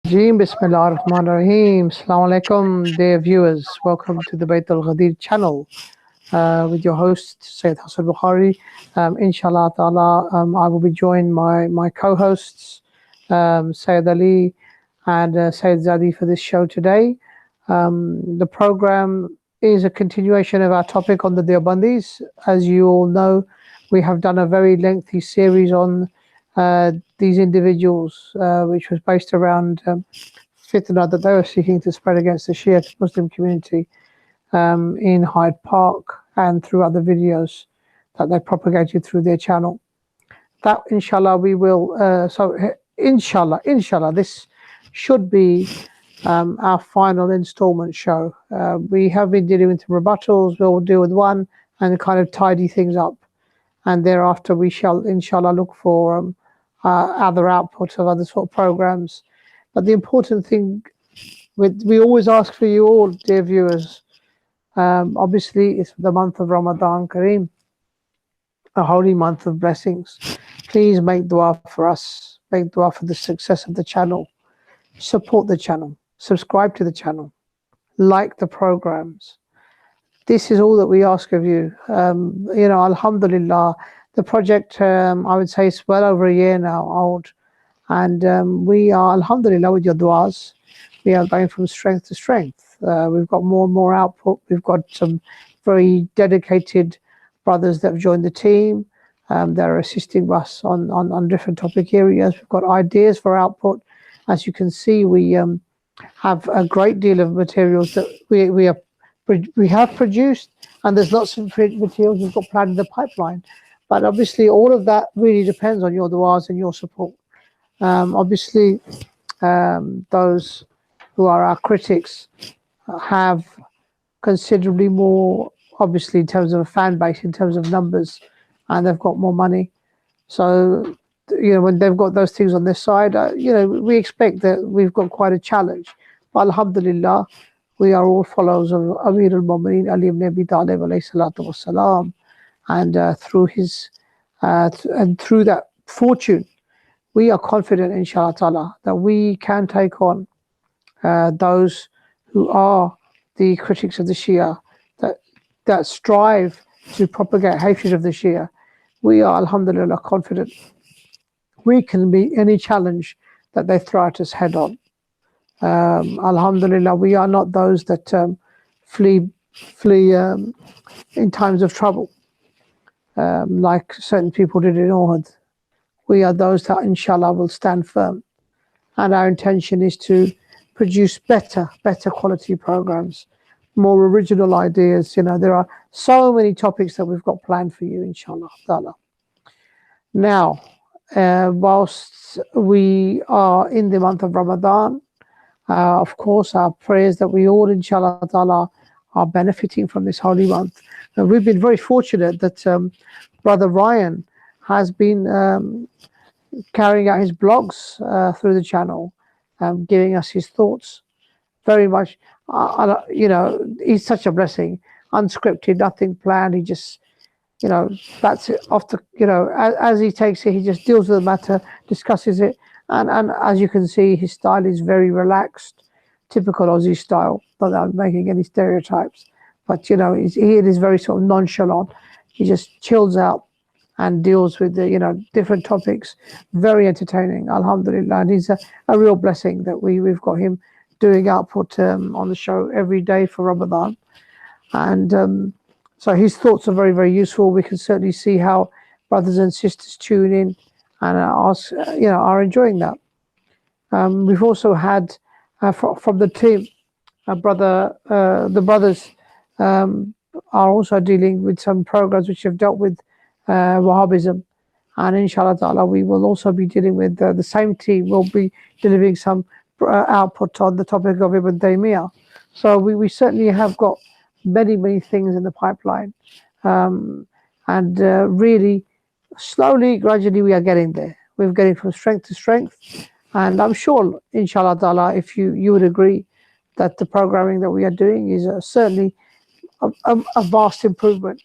Bismillah ar-Rahman ar-Rahim. Assalamu alaikum, dear viewers. Welcome to the Bayt al-Ghadir channel with your host, Sayyid Hassan Bukhari. Inshallah ta'ala, I will be joined by my co-hosts, Sayyid Ali and Sayyid Zadi for this show today. The program is a continuation of our topic on the Deobandis. As you all know, we have done a very lengthy series on these individuals, which was based around fitna that they were seeking to spread against the Shia Muslim community in Hyde Park and through other videos that they propagated through their channel. That, inshallah, we will. Inshallah, this should be our final installment show. We have been dealing with rebuttals. We'll deal with one and kind of tidy things up, and thereafter we shall, inshallah, look for other outputs of other sort of programs. But the important thing, we always ask for you all, dear viewers, obviously it's the month of Ramadan Kareem, a holy month of blessings. Please make dua for us, make dua for the success of the channel, support the channel, subscribe to the channel, like the programs. This is all that we ask of you. Alhamdulillah, the project, I would say, is well over a year now old. And we are, alhamdulillah, with your du'as, we are going from strength to strength. We've got more and more output. We've got some very dedicated brothers that have joined the team. They're assisting us on different topic areas. We've got ideas for output. As you can see, we have a great deal of materials that we have produced, and there's lots of materials we've got planned in the pipeline. But obviously, all of that really depends on your du'as and your support. Obviously, those who are our critics have considerably more, obviously, in terms of a fan base, in terms of numbers, and they've got more money. So, when they've got those things on their side, we expect that we've got quite a challenge. But alhamdulillah, we are all followers of Amir al-Mu'mineen Ali ibn Abi Talib alayhi salatu wassalam. And through through that fortune, we are confident, inshallah ta'ala, that we can take on those who are the critics of the Shia, that strive to propagate hatred of the Shia. We are, alhamdulillah, confident we can meet any challenge that they throw at us head on. Alhamdulillah, we are not those that flee in times of trouble. Like certain people did in Uhud. We are those that, inshallah, will stand firm. And our intention is to produce better quality programs, more original ideas. There are so many topics that we've got planned for you, inshallah. Now, whilst we are in the month of Ramadan, of course, our prayers that we all, inshallah ta'ala, are benefiting from this holy month. We've been very fortunate that Brother Ryan has been carrying out his blogs through the channel, giving us his thoughts. Very much, he's such a blessing. Unscripted, nothing planned. He just, that's it. As he takes it, he just deals with the matter, discusses it. And as you can see, his style is very relaxed, typical Aussie style. Not that I'm making any stereotypes, but it is very sort of nonchalant. He just chills out and deals with the different topics. Very entertaining, alhamdulillah. And he's a real blessing that we've got him doing output on the show every day for Ramadan. And so his thoughts are very, very useful. We can certainly see how brothers and sisters tune in and are enjoying that. We've also had from the team, the brothers are also dealing with some programs which have dealt with Wahhabism, and inshallah ta'ala we will also be dealing with the same team will be delivering some output on the topic of Ibn Taymiyyah. So we certainly have got many things in the pipeline, and really slowly, gradually we are getting there. We're getting from strength to strength, and I'm sure, inshallah ta'ala, if you would agree that the programming that we are doing is certainly a vast improvement.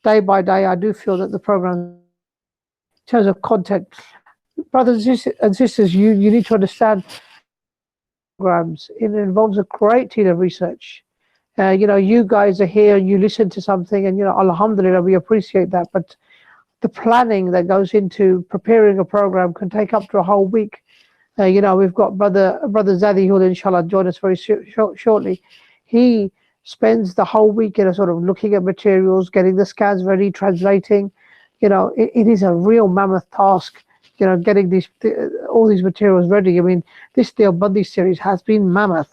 Day by day, I do feel that the program, in terms of content, brothers and sisters, you need to understand programs, it involves a great deal of research. You guys are here and you listen to something, and alhamdulillah, we appreciate that. But the planning that goes into preparing a program can take up to a whole week. We've got brother Zadi, who will inshallah join us very shortly. He spends the whole week sort of looking at materials, getting the scans ready, translating. It is a real mammoth task. Getting all these materials ready. I mean, this Deobandis series has been mammoth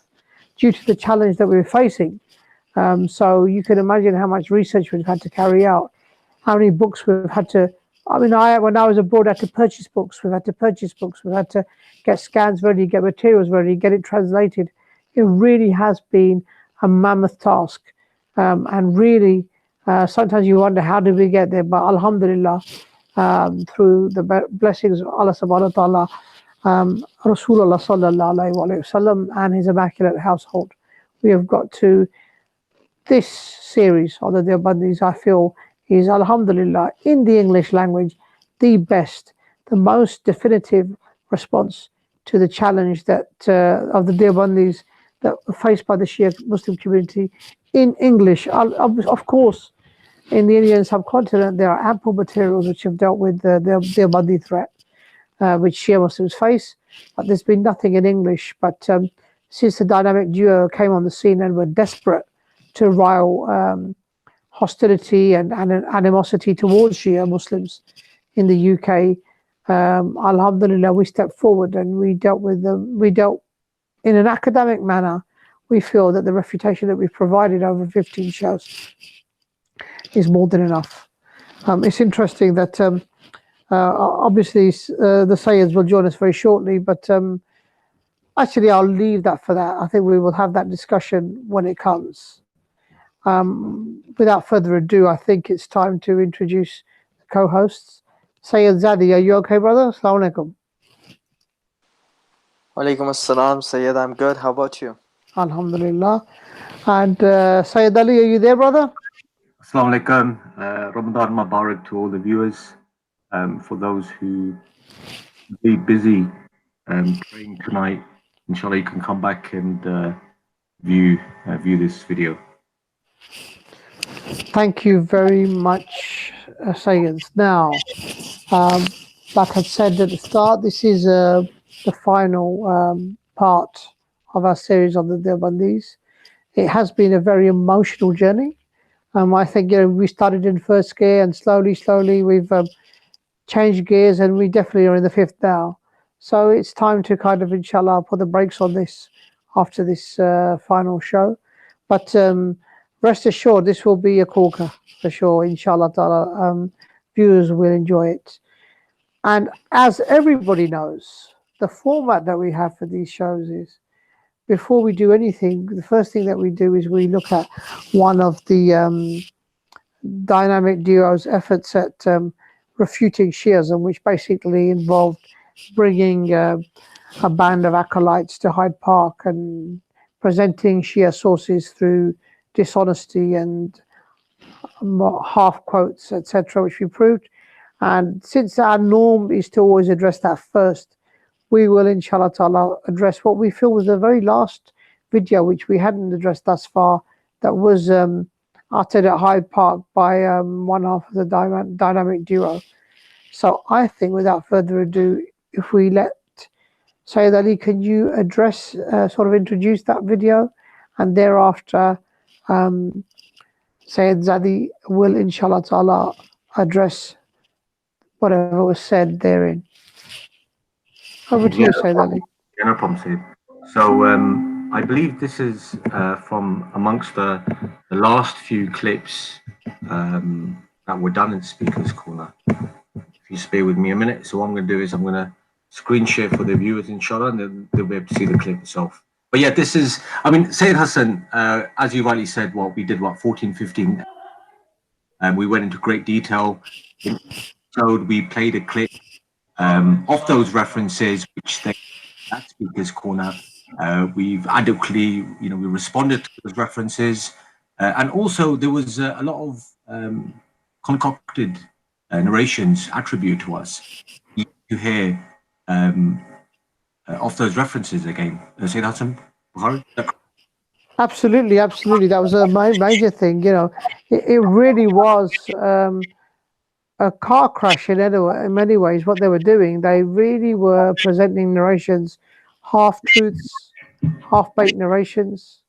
due to the challenge that we're facing. So you can imagine how much research we've had to carry out, how many books we've had to. I mean, when I was abroad, I had to purchase books. We've had to purchase books. We've had to get scans ready, get materials ready, get it translated. It really has been a mammoth task, and really, sometimes you wonder how did we get there. But alhamdulillah, through the blessings of Allah subhanahu wa ta'ala, Rasulullah sallallahu alayhi wasallam, and his immaculate household, we have got to this series on the Deobandis. I feel is alhamdulillah in the English language the best, the most definitive response to the challenge that of the Deobandis that are faced by the Shia Muslim community in English. Of course, in the Indian subcontinent, there are ample materials which have dealt with the Deobandi threat, which Shia Muslims face, but there's been nothing in English. But since the dynamic duo came on the scene and were desperate to rile hostility and animosity towards Shia Muslims in the UK, alhamdulillah, we stepped forward and we dealt with them. We dealt in an academic manner. We feel that the refutation that we've provided over 15 shows is more than enough. It's interesting that obviously the Sayyids will join us very shortly, but actually I'll leave that for that. I think we will have that discussion when it comes. Without further ado, I think it's time to introduce the co-hosts. Sayyid Zadi, are you okay, brother? Assalamu alaikum. Walaikum assalam, Sayyid. I'm good. How about you? Alhamdulillah. And Sayyid Ali, are you there, brother? Assalamu alaikum. Ramadan Mubarak to all the viewers. For those who be busy praying tonight, inshallah you can come back and view this video. Thank you very much, Sayyids. Now, like I said at the start, this is the final part of our series on the Deobandis. It has been a very emotional journey. I think we started in first gear, and slowly we've changed gears, and we definitely are in the fifth now. So it's time to kind of, inshallah, put the brakes on this after this final show. But rest assured, this will be a corker for sure, inshallah ta'ala. Viewers will enjoy it. And as everybody knows, the format that we have for these shows is, before we do anything, the first thing that we do is we look at one of the dynamic duo's efforts at refuting Shiism, which basically involved bringing a band of acolytes to Hyde Park and presenting Shia sources through dishonesty and half quotes, etc., which we proved. And since our norm is to always address that first, we will, inshallah ta'ala, address what we feel was the very last video which we hadn't addressed thus far, that was uttered at Hyde Park by one half of the dynamic duo. So I think, without further ado, if we let Sayyid Ali, can you address, sort of introduce that video, and thereafter Sayyid Zadi will, inshallah ta'ala, address whatever was said therein. Over to you, Sayyid Ali. Yeah, no problem, Sayyid. So I believe this is from amongst the last few clips that were done in Speaker's Corner. If you stay with me a minute, so what I'm going to do is I'm going to screen share for the viewers, inshallah, and then they'll be able to see the clip itself. But yeah, this is, I mean, Sayyid Hassan, as you rightly said, we did 14, 15, and we went into great detail. So we played a clip of those references, which they at Speaker's Corner. We've adequately, we responded to those references, and also there was a lot of concocted narrations attributed to us. You hear of those references again, Sayyid Hassan Bukhari? Absolutely, absolutely. That was a major thing. It really was a car crash in many ways. What they were doing, they really were presenting narrations, half truths, half baked narrations,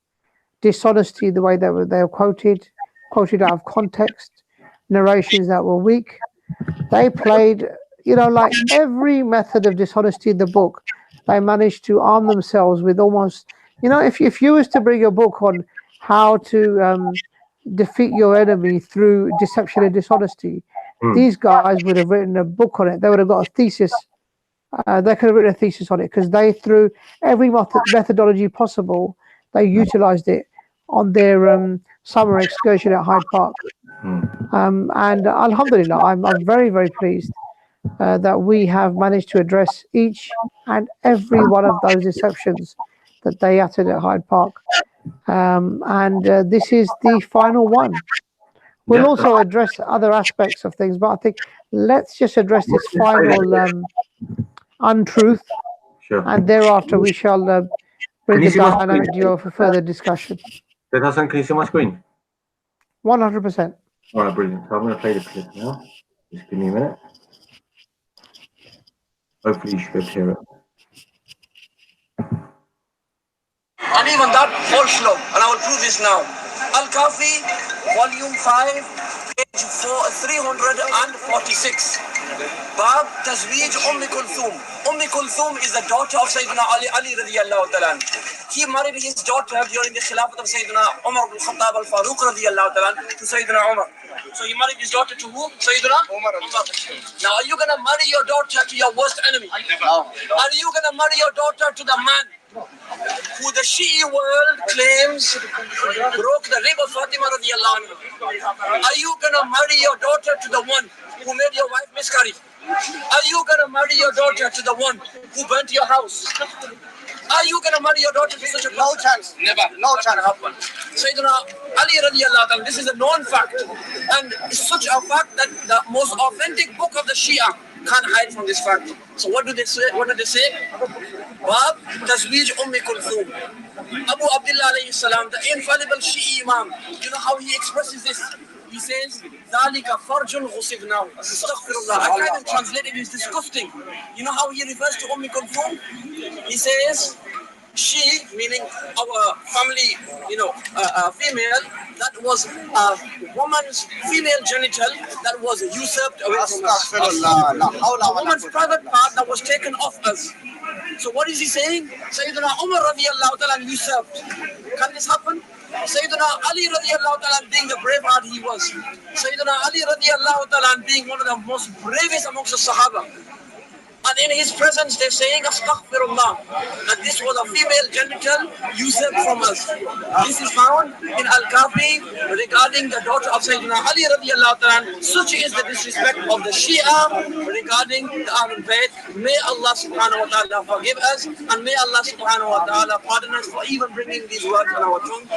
dishonesty, the way they were quoted out of context, narrations that were weak. They played, like every method of dishonesty in the book. They managed to arm themselves with almost, if you was to bring a book on how to defeat your enemy through deception and dishonesty, these guys would have written a book on it. They would have got a thesis. They could have written a thesis on it because they, through every methodology possible, they utilized it on their summer excursion at Hyde Park. And Alhamdulillah, I'm very, very pleased that we have managed to address each and every one of those deceptions that they uttered at Hyde Park. And this is the final one. We'll also address other aspects of things, but I think let's just address this final untruth, and thereafter we shall bring the dynamic duo for further discussion. Hassan, can you see my screen? 100%. All right, brilliant. So I'm going to play the clip now. Just give me a minute. Hopefully you should be able to hear it. And even that false law, and I will prove this now. Al-Kafi, volume 5, page 346. Bab Tazweej Kulthum. Kulthum is the daughter of Sayyidina Ali radiyallahu ta'ala. He married his daughter during the Khilafat of Sayyidina Umar ibn Khattab al-Faruq radiyallahu ta'ala to Sayyidina Umar. So he married his daughter to who? Sayyidina Umar. Now are you going to marry your daughter to your worst enemy? No. Are you going to marry your daughter to the man who the Shi'i world claims broke the rib of Fatima radiyallahu anha? Are you going to marry your daughter to the one who made your wife miscarry? Are you going to marry your daughter to the one who burnt your house? Are you going to marry your daughter to such a person? No chance. Never. No chance. Sayyidina Ali radiyallahu anhu, this is a known fact. And it's such a fact that the most authentic book of the Shia can't hide from this fact. So what do they say? Bab Tazweej Kulthum. Abu Abdullah alayhi salam, the infallible Shi'i Imam, you know how he expresses this? He says, ذَلِكَ فَرْجٌ غُصِبْنَاهُ. Astaghfirullah. I can't even translate it, it's disgusting. You know how he refers to Kulthum? He says, she, meaning our family, female, that was a woman's female genital that was usurped away from us. A woman's private part that was taken off us. So what is he saying? Sayyidina Umar radiyallahu ta'ala usurped. Can this happen? Sayyidina Ali radiyallahu ta'ala being the brave heart he was. Sayyidina Ali radiyallahu ta'ala being one of the most bravest amongst the Sahaba. And in his presence, they're saying, Astaghfirullah, that this was a female genital usurped from us. This is found in Al-Kafi regarding the daughter of Sayyidina Ali radiyallahu ta'ala. Such is the disrespect of the Shia regarding the Ahlul Bayt. May Allah subhanahu wa ta'ala forgive us, and may Allah subhanahu wa ta'ala pardon us for even bringing these words on our tongue.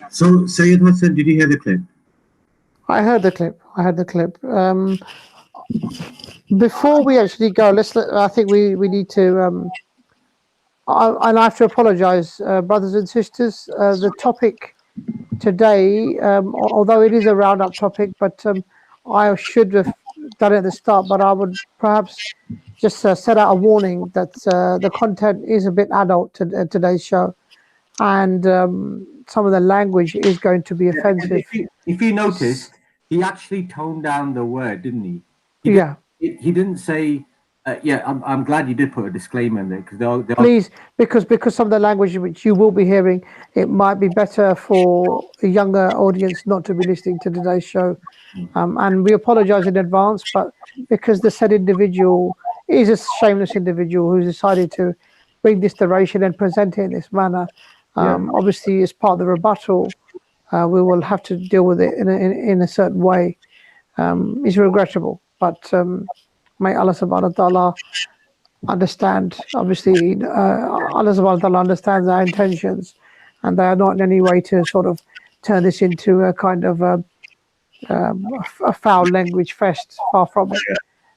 So, Sayyid Hassan, did you hear the clip? I heard the clip. Before we actually go, I think we need to, and I have to apologize, brothers and sisters. The topic today, although it is a roundup topic, but I should have done it at the start, but I would perhaps just set out a warning that the content is a bit adult to today's show, and some of the language is going to be offensive. If you notice, he actually toned down the word, didn't he? He didn't say, I'm glad you did put a disclaimer in there. Because please, because some of the language which you will be hearing, it might be better for a younger audience not to be listening to today's show. And we apologize in advance, but because the said individual is a shameless individual who's decided to bring this narration and present it in this manner, obviously as part of the rebuttal, we will have to deal with it in a certain way. It's regrettable. But may Allah subhanahu wa ta'ala understand, obviously, Allah subhanahu wa ta'ala understands our intentions, and they are not in any way to sort of turn this into a kind of a foul language fest, far from it.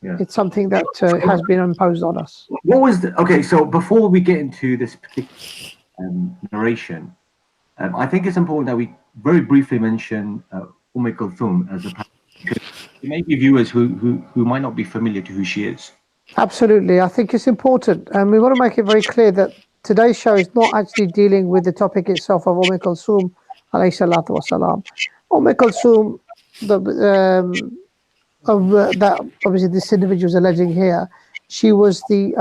Yeah. It's something that has been imposed on us. What was the, okay? So before we get into this particular narration, I think it's important that we very briefly mention Kulthum as a because there may be viewers who might not be familiar to who she is. Absolutely, I think it's important, and we want to make it very clear that today's show is not actually dealing with the topic itself of Kulthum, alayhi salatu wasalam. Kulthum, that obviously this individual is alleging here, she was the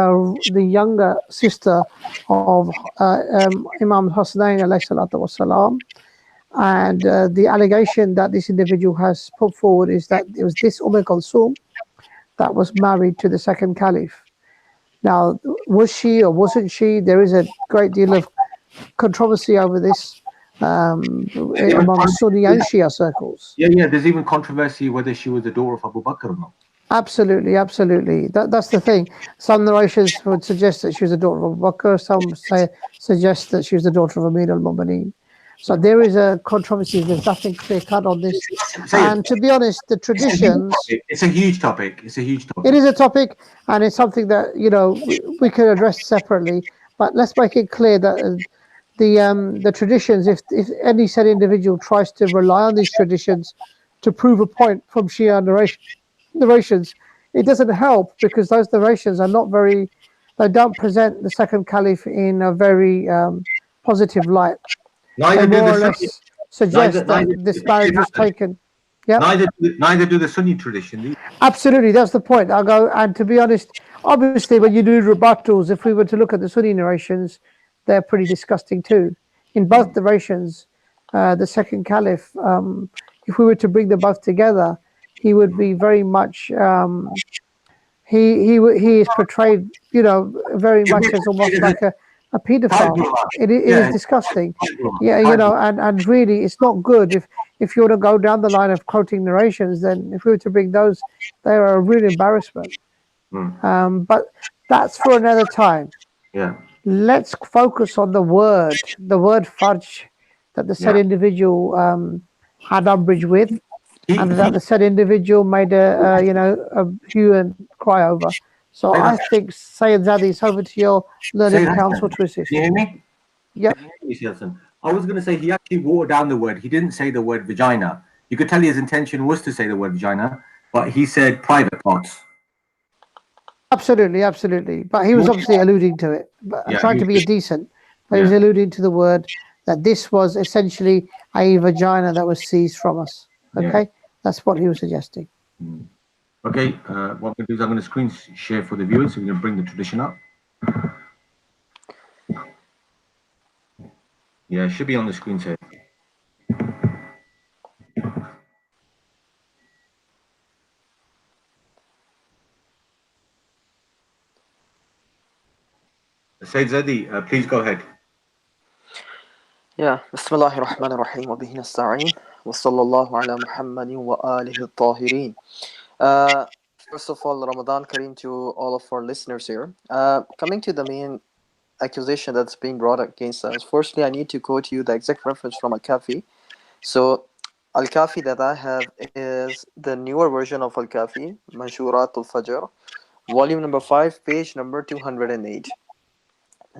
younger sister of Imam Hussein alayhi salatu wasalam, and the allegation that this individual has put forward is that it was this Kulthum that was married to the second caliph. Now, was she or wasn't she? There is a great deal of controversy over this among Sunni and Shia circles. Yeah. There's even controversy whether she was the daughter of Abu Bakr or not. Absolutely. That's the thing. Some narrations would suggest that she was the daughter of Abu Bakr. Some suggest that she was the daughter of Amir al-Mu'mineen. So there is a controversy. There's nothing clear cut on this. And to be honest, the traditions. It's a huge topic. It is a topic, and it's something that we could address separately. But let's make it clear that the traditions, if any said individual tries to rely on these traditions to prove a point from Shia narrations, it doesn't help, because those narrations are not very. They don't present the second caliph in a very positive light. They more or less suggest that this marriage was taken. Yeah. Neither do the Sunni tradition. Absolutely, that's the point. I'll go. And to be honest, obviously, when you do rebuttals, if we were to look at the Sunni narrations, they're pretty disgusting too. In both narrations, the second caliph, if we were to bring them both together, he would be very much. He is portrayed, very much as almost like a paedophile. It is disgusting. Yeah, and really, it's not good. If you want to go down the line of quoting narrations, then if we were to bring those, they are a real embarrassment. But that's for another time. Yeah. Let's focus on the word farj that the said individual had umbrage with, and that the said individual made a hue and cry over. So I think, Sayyid Zadi, it's over to your learned counsel to assist. Can you hear me? Yep. I was going to say he actually watered down the word. He didn't say the word vagina. You could tell his intention was to say the word vagina, but he said private parts. Absolutely. But he was obviously alluding to it, trying to be decent. But he was alluding to the word that this was essentially a vagina that was seized from us. Okay? That's what he was suggesting. Okay, what I'm going to do is I'm going to screen share for the viewers, so we're going to bring the tradition up. Yeah, it should be on the screen share. Sayyid Zadi, please go ahead. Yeah, Bismillahir Rahmanir Rahim wa bihi nasta'in wa sallallahu ala Muhammadin wa alihi at-tahirin. First of all, Ramadan Kareem to all of our listeners here. Coming to the main accusation that's being brought against us, firstly, I need to quote you the exact reference from Al-Kafi. So, Al-Kafi that I have is the newer version of Al-Kafi, Manshurat al-Fajr, volume number 5, page number 208.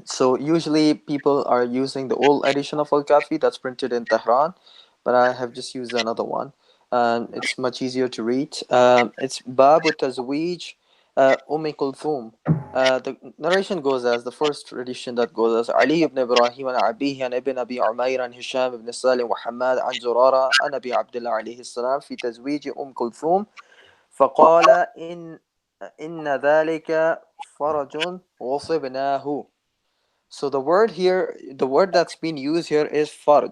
So usually people are using the old edition of Al-Kafi that's printed in Tehran, but I have just used another one, and it's much easier to read. It's Bab Tazweej Kulthum. The narration goes as, the first tradition that goes as, Ali ibn Ibrahim and Abihi and Ibn Abi Umayr and Hisham ibn Salim wa Hamad and Zurara and Abi Abdullah alayhi salam fi Tazweej Kulthum فقال إن ذلك فرج وصبناه. So the word that's being used here is farj,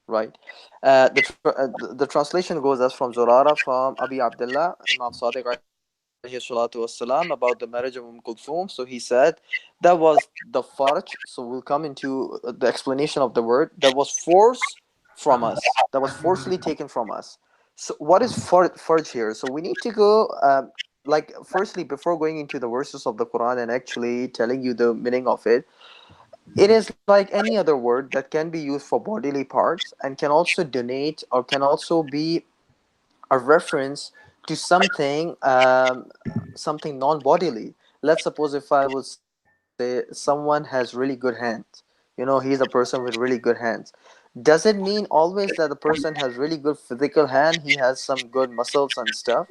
right? The translation goes as from Zurara, from Abi Abdullah, Imam Sadiq alayhi salatu wassalam, about the marriage of Kulthum. So he said that was the farj. So we'll come into the explanation of the word that was forced from us, that was forcibly taken from us. So what is farj here? So we need to go firstly, before going into the verses of the Quran and actually telling you the meaning of it. It is like any other word that can be used for bodily parts and can also denote or can also be a reference to something non-bodily. Let's suppose if I would say someone has really good hands, he's a person with really good hands. Does it mean always that the person has really good physical hand, he has some good muscles and stuff?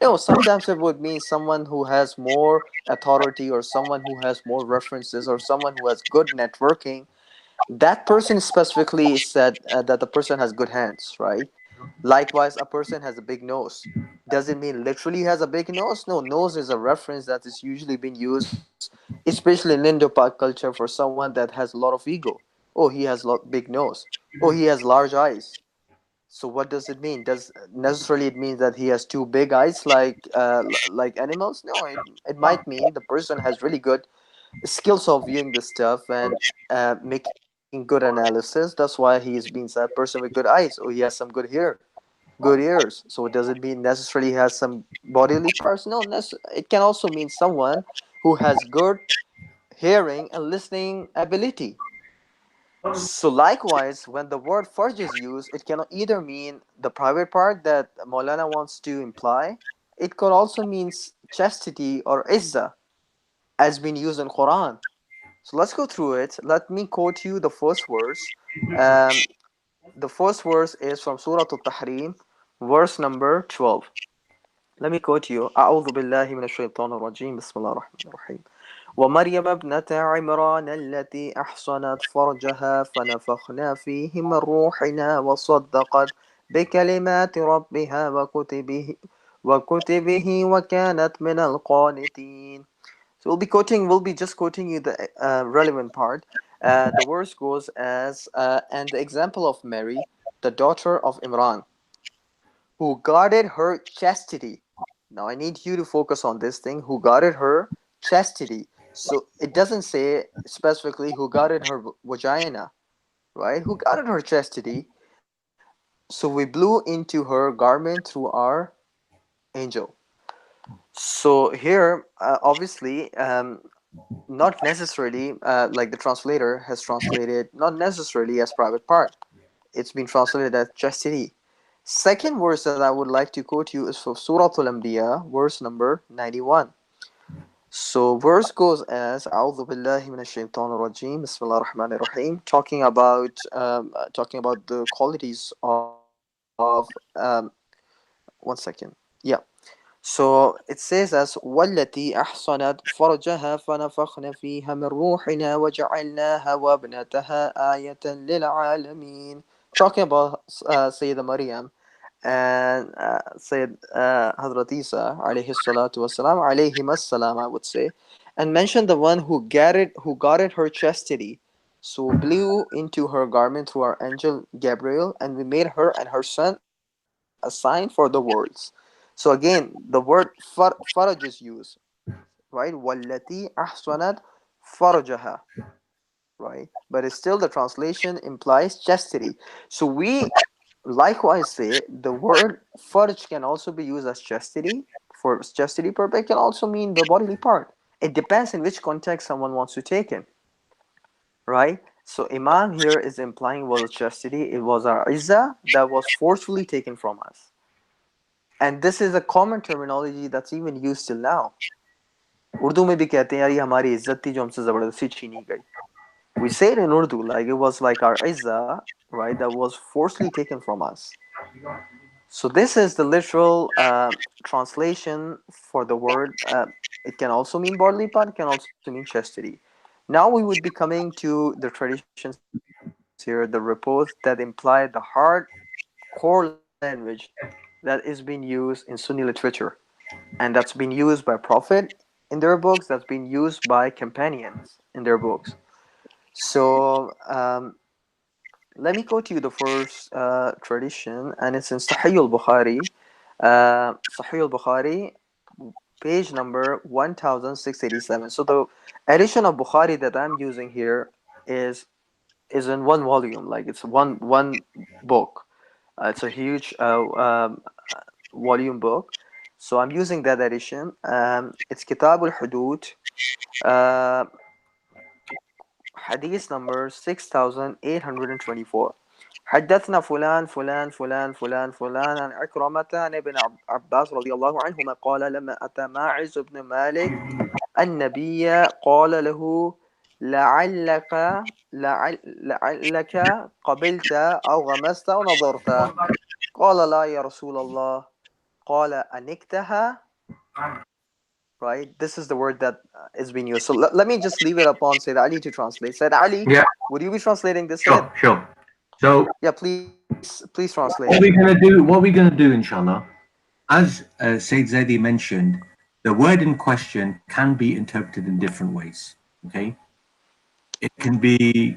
No, sometimes it would mean someone who has more authority, or someone who has more references, or someone who has good networking. That person specifically said that the person has good hands, right? Likewise, a person has a big nose. Does it mean literally has a big nose? No, nose is a reference that is usually being used, especially in Indo-Pak culture, for someone that has a lot of ego. Oh, he has big nose. Oh, he has large eyes. So what does it mean? Does necessarily it means that he has two big eyes like animals? No, it might mean the person has really good skills of viewing this stuff and making good analysis. That's why he's being said person with good eyes, or he has some good ears. So does it mean necessarily he has some bodily parts? No, it can also mean someone who has good hearing and listening ability. So likewise, when the word farj is used, it can either mean the private part that Maulana wants to imply. It could also mean chastity or izzah, as been used in Quran. So let's go through it. Let me quote you the first verse. Um, the first verse is from Surah Al-Tahrim, verse number 12. Let me quote you. أعوذ بالله من الشيطان الرجيم بسم الله الرحمن الرحيم. ومريم ابنة عمران التي أحصنت فرجها فنفخنا فيه من روحنا وصدقت بكلمات ربها وكتبه وكانت من القانتين. So we'll be just quoting you the relevant part. The verse goes as, and the example of Mary, the daughter of Imran, who guarded her chastity. Now I need you to focus on this thing, who guarded her chastity. So it doesn't say specifically who guarded her vagina, right? Who guarded her chastity. So we blew into her garment through our angel. So here, obviously, not necessarily like the translator has translated, not necessarily as private part. It's been translated as chastity. Second verse that I would like to quote you is from Surah Al-Anbiya, verse number 91. So verse goes as أعوذ بالله من الشيطان الرجيم بسم الله الرحمن الرحيم, talking about the qualities of one second. Yeah. So it says as والتي أحصنت فرجها فنفخنا فيها من روحنا وجعلناها وابنتها آية للعالمين. Talking about Sayyida Maryam and Sayyid Hazrat Isa alayhi salatu wasalam, alayhim assalam, I would say, and mention the one who guarded her chastity. So blew into her garment through our angel Gabriel, and we made her and her son a sign for the worlds. So again, the word faraj is used, right? Wallati ahsanat farajaha, right? But it's still the translation implies chastity. So we likewise say the word farj can also be used as chastity for chastity purpose. It can also mean the bodily part. It depends in which context someone wants to take it, right? So iman here is implying was chastity. It was our izzah that was forcefully taken from us. And this is a common terminology that's even used till now. Urdu में भी कहते हैं यार ये हमारी इज्जत थी जो हमसे जबरदस्ती छीनी गई. We say it in Urdu like it was like our izzah, right, that was forcefully taken from us. So this is the literal translation for the word. It can also mean bodily part, it can also mean chastity. Now we would be coming to the traditions here, the reports that imply the hard core language that is being used in Sunni literature, and that's been used by Prophet in their books, that's been used by companions in their books. So let me go to the first tradition, and it's in Sahih al-Bukhari. Sahih al-Bukhari, page number 1687. So the edition of Bukhari that I'm using here is is in one volume, like it's one book. It's a huge volume book. So I'm using that edition. It's Kitab al-Hudud, hadith number 6824. حدثنا فلان فلان فلان فلان فلان عن عكرمة عن ابن عباس رضي الله عنهما قال لما أتى ماعز بن مالك النبي قال له لعلك قبلت أو غمست أو نظرت قال لا يا رسول الله قال أنكتها. Right, this is the word that is being used. So let me just leave it upon Sayyid Ali to translate. Sayyid Ali, Yeah, would you be translating this? Sayyid? sure. So Yeah, please translate. what we're gonna do, inshallah, as Said Zaidi mentioned, the word in question can be interpreted in different ways. Okay, it can be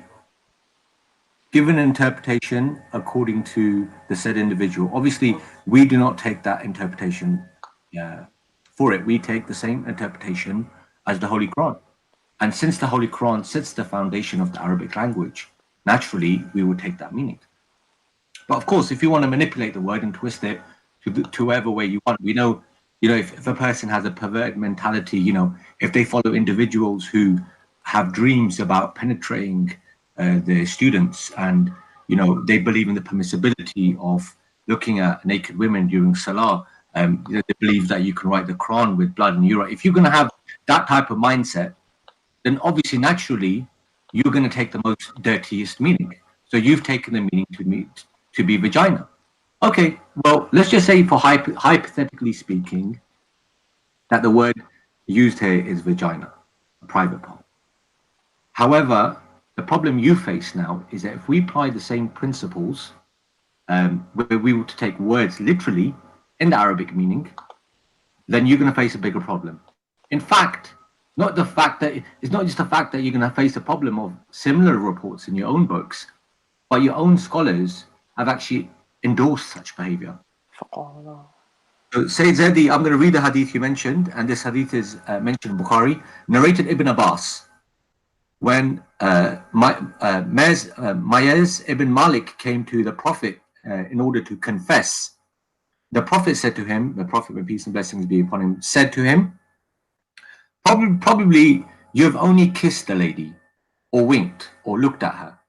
given an interpretation according to the said individual. Obviously, we do not take that interpretation for it. We take the same interpretation as the Holy Quran. And since the Holy Quran sets the foundation of the Arabic language, naturally, we would take that meaning. But of course, if you want to manipulate the word and twist it to whatever way you want, we know, if a person has a perverted mentality, if they follow individuals who have dreams about penetrating their students, and they believe in the permissibility of looking at naked women during salah. They believe that you can write the Quran with blood and urine. If you're going to have that type of mindset, then obviously naturally you're going to take the most dirtiest meaning. So you've taken the meaning to be vagina. Okay, well, let's just say, for hypothetically speaking, that the word used here is vagina, a private part. However, the problem you face now is that if we apply the same principles, where we were to take words literally in the Arabic meaning, then you're going to face a bigger problem. In fact, it's not just the fact that you're going to face a problem of similar reports in your own books, but your own scholars have actually endorsed such behavior. So, Sayyid Zaidi, I'm going to read the hadith you mentioned, and this hadith is mentioned in Bukhari, narrated Ibn Abbas. When Mayaz ibn Malik came to the Prophet in order to confess, the Prophet said to him, the Prophet, may peace and blessings be upon him, said to him, probably you have only kissed the lady, or winked, or looked at her.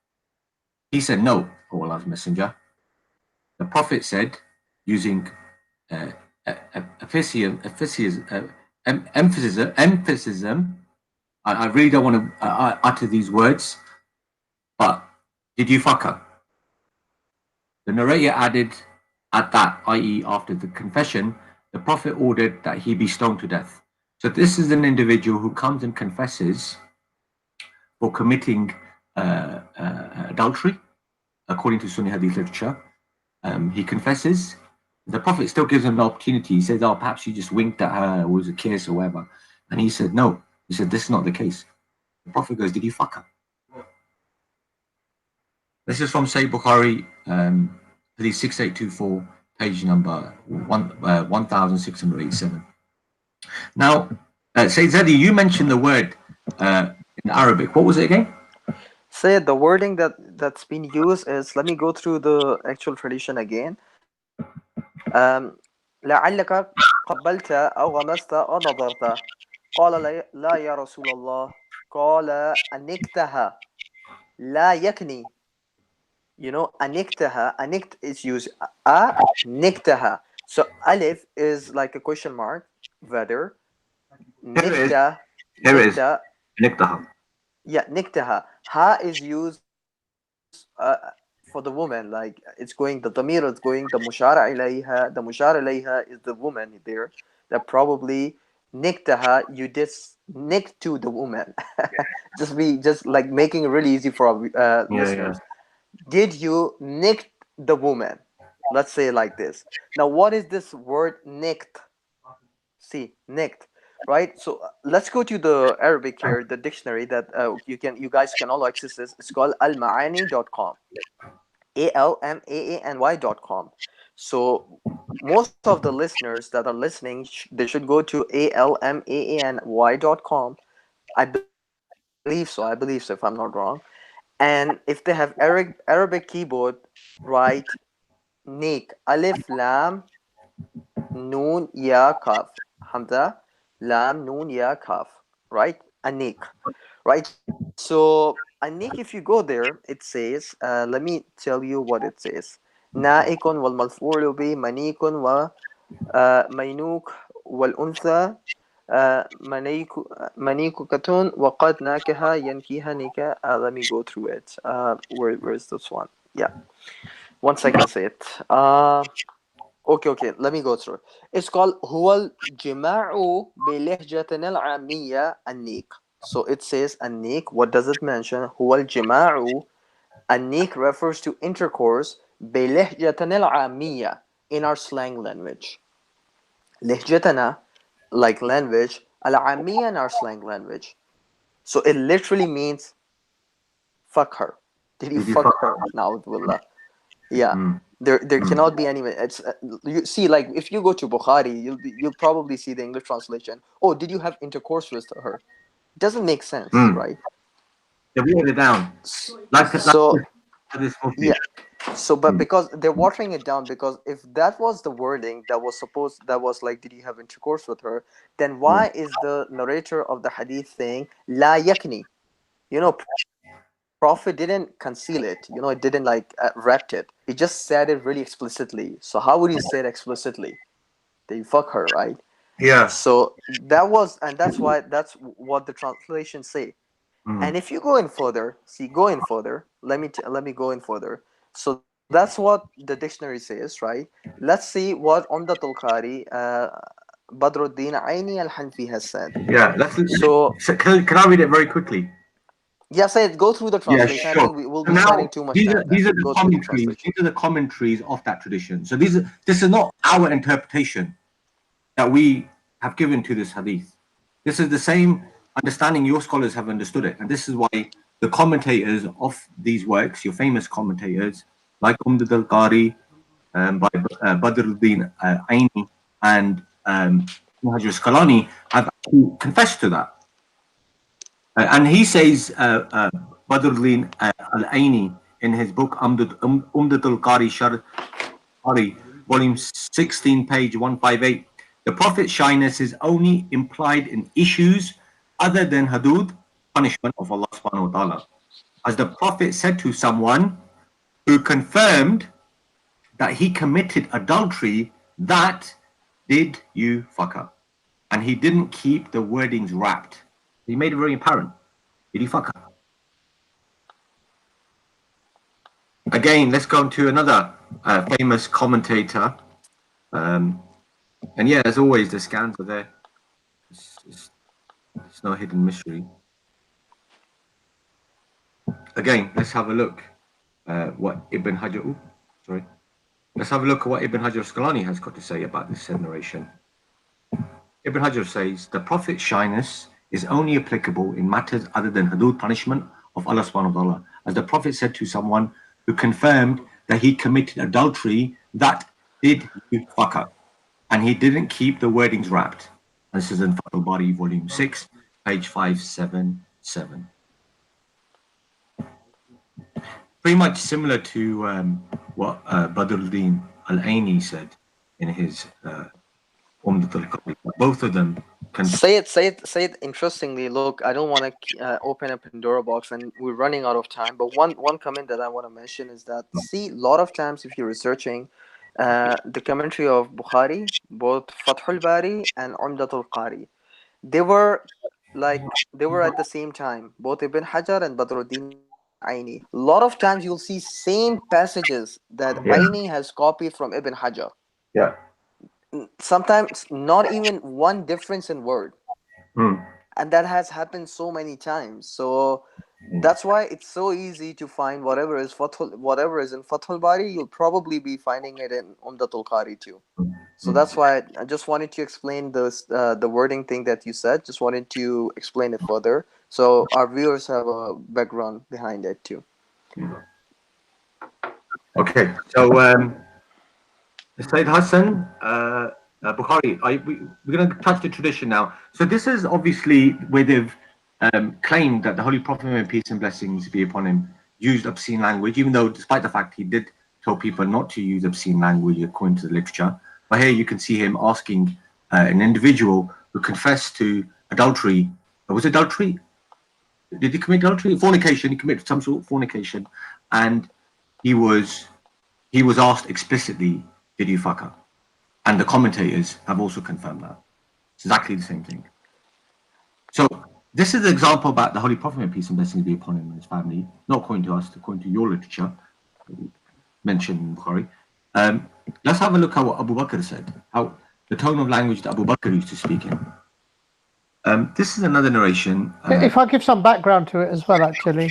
He said, no, O Allah's Messenger. The Prophet said, using emphasis, I really don't want to utter these words, but did you fuck her? The narrator added, at that, i.e. after the confession, the Prophet ordered that he be stoned to death. So this is an individual who comes and confesses for committing adultery, according to Sunni Hadith literature. He confesses. The Prophet still gives him an opportunity. He says, oh, perhaps you just winked at her, or it was a kiss or whatever. And he said, no. He said, this is not the case. The Prophet goes, did you fuck her? This is from Sahih Bukhari, Hadith 6824, page number 1687. Now, Sayyid Zadi, you mentioned the word in Arabic. What was it again? Say the wording that's been used is, let me go through the actual tradition again. لعلك قبلت أو غمست أو نظرت قال لا يا رسول الله قال أنكتها لا يكني. أنكتها, أنكت is used, أنكتها. So alif is like a question mark, whether. Here it is. Niktaha. Yeah, niktaha. Ha is used for the woman, like it's going, the damir is going, the mushara ilayha is the woman there, that probably niktaha, you just nick to the woman. just like making it really easy for our listeners. Did you nick the woman? Let's say it like this. Now, what is this word nicked? See, nicked, right? So let's go to the Arabic here, the dictionary that you guys can all access this. It's called almaani.com. almaany.com. So most of the listeners that are listening, they should go to almaany.com. I believe so, if I'm not wrong. And if they have Arabic keyboard, write Nik, Alif, Lam, Noon, Ya, Kaf. Hamza, Lam, Noon, Ya, Kaf. Right? Anik. Right? So Anik, if you go there, it says, let me tell you what it says. نائك والمفعول به منيك ومينوك والأنثى منيكة وقد ناكها ينكيها نكا. Let me go through it. Where's this one? Yeah, once I can say it. Okay, let me go through it. It's called هو الجماع بلهجتنا العامية النيك. So it says النيك. What does it mention? هو الجماع. النيك refers to intercourse بلهجتنا العامية, in our slang language. لهجتنا, like language, العامية, in our slang language. So it literally means fuck her. Did you fuck her? Na'udhu. Yeah. There cannot be any. It's you see, like if you go to Bukhari, you'll probably see the English translation. Oh, did you have intercourse with her? It doesn't make sense, right? They watered it down. So this yeah. So, but because they're watering it down, because if that was the wording that was like, did you have intercourse with her? Then why is the narrator of the hadith saying la yakni? You know, Prophet didn't conceal it. You know, it didn't like wrap it. He just said it really explicitly. So how would you say it explicitly? That you fuck her, right? Yeah. So that was, and that's what the translations say. And if you go in further, let me go in further. So that's what the dictionary says, right? Let's see what Umdatul Qari Badruddin Aini al-Hanfi has said. Yeah, so can I read it very quickly? Yes, go through the translation. Yeah, sure. I think we will be spending too much time. These are the commentaries. These are the commentaries of that tradition. So this is not our interpretation that we have given to this hadith. This is the same understanding your scholars have understood it, and this is why the commentators of these works, your famous commentators like Umdad al-Qari by Badruddin Aini and Hajar Asqalani, have confessed to that. And he says, Badruddin al-Aini, in his book Umdat al-Qari Shari, volume 16, page 158, the Prophet's shyness is only implied in issues other than hudud, punishment of Allah subhanahu wa ta'ala. As the Prophet said to someone who confirmed that he committed adultery, that did you fuck her? And he didn't keep the wordings wrapped. He made it very apparent. Did he fuck her? Again, let's go to another famous commentator. And yeah, as always, the scans are there. It's no hidden mystery. Again, let's have a look what Ibn Hajar. Let's have a look at what Ibn Hajar Asqalani has got to say about this said narration. Ibn Hajar says, the Prophet's shyness is only applicable in matters other than hudud, punishment of Allah subhanahu wa ta'ala. As the Prophet said to someone who confirmed that he committed adultery, that did you fuck up? And he didn't keep the wordings wrapped. And this is in Fath al-Bari, volume 6, page 577. Pretty much similar to what Badruddin al-Aini said in his Umdat al-Qari. Both of them can say it interestingly. Look, I don't want to open a Pandora box, and we're running out of time. But one comment that I want to mention is that, see, a lot of times if you're researching the commentary of Bukhari, both Fathul Bari and Umdat al-Qari, they were at the same time, both Ibn Hajar and Badruddin Aini. A lot of times you'll see same passages that Aini has copied from Ibn Hajar. Yeah. Sometimes not even one difference in word. And that has happened so many times. So that's why it's so easy to find whatever is in Fathul Bari, you'll probably be finding it in Umdatul Qari too. So that's why I just wanted to explain this, the wording thing that you said. Just wanted to explain it further, so our viewers have a background behind it too. Okay, so Sayyid Hassan, Bukhari, we're going to touch the tradition now. So this is obviously where they've claimed that the Holy Prophet, peace and blessings be upon him, used obscene language, even though despite the fact he did tell people not to use obscene language according to the literature. But here you can see him asking an individual who confessed to adultery. Was it adultery? Did he commit adultery? Fornication. He committed some sort of fornication, and he was asked explicitly, "Did you fuck her?" And the commentators have also confirmed that. It's exactly the same thing. So this is an example about the Holy Prophet, may peace and blessings be upon him and his family, not according to us, according to your literature, mentioned in Bukhari. Let's have a look at what Abu Bakr said, how the tone of language that Abu Bakr used to speak in. This is another narration. If I give some background to it as well, actually.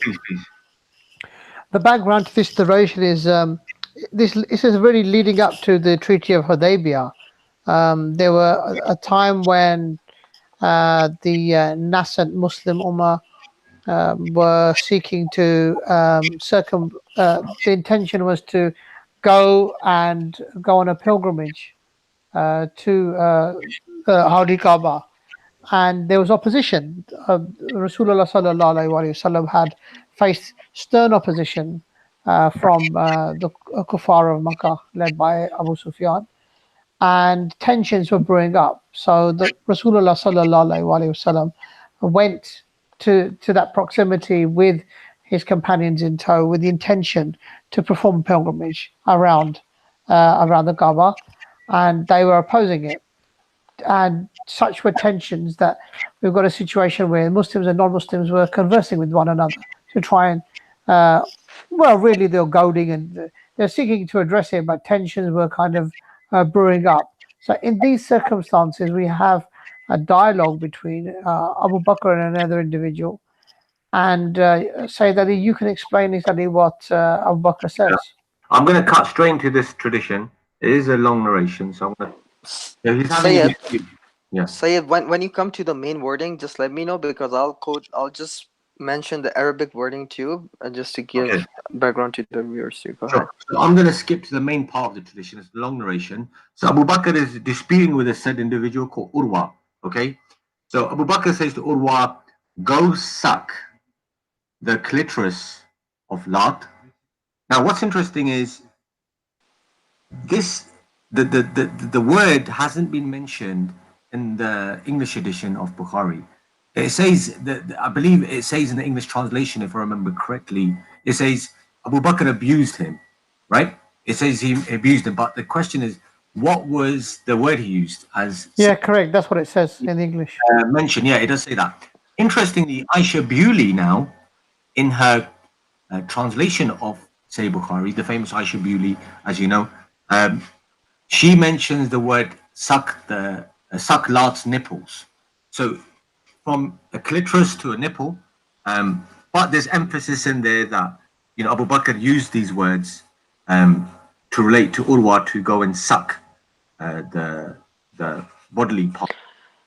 Please. The background to this narration is this is really leading up to the Treaty of Hudaybiyah. There were a time when the nascent Muslim Ummah were seeking to the intention was to go on a pilgrimage to Hawdi Kaaba, and there was opposition. Rasulullah sallallahu alaihi wasallam had faced stern opposition from the kuffar of Makkah, led by Abu Sufyan, and tensions were brewing up. So the Rasulullah sallallahu alaihi wasallam went to that proximity with his companions in tow, with the intention to perform pilgrimage around the Kaaba, and they were opposing it. And such were tensions that we've got a situation where Muslims and non-Muslims were conversing with one another to try and, really they were goading and they're seeking to address it, but tensions were kind of brewing up. So in these circumstances, we have a dialogue between Abu Bakr and another individual, and say that you can explain exactly what Abu Bakr says. I'm going to cut straight into this tradition. It is a long narration, so I'm going to... Sayyid, when you come to the main wording, just let me know, because I'll just mention the Arabic wording too, just to give background to the viewers too. Go ahead. So I'm going to skip to the main part of the tradition. It's the long narration. So Abu Bakr is disputing with a said individual called Urwa. Okay, so Abu Bakr says to Urwa, "Go suck the clitoris of Lat." Now, what's interesting is this: the word hasn't been mentioned in the English edition of Bukhari. It says that, I believe it says in the English translation, if I remember correctly, it says Abu Bakr abused him, right? It says he abused him, but the question is, what was the word he used as? Yeah, correct. That's what it says in English. Mentioned, yeah, it does say that. Interestingly, Aisha Bewley now, in her translation of Sahih Bukhari, the famous Aisha Bewley, as you know, she mentions the word suck Lat's nipples. So from a clitoris to a nipple, but there's emphasis in there that Abu Bakr used these words to relate to Urwa to go and suck the bodily part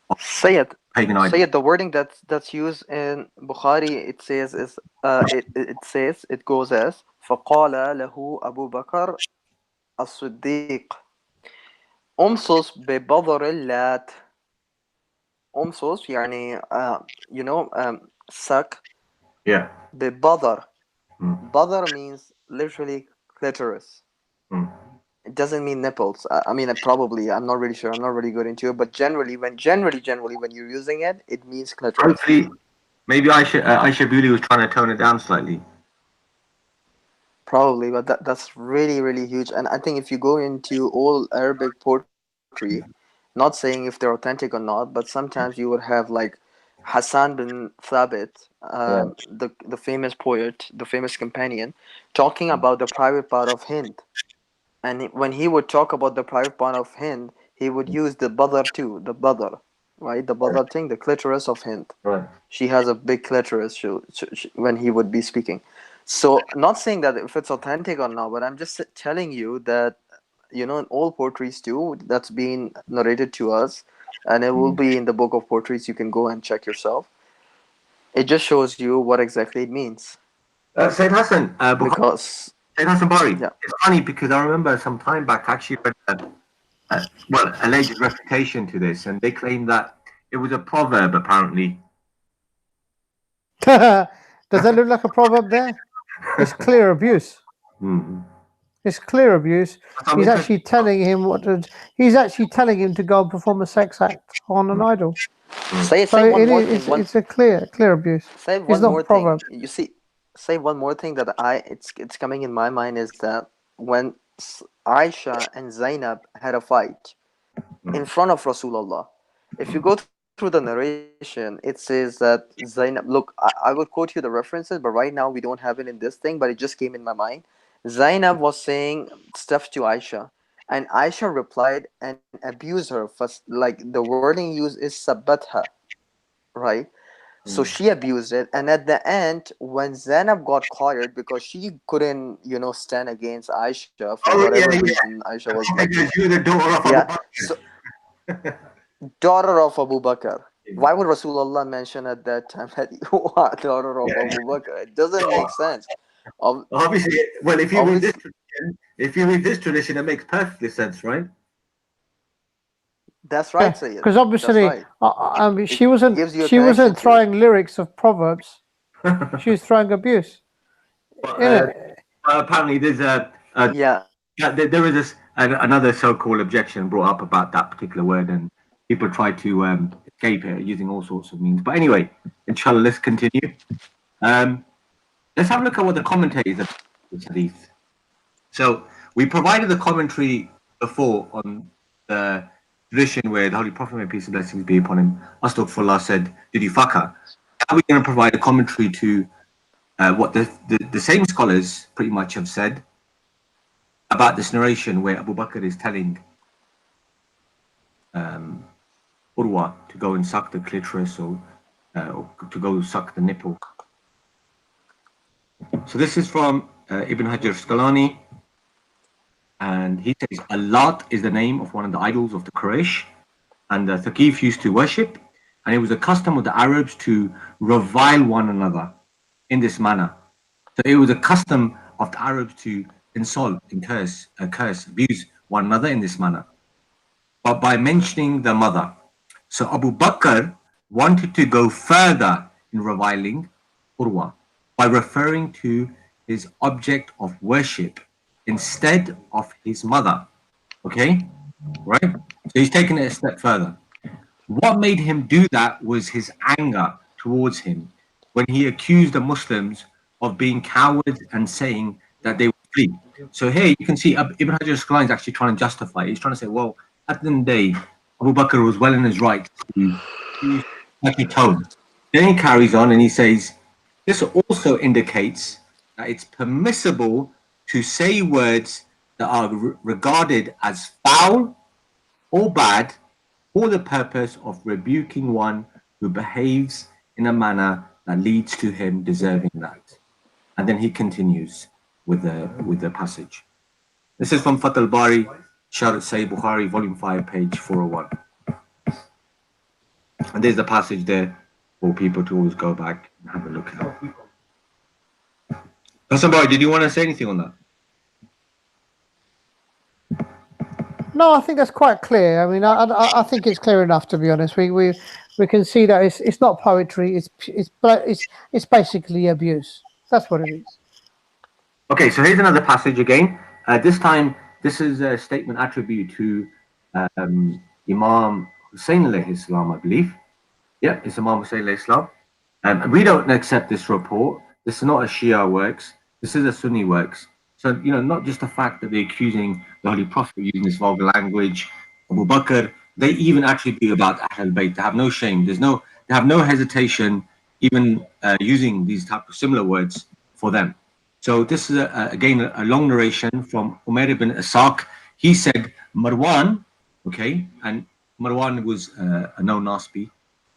of Sayyid, pagan idol. Sayyid, the wording that's used in Bukhari, it says it goes as فقال له أبو بكر الصديق أمصص ببضر اللات. أمصص يعني suck. Yeah. ببضر. Badr means literally clitoris. It doesn't mean nipples. I mean, probably. I'm not really sure. I'm not really good into it. But generally, when you're using it, it means clitoris. Hopefully, maybe Aisha Bewley was trying to tone it down slightly. Probably, but that's really, really huge. And I think if you go into all Arabic poetry, not saying if they're authentic or not, but sometimes you would have like Hassan bin Thabit, the famous poet, the famous companion, talking about the private part of Hind. And when he would talk about the private part of Hind, he would use the badr too, the badr, right? The badr thing, the clitoris of Hind. Right. She has a big clitoris when he would be speaking. So, not saying that if it's authentic or not, but I'm just telling you that, in all poetries too, that's been narrated to us, and it will be in the book of poetries. You can go and check yourself. It just shows you what exactly it means. Sayyid Hassan, because Sayyid Hassan Bari, yeah. It's funny because I remember some time back I actually read alleged refutation to this, and they claimed that it was a proverb apparently. Does that look like a proverb there? It's clear abuse. It's clear abuse. I'm He's interested. actually telling him what to. He's actually telling him to go and perform a sex act on an idol. Say So one it more is. thing. It's a clear abuse. Say It's one not more thing. proverb. You see, say one more thing that it's coming in my mind is that when Aisha and Zainab had a fight in front of Rasulullah, if you go through the narration, it says that Zainab. Look, I would quote you the references, but right now we don't have it in this thing. But it just came in my mind. Zainab was saying stuff to Aisha, and Aisha replied and abused her. First, like the wording used is sabbatha, right? So she abused it, and at the end, when Zainab got quiet because she couldn't, stand against Aisha for Oh whatever yeah, reason, Aisha was yeah. like, You're the daughter of yeah, Abu so Bakr. daughter of Abu Bakr. Why would Rasulullah mention at that time that you are daughter of Yeah. Abu Bakr? It doesn't So make sense. Ob- obviously, well, Obviously, if you read this tradition, it makes perfectly sense, right? that's Yeah, right, Sayyid. because That's obviously, right. she It wasn't. gives you a She connection wasn't to it. throwing lyrics of proverbs. She was throwing abuse. But, In it. apparently, there's a Yeah, yeah, there is another so-called objection brought up about that particular word, and people try to escape it using all sorts of means. But anyway, inshallah, let's continue. Let's have a look at what the commentators of this hadith. So we provided the commentary before on the tradition where the Holy Prophet, may peace and blessings be upon him, Astaghfirullah, said, "Did you fuck her?" Now we're going to provide a commentary to what the same scholars pretty much have said about this narration where Abu Bakr is telling Urwa to go and suck the clitoris or to go suck the nipple. So this is from Ibn Hajar Asqalani, and he says, Allat is the name of one of the idols of the Quraysh, and the Thaqif used to worship, and it was a custom of the Arabs to revile one another in this manner. So it was a custom of the Arabs to insult and curse, abuse one another in this manner, but by mentioning the mother. So Abu Bakr wanted to go further in reviling Urwa by referring to his object of worship instead of his mother. Okay, right? So he's taken it a step further. What made him do that was his anger towards him when he accused the Muslims of being cowards and saying that they would flee. So here you can see Ibn Hajar Asqalani is actually trying to justify it. He's trying to say, well, at the end of the day, Abu Bakr was well in his right to use such a tone. Then he carries on and he says, this also indicates that it's permissible to say words that are regarded as foul or bad for the purpose of rebuking one who behaves in a manner that leads to him deserving that. And then he continues with the passage. This is from Fath al-Bari, Sharh Sahih Bukhari, volume 5, page 401. And there's the passage there for people to always go back and have a look at. Hassan Bari, did you want to say anything on that? No, I think that's quite clear. I mean, I think it's clear enough, to be honest. We can see that it's not poetry. It's basically abuse. That's what it is. Okay, so here's another passage again. This time, this is a statement attributed to Imam Hussein alayhi salam, I believe. Yeah, it's Imam Hussein alayhi salam. We don't accept this report. This is not a Shia works. This is a Sunni works. So, not just the fact that they're accusing the Holy Prophet of using this vulgar language, Abu Bakr, they even actually be about Ahl al-Bayt. They have no shame. They have no hesitation even using these type of similar words for them. So this is, again, a long narration from Umair ibn Asaq. He said, Marwan, okay, and Marwan was a known Nasbi,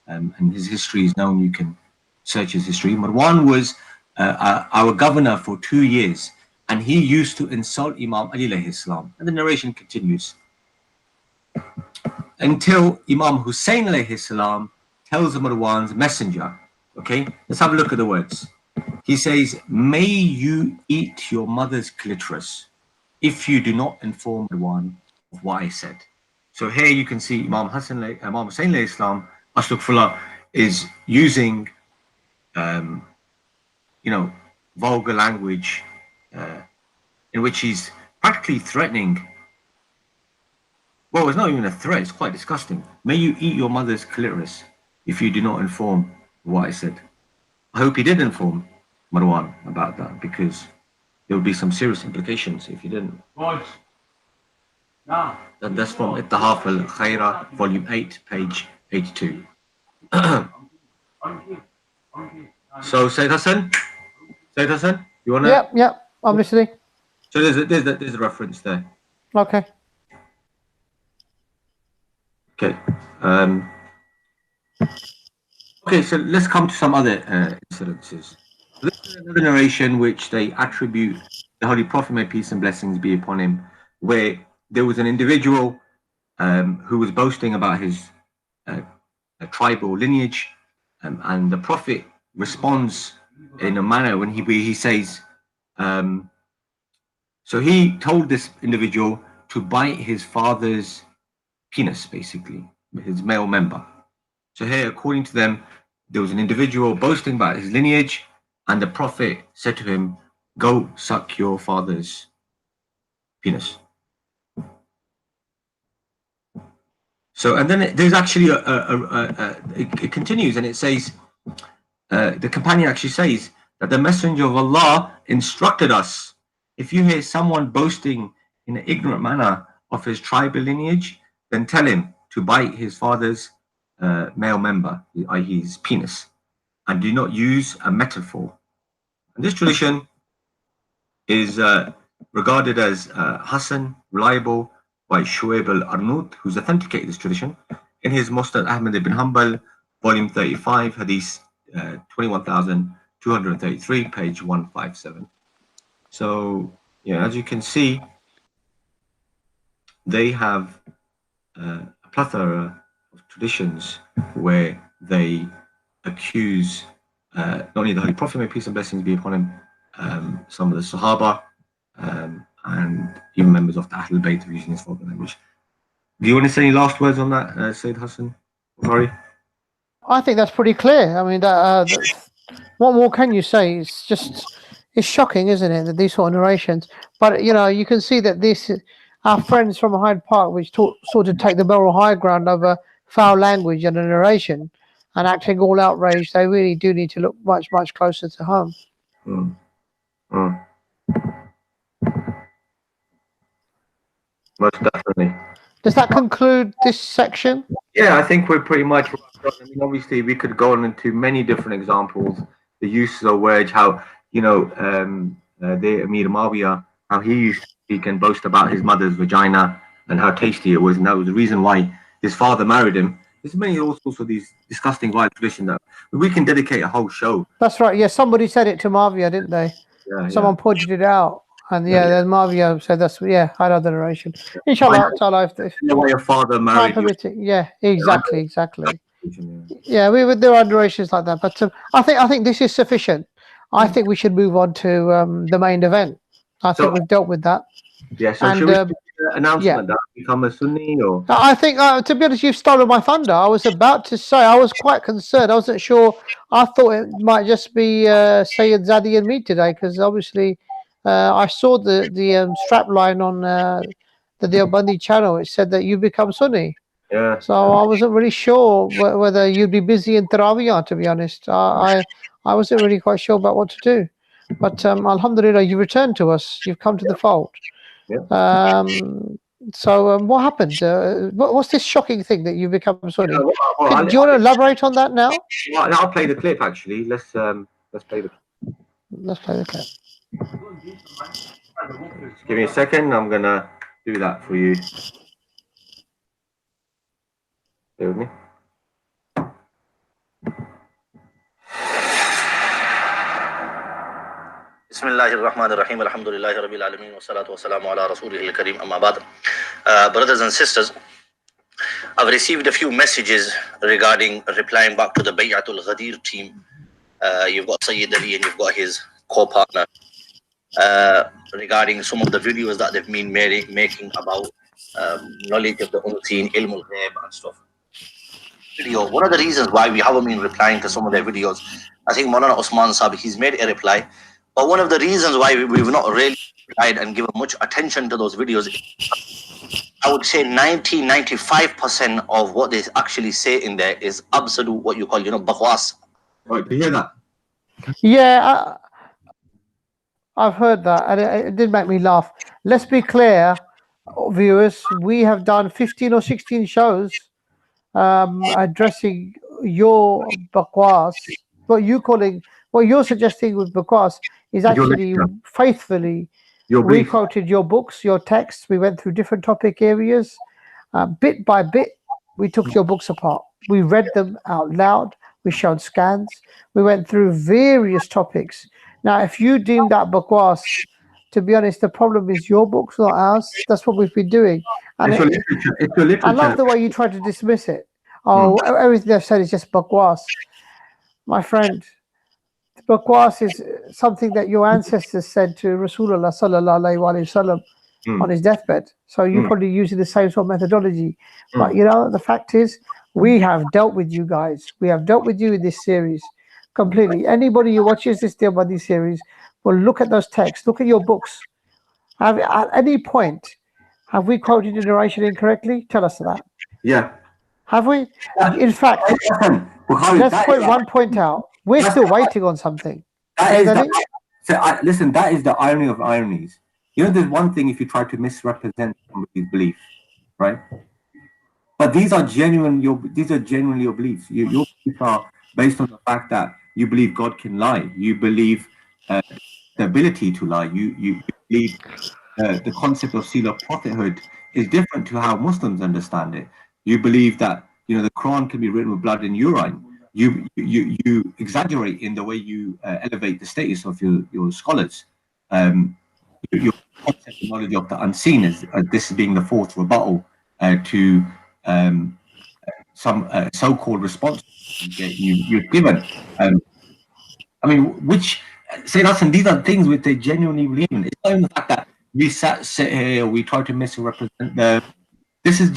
and his history is known. You can search his history. Marwan was our governor for 2 years, and he used to insult Imam Ali alayhi salam. And the narration continues until Imam Hussein alayhi salam tells Marwan's messenger. Okay, let's have a look at the words. He says, may you eat your mother's clitoris if you do not inform Marwan of what I said. So here you can see Imam Hussein alayhi salam, Astaghfirullah, is using vulgar language in which he's practically threatening. Well, it's not even a threat, it's quite disgusting. May you eat your mother's clitoris if you do not inform what I said. I hope he did inform Marwan about that, because there would be some serious implications if you didn't. And that's from Ittihaf al-Khaira, volume 8, page 82. So, Sayyid Hassan, you want to? Yeah, I'm listening. So there's a reference there. Okay. Okay. Okay, so let's come to some other incidences. This is another narration which they attribute the Holy Prophet, may peace and blessings be upon him, where there was an individual who was boasting about his tribal lineage, and the Prophet responds in a manner when he says, so he told this individual to bite his father's penis, basically, his male member. So here, according to them, there was an individual boasting about his lineage, and the Prophet said to him, go suck your father's penis. So, and then there's actually it continues, and it says, the companion actually says that the Messenger of Allah instructed us, if you hear someone boasting in an ignorant manner of his tribal lineage, then tell him to bite his father's male member, i.e. his penis, and do not use a metaphor. And this tradition is regarded as Hassan, reliable, by Shuaib al-Arnaut, who's authenticated this tradition in his Musnad Ahmad ibn Hanbal, volume 35, hadith 21,233, page 157. So, yeah, as you can see, they have a plethora of traditions where they accuse not only the Holy Prophet, may peace and blessings be upon him, some of the Sahaba, and even members of the Ahlul Bayt of using this vulgar language. Do you want to say any last words on that, Sayyid Hassan? Sorry. I think that's pretty clear. I mean, what more can you say? It's shocking, isn't it, that these sort of narrations. But you can see that our friends from Hyde Park, which sort of take the moral high ground over foul language and a narration, and acting all outraged, they really do need to look much, much closer to home. Most definitely. Does that conclude this section? Yeah, I think we're pretty much. I mean, obviously, we could go on into many different examples. The use of words, how the Amir Muawiyah, how he used to speak and boast about his mother's vagina and how tasty it was, and that was the reason why his father married him. There's many all sorts of these disgusting violent traditions that we can dedicate a whole show. That's right. Yeah, somebody said it to Muawiyah, didn't they? Yeah, Someone pointed it out. And then Muawiyah said that's I had other narration. Inshallah, if the way your father married you. Yeah, exactly. Yeah, there are narrations like that, but I think this is sufficient. I think we should move on to the main event. I think we've dealt with that. Yeah. So should we do the announcement that become a Sunni, or? I think, to be honest, you've stolen my thunder. I was about to say I was quite concerned. I wasn't sure. I thought it might just be Sayyid Zadi and me today, because obviously. I saw the strap line on the Deobandis channel. It said that you become Sunni. Yeah. So I wasn't really sure whether you'd be busy in Taraweeh, to be honest. I wasn't really quite sure about what to do. But alhamdulillah, you returned to us. You've come to the fold. Yeah. So what happened? What's this shocking thing that you become Sunni? Do you want to elaborate on that now? Well, I'll play the clip actually. Let's play the. Let's play the clip. Just give me a second. I'm gonna do that for you. Bear with me. Bismillahirrahmanirrahim. Alhamdulillahi Rabbil Alameen. Wassalatu wassalamu ala Rasulihil Kareem. Amma ba'd. Brothers and sisters, I've received a few messages regarding replying back to the Bay'atul Ghadir team. You've got Sayyid Ali and you've got his co-partner. Regarding some of the videos that they've been making about knowledge of the unseen, ilm al-ghaib and stuff. One of the reasons why we haven't been replying to some of their videos, I think Maulana Usman Sahib, he's made a reply, but one of the reasons why we've not really replied and given much attention to those videos, I would say 95% of what they actually say in there is absolute, what you call, bakwas. Right, do you hear that? Yeah, I've heard that, and it did make me laugh. Let's be clear, viewers, we have done 15 or 16 shows addressing your bakwas. What you're suggesting with bakwas is actually faithfully. Your We belief. quoted your books, your texts. We went through different topic areas. Bit by bit, we took your books apart. We read them out loud. We showed scans. We went through various topics. Now, if you deem that bakwas, to be honest, the problem is your books, not ours. That's what we've been doing. And It's your literature. It's your literature. I love the way you try to dismiss it. Oh, everything they've said is just bakwas. My friend, bakwas is something that your ancestors said to Rasulullah sallallahu alaihi wasallam on his deathbed. So you're probably using the same sort of methodology. But the fact is, we have dealt with you guys. We have dealt with you in this series completely. Anybody who watches this Deobandis series will look at those texts, look at your books. At any point, have we quoted the narration incorrectly? Tell us that. Yeah. Have we? In fact, let's point one point out. We're still waiting on something. Listen, that is the irony of ironies. There's one thing if you try to misrepresent somebody's belief, right? But these are genuinely your beliefs. Your beliefs are based on the fact that you believe God can lie. You believe the ability to lie. You believe the concept of seal of prophethood is different to how Muslims understand it. You believe that the Quran can be written with blood and urine. You exaggerate in the way you elevate the status of your scholars. Your concept of knowledge of the unseen is this being the fourth rebuttal to some so-called response you've given. Which say, listen, these are things which they genuinely believe in. It's not even the fact that we sit here, we try to misrepresent them. This is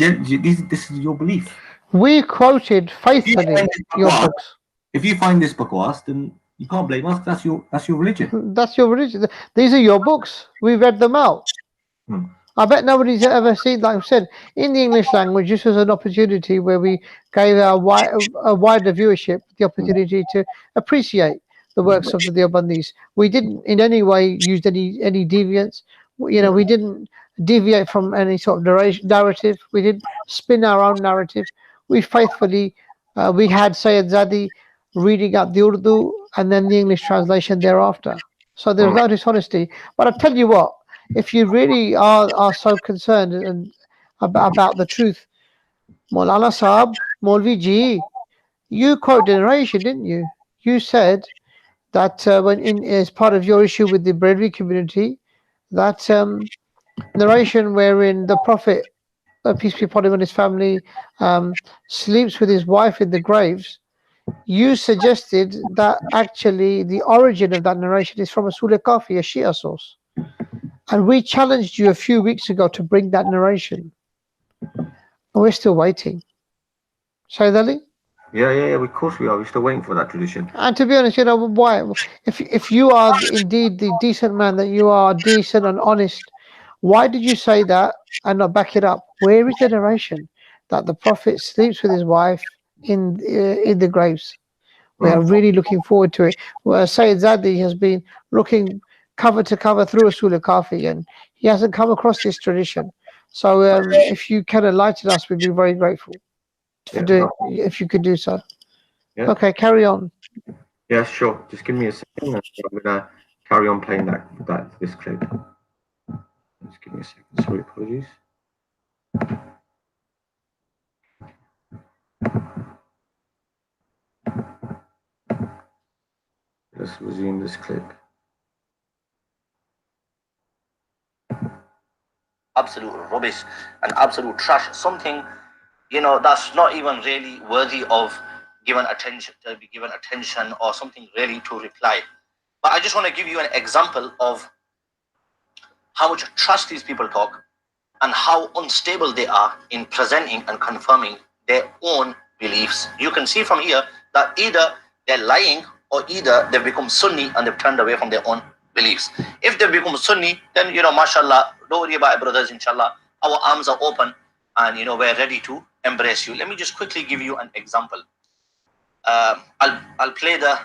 your belief. We quoted faithfully your books. If you find this bakwas, then you can't blame us. That's your religion. That's your religion. These are your books. We read them out. I bet nobody's ever seen, like I said, in the English language, this was an opportunity where we gave a wider viewership the opportunity to appreciate the works of the Deobandis. We didn't in any way use any deviance. We didn't deviate from any sort of narrative. We didn't spin our own narrative. We faithfully, we had Sayyid Zadi reading out the Urdu and then the English translation thereafter. So there was no dishonesty. But I tell you what, if you really are so concerned about the truth, Maulana Sahab, Maulvi Ji, you quoted the narration, didn't you? You said that as part of your issue with the Bravery community, that narration wherein the Prophet, peace be upon him and his family, sleeps with his wife in the graves, you suggested that actually the origin of that narration is from a Surah Kafi, a Shia source. And we challenged you a few weeks ago to bring that narration. And we're still waiting. Sayyid Ali? Yeah, of course we are. We're still waiting for that tradition. And to be honest, why? If you are indeed the decent man that you are, decent and honest, why did you say that and not back it up? Where is the narration that the Prophet sleeps with his wife in the graves? We are really looking forward to it. Well, Sayyid Zadi has been looking cover to cover through Surah Kafi, and he hasn't come across this tradition. So if you can enlighten us, we'd be very grateful if you could do so. Yeah. Okay, carry on. Yeah, sure. Just give me a second. I'm gonna carry on playing this clip. Just give me a second. Sorry, apologies. Let's resume this clip. Absolute rubbish and absolute trash. Something, that's not even really worthy of to be given attention or something really to reply. But I just want to give you an example of how much trash these people talk and how unstable they are in presenting and confirming their own beliefs. You can see from here that either they're lying or either they've become Sunni and they've turned away from their own beliefs. If they become Sunni, then, you know, mashallah, don't worry about it, brothers, inshallah. Our arms are open and, you know, we're ready to embrace you. Let me just quickly give you an example. I'll play the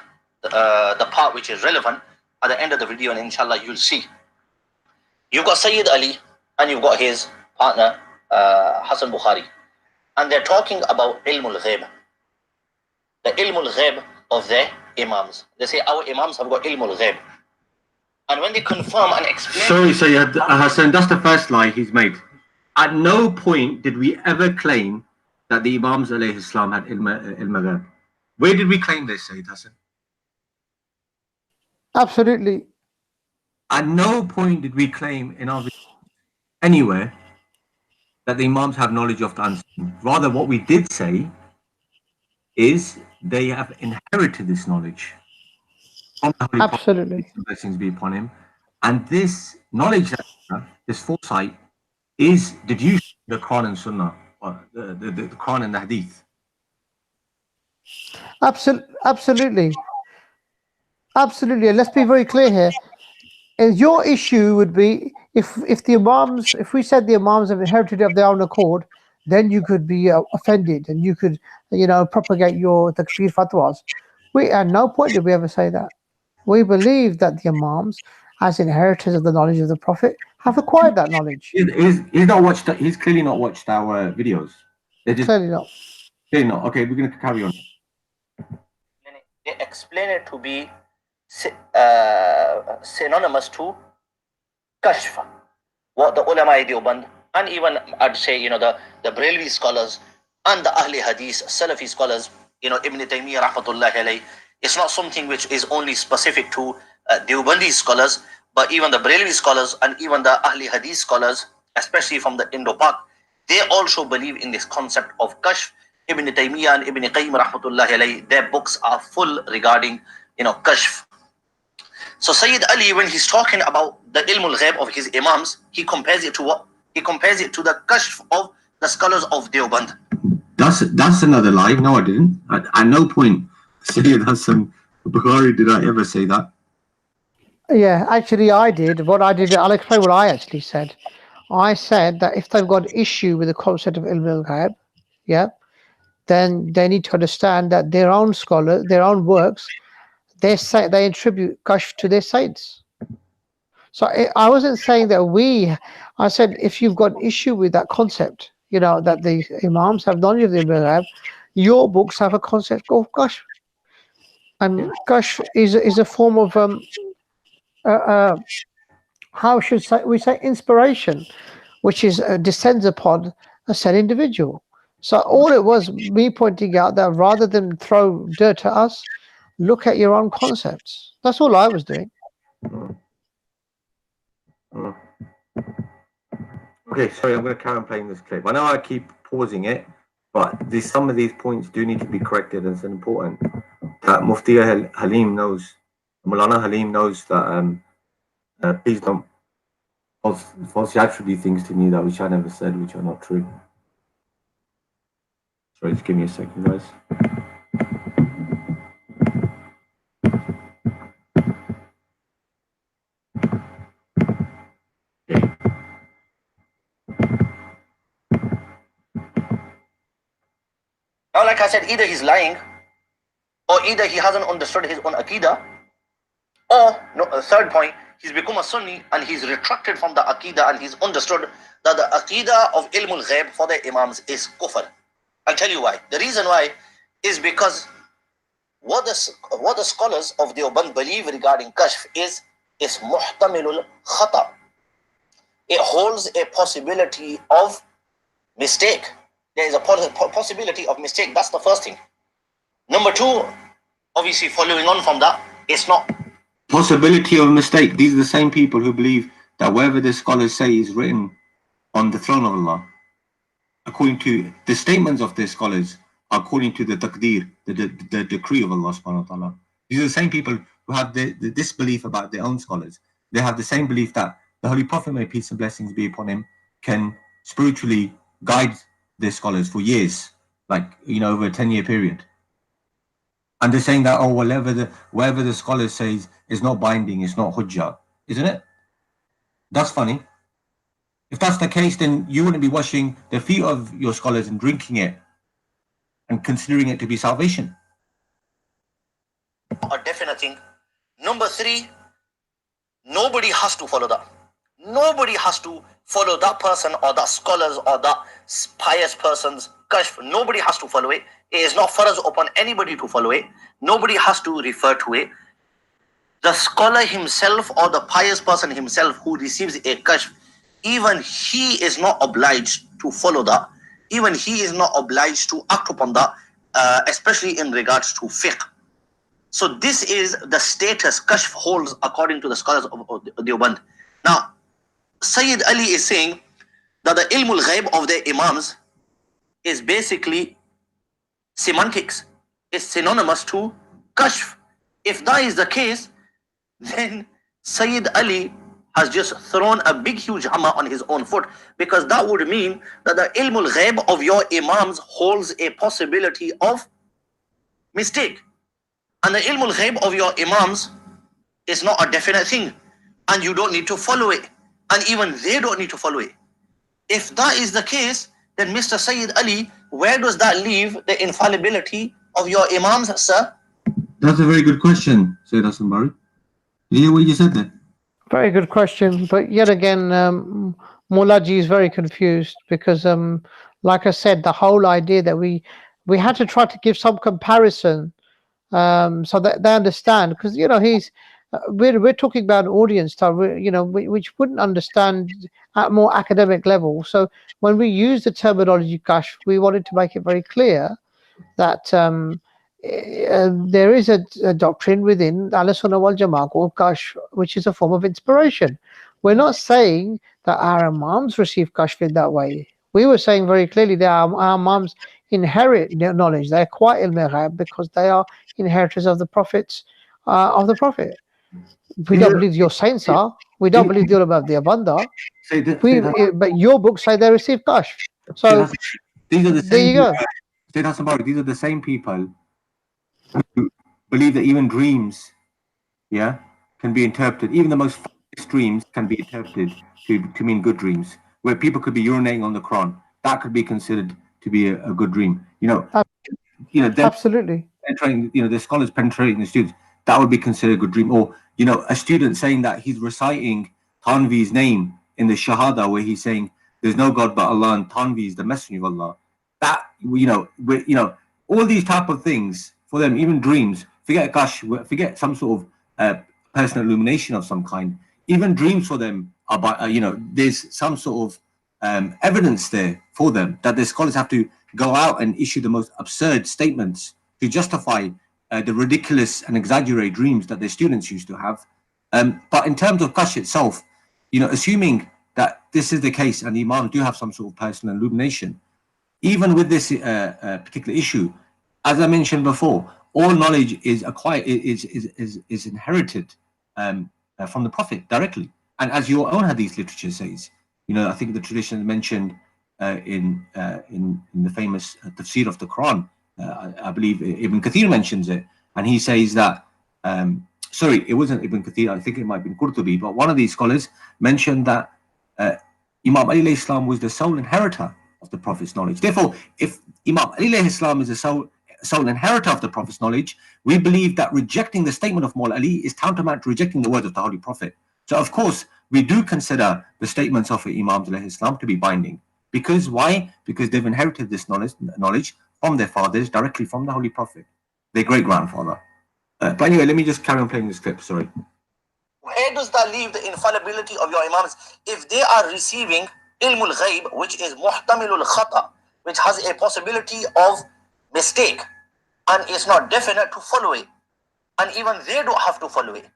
part which is relevant at the end of the video, and inshallah you'll see. You've got Sayyid Ali and you've got his partner Hassan Bukhari, and they're talking about ilmul ghaib, the ilmul ghaib of their imams. They say our imams have got ilmul ghaib, and when they confirm and explain. Sorry, Sayyid Hassan, that's the first lie he's made. At no point did we ever claim that the imams alayhi salam had ilm ghaib. Where did we claim this, Sayyid Hassan? Absolutely. At no point did we claim in our video anywhere that the imams have knowledge of the unseen. Rather, what we did say is they have inherited this knowledge from the Holy Absolutely. Prophet, blessings be upon him. And this knowledge, this foresight, is deduced from the Quran and Sunnah, or the Quran and the Hadith. Absolutely. Absolutely. And let's be very clear here. And your issue would be if the imams, if we said the imams have inherited of their own accord, then you could be offended and you could, you know, propagate your takfir fatwas. We at no point did we ever say that. We believe that the imams, as inheritors of the knowledge of the Prophet, have acquired that knowledge. He's not watched. He's clearly not watched our videos. They're just Clearly not. clearly not. Okay, we're going to carry on. They explain it to be synonymous to kashf, what the ulama Deoband, and even I'd say, you know, the Brelvi scholars and the Ahli Hadith, Salafi scholars, you know, Ibn Taymiyyah rahmatullahi alayhi, it's not something which is only specific to Deobandi scholars, but even the Brelvi scholars and even the Ahli Hadith scholars, especially from the Indo-Pak, they also believe in this concept of kashf. Ibn Taymiyyah and Ibn Qayyim rahmatullahi alayhi, their books are full regarding, you know, kashf. So Sayyid Ali, when he's talking about the ilmul ghaib of his imams, he compares it to what? He compares it to the kashf of the scholars of Deoband. That's another lie. No, I didn't. At no point, Sayyid Hassan Bukhari, did I ever say that. Yeah, actually I did. What I did, I'll explain what I actually said. I said that if they've got an issue with the concept of ilm al-ghaib, yeah, then they need to understand that their own scholars, their own works, they attribute kashf to their saints. So I wasn't saying that I said if you've got an issue with that concept, you know, that the imams have knowledge of the ilm al-ghaib, your books have a concept of kashf. And kashf is a form of how should we say inspiration, which is descends upon a said individual. So all it was me pointing out that rather than throw dirt at us, look at your own concepts. That's all I was doing. Okay, sorry, I'm going to carry on playing this clip. I know I keep pausing it, but some of these points do need to be corrected, and it's important that Mufti Halim knows, Mulana Halim knows that please don't falsely attribute things to me that which I never said, which are not true. Sorry, just give me a second, guys. Now, like I said, either he's lying, or either he hasn't understood his own Aqidah, or a third point, he's become a Sunni and he's retracted from the Aqidah and he's understood that the Aqidah of Ilmul Ghaib for the Imams is kufr. I'll tell you why. The reason why is because what the scholars of Deoband believe regarding kashf is muhtamilul khata. It holds a possibility of mistake. There is a possibility of mistake. That's the first thing. Number two, obviously following on from that, it's not possibility of a mistake. These are the same people who believe that whatever the scholars say is written on the throne of Allah, according to the statements of the scholars, according to the taqdeer, the decree of Allah subhanahu wa ta'ala. These are the same people who have this belief about their own scholars. They have the same belief that the Holy Prophet, may peace and blessings be upon him, can spiritually guide their scholars for years, like, you know, over a 10-year period. And they're saying that, oh, whatever the scholars says is not binding, it's not hujjah. isn't it? That's funny. If that's the case, then you wouldn't be washing the feet of your scholars and drinking it and considering it to be salvation. A definite thing. Number 3, nobody has to follow that. Nobody has to follow that person or that scholars or that pious person's kashf. Nobody has to follow it. It is not for us upon anybody to follow it. Nobody has to refer to it. The scholar himself or the pious person himself who receives a kashf, even he is not obliged to follow that. Even he is not obliged to act upon that, especially in regards to fiqh. So this is the status kashf holds according to the scholars of Deoband. Now, Sayyid Ali is saying that the ilmul ghaib of the imams is basically semantics. It's synonymous to kashf. If that is the case, then Sayyid Ali has just thrown a big huge hammer on his own foot, because that would mean that the ilmul ghaib of your imams holds a possibility of mistake. And the ilmul ghaib of your imams is not a definite thing, and you don't need to follow it, and even they don't need to follow it. If that is the case, then Mr. Sayyid Ali, where does that leave the infallibility of your imams, sir? That's a very good question, Sayyid Hassan Bari. Did you hear what you said there? Very good question, but yet again, Mulaji is very confused because, like I said, the whole idea that we had to try to give some comparison, so that they understand, because we're talking about an audience type, which wouldn't understand at more academic level. So when we use the terminology kashf, we wanted to make it very clear that there is a doctrine within Ahl Sunnah wal Jama'ah called kashf, which is a form of inspiration. We're not saying that our imams receive kashf in that way. We were saying very clearly that our imams inherit knowledge. They acquire ilm ghaib because they are inheritors of the prophets, of the prophet. We don't believe your saints are. We don't believe the ulama of the Deoband. But your books say they receive kashf. So these are the there you go. These are the same people who believe that even dreams, can be interpreted. Even the most false dreams can be interpreted to mean good dreams. Where people could be urinating on the Quran, that could be considered to be a good dream. Absolutely. The scholars penetrating the students, that would be considered a good dream. Or a student saying that he's reciting Tanvi's name in the Shahada, where he's saying there's no God but Allah and Tanvi is the messenger of Allah. That all these type of things for them, even dreams. Forget some sort of personal illumination of some kind. Even dreams for them are there's some sort of evidence there for them that the scholars have to go out and issue the most absurd statements to justify the ridiculous and exaggerated dreams that their students used to have. But in terms of kashf itself, assuming that this is the case and the imams do have some sort of personal illumination, even with this particular issue, as I mentioned before, all knowledge is acquired, is inherited from the Prophet directly. And as your own hadith literature says, I think the tradition mentioned in the famous tafsir of the Quran, I believe Ibn Kathir mentions it, and he says that, sorry, it wasn't Ibn Kathir, I think it might have been Qurtubi, but one of these scholars mentioned that Imam Ali alayhi salam was the sole inheritor of the Prophet's knowledge. Therefore, if Imam Ali alayhi salam is the sole inheritor of the Prophet's knowledge, we believe that rejecting the statement of Mawla Ali is tantamount to rejecting the words of the Holy Prophet. So, of course, we do consider the statements of Imams alayhi salam to be binding. Because why? Because they've inherited this knowledge from their fathers, directly from the Holy Prophet, their great-grandfather. But anyway, let me just carry on playing this clip, sorry. Where does that leave the infallibility of your imams? If they are receiving ilmul ghaib, which is muhtamilul khata, which has a possibility of mistake, and it's not definite to follow it, and even they don't have to follow it,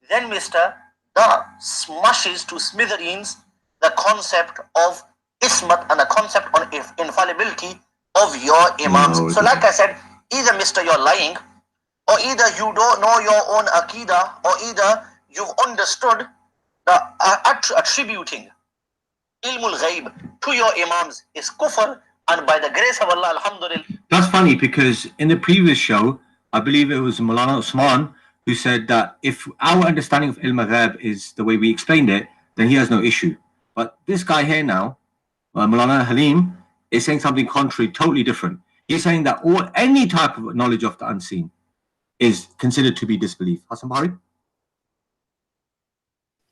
then that smashes to smithereens the concept of ismat and the concept on infallibility of your imams. So like I said, either you're lying, or either you don't know your own aqidah, or either you've understood that attributing ilmul ghaib to your imams is kufr, and by the grace of Allah, alhamdulillah. That's funny, because in the previous show, I believe it was Maulana Usman who said that if our understanding of ilm al-ghaib is the way we explained it, then he has no issue. But this guy here now, Maulana Halim, is saying something contrary, totally different. He's saying that any type of knowledge of the unseen is considered to be disbelief. Hassan Bahari?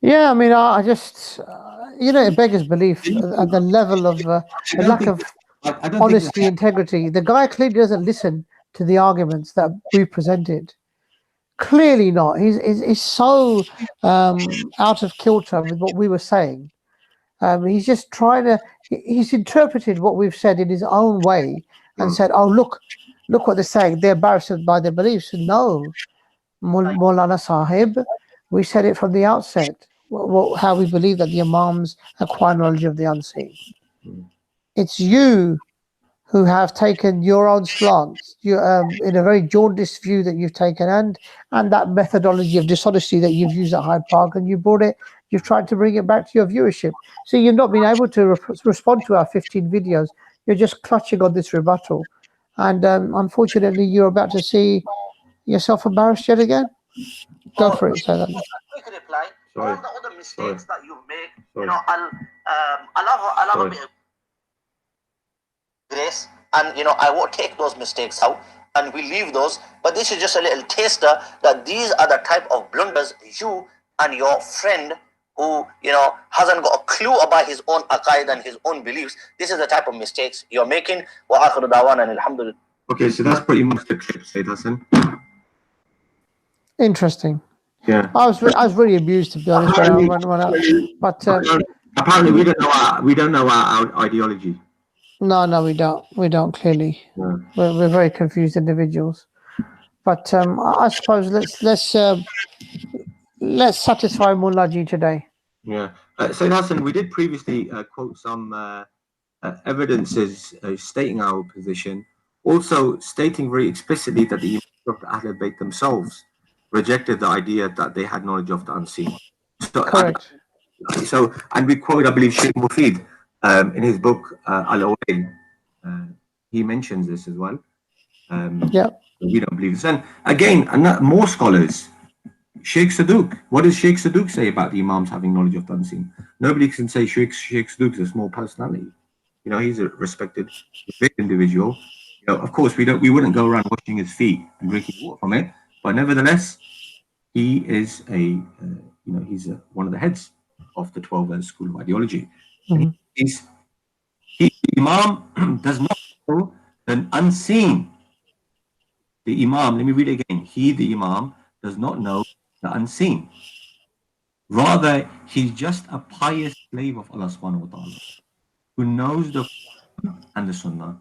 Yeah, I mean, I just, it beggars belief at the level of the lack of I don't honesty, integrity. The guy clearly doesn't listen to the arguments that we presented. Clearly not. He's so out of kilter with what we were saying. He's just trying to. He's interpreted what we've said in his own way and said, "Oh, look what they're saying. They're embarrassed by their beliefs." No, Maulana Sahib, we said it from the outset. How we believe that the Imams acquire knowledge of the unseen. It's you who have taken your own slants, in a very jaundiced view that you've taken, and that methodology of dishonesty that you've used at Hyde Park, and you've tried to bring it back to your viewership. So you've not been able to respond to our 15 videos. You're just clutching on this rebuttal, and unfortunately, you're about to see yourself embarrassed yet again. Go for it, Sayyid Ali. Quick reply. Sorry. All the other mistakes that you make, Sorry. I'll have a bit of grace, and I won't take those mistakes out, and we leave those. But this is just a little taster that these are the type of blunders you and your friend who hasn't got a clue about his own aqaid and his own beliefs. This is the type of mistakes you're making. Wa akhiru da'wana and alhamdulillah. Okay, so that's pretty much the clip, Sayyid Hassan. Interesting. Yeah. I was really amused, to be honest. Apparently, we don't know our ideology. No, we don't. We don't, clearly. Yeah. We're very confused individuals. But I suppose let's satisfy Mullaji today. Yeah. Sayyid Hassan, we did previously quote some evidences stating our position, also stating very explicitly that the Imams of the Ahlul Bayt themselves rejected the idea that they had knowledge of the unseen. So, Correct. And we quote, I believe, Sheikh Mufid in his book Al-Awwal. He mentions this as well. Yeah. We don't believe this. And again, more scholars. Sheikh Saduq. What does Sheikh Saduq say about the Imams having knowledge of the unseen? Nobody can say Sheikh Saduq is a small personality. He's a respected individual. Of course, we wouldn't go around washing his feet and drinking water from it. But nevertheless, he is he's one of the heads of the 12 school of ideology. Mm-hmm. The Imam does not know the unseen. The Imam, let me read it again. The Imam, does not know the unseen. Rather, he's just a pious slave of Allah subhanahu wa ta'ala who knows the Quran and the Sunnah.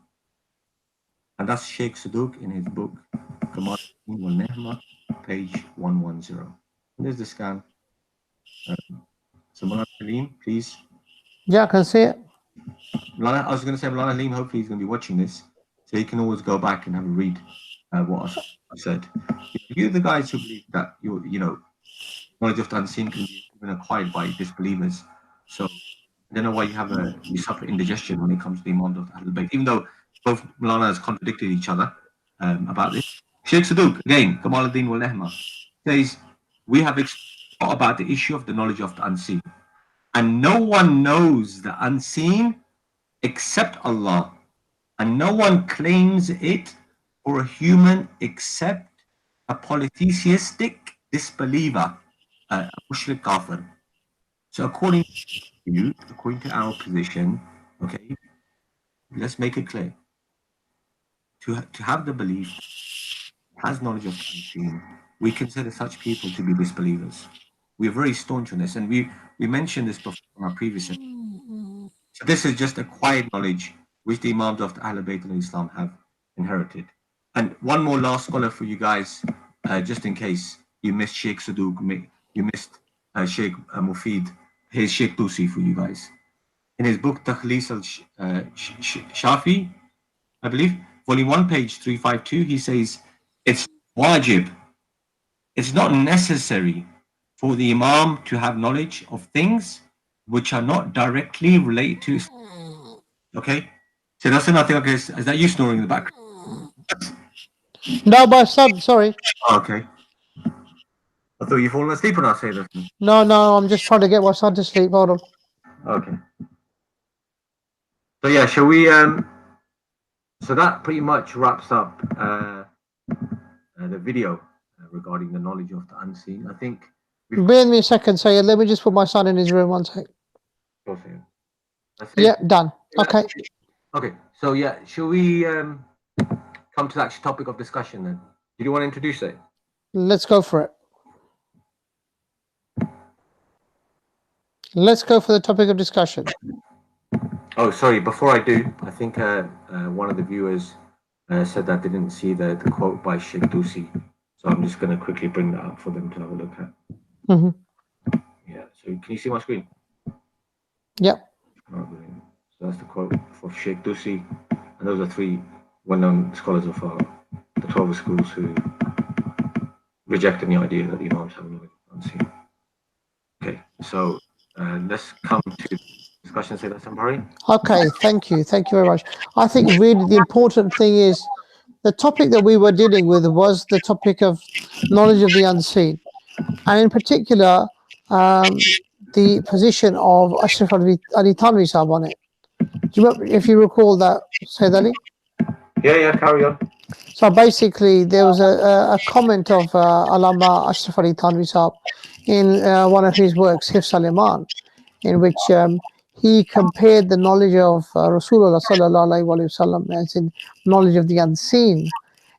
And that's Sheikh Saduq in his book, Kamal wal Nehma, page 110. And there's the scan. So Mulana Halim, please. Yeah, I can see it. I was going to say, Mulana Halim, hopefully he's going to be watching this, so he can always go back and have a read what I said. You're the guys who believe that knowledge of the unseen can be even acquired by disbelievers. So I don't know why you suffer indigestion when it comes to the Imam of Ahlul Bayt, even though both Mulanas contradicted each other about this. Sheikh Saduq, again, Kamaluddin wal Nehma, says, we have thought about the issue of the knowledge of the unseen. And no one knows the unseen except Allah. And no one claims it for a human except a polytheistic disbeliever, a mushrik kafir. So according to our position, okay, let's make it clear. To have the belief, has knowledge of the unseen, we consider such people to be disbelievers. We're very staunch on this, and we mentioned this before in our previous episode. So this is just acquired knowledge which the Imams of the Ahlul Bayt and Islam have inherited. And one more last scholar for you guys, just in case you missed Sheikh Saduq, you missed Sheikh Mufid. Here's Sheikh Tusi for you guys. In his book Takhlis al-Shafi, I believe, volume 1, page 352, he says, it's wajib. It's not necessary for the Imam to have knowledge of things which are not directly related to Islam. Okay? So that's nothing. Okay, is that you snoring in the background? No, my son, sorry. Okay. I thought you fallen asleep when I say this. No, I'm just trying to get my son to sleep. Hold on. Okay. So yeah, shall we? So that pretty much wraps up the video regarding the knowledge of the unseen. I think. Bear with me a second, Sayyid. Let me just put my son in his room 1 sec. Yeah, done. Okay. Okay. So yeah, shall we come to the actual topic of discussion then? Do you want to introduce it? Let's go for it. Let's go for the topic of discussion. Oh, sorry. Before I do, I think one of the viewers said that they didn't see the quote by Sheikh Dusi. So I'm just going to quickly bring that up for them to have a look at. Mm-hmm. Yeah. So can you see my screen? Yep. Oh, so that's the quote for Sheikh Dusi. And those are 3 well-known scholars of the 12 schools who rejected the idea that the Imams have knowledge unseen. Okay. So let's come to discussion. Say that, Sambari. Okay, thank you very much. I think really the important thing is the topic that we were dealing with was the topic of knowledge of the unseen, and in particular the position of Ashraf Ali Tanvi Sahab on it. Do you remember, if you recall that, Sayyid Ali? Yeah, carry on. So basically there was a comment of Allama Ashraf Ali Tanvi Sahab in one of his works, Hifz al-Iman, in which he compared the knowledge of Rasulullah sallallahu alaihi wasallam, as in knowledge of the unseen.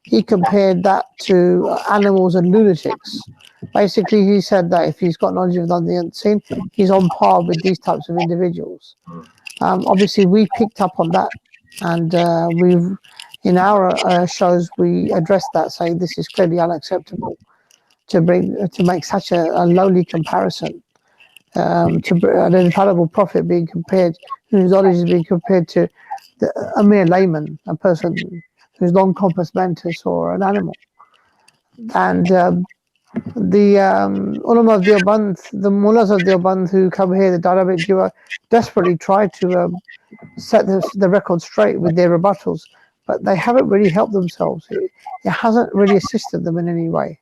He compared that to animals and lunatics. Basically, he said that if he's got knowledge of the unseen, he's on par with these types of individuals. Obviously, we picked up on that, and we've in our shows we addressed that, saying this is clearly unacceptable to make such a lowly comparison. To an infallible prophet being compared, whose knowledge is being compared to a mere layman, a person who's non-compos mentis or an animal. And the ulama of Deoband, the mullahs of Deoband who come here, the Darabic Dua, desperately try to set the record straight with their rebuttals, but they haven't really helped themselves. It hasn't really assisted them in any way.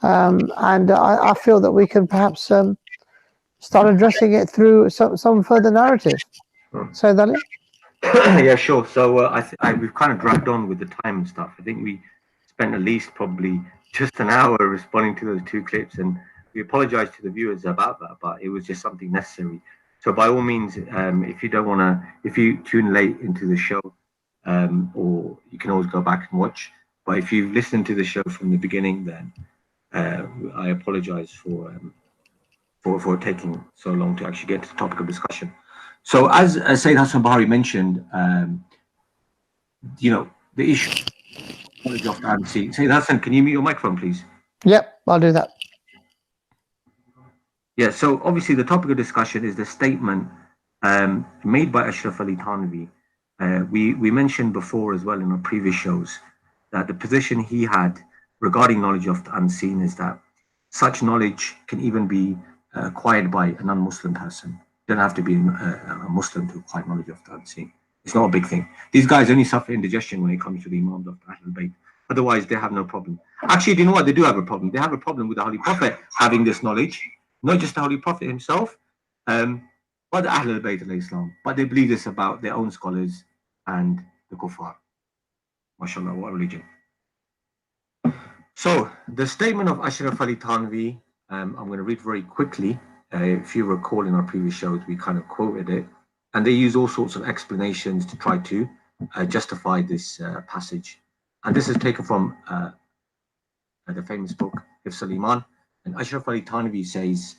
And I feel that we can perhaps start addressing it through some further narrative. So, Dali? Yeah, sure. So we've kind of dragged on with the time and stuff. I think we spent at least probably just an hour responding to those 2 clips, and we apologize to the viewers about that, but it was just something necessary. So by all means, if you don't want to, if you tune late into the show, or you can always go back and watch. But if you've listened to the show from the beginning, then I apologize for taking so long to actually get to the topic of discussion. So as Sayyid Hassan Bahari mentioned, the issue of knowledge of the unseen. Sayyid Hassan, can you mute your microphone, please? Yep, I'll do that. Yeah, so obviously the topic of discussion is the statement made by Ashraf Ali Tanvi. We mentioned before as well in our previous shows that the position he had regarding knowledge of the unseen is that such knowledge can even be acquired by a non-Muslim person. You don't have to be a Muslim to acquire knowledge of the unseen. It's not a big thing. These guys only suffer indigestion when it comes to the Imams of Ahlul Bayt. Otherwise, they have no problem. Actually, do you know what? They do have a problem. They have a problem with the Holy Prophet having this knowledge. Not just the Holy Prophet himself, but the Ahlul Bayt al-Islam. But they believe this about their own scholars and the Kuffar. MashaAllah, what religion. So, the statement of Ashraf Ali Tanvi, I'm going to read very quickly. If you recall in our previous shows, we kind of quoted it. And they use all sorts of explanations to try to justify this passage. And this is taken from the famous book, Hifz al-Iman. And Ashraf Ali Tanvi says,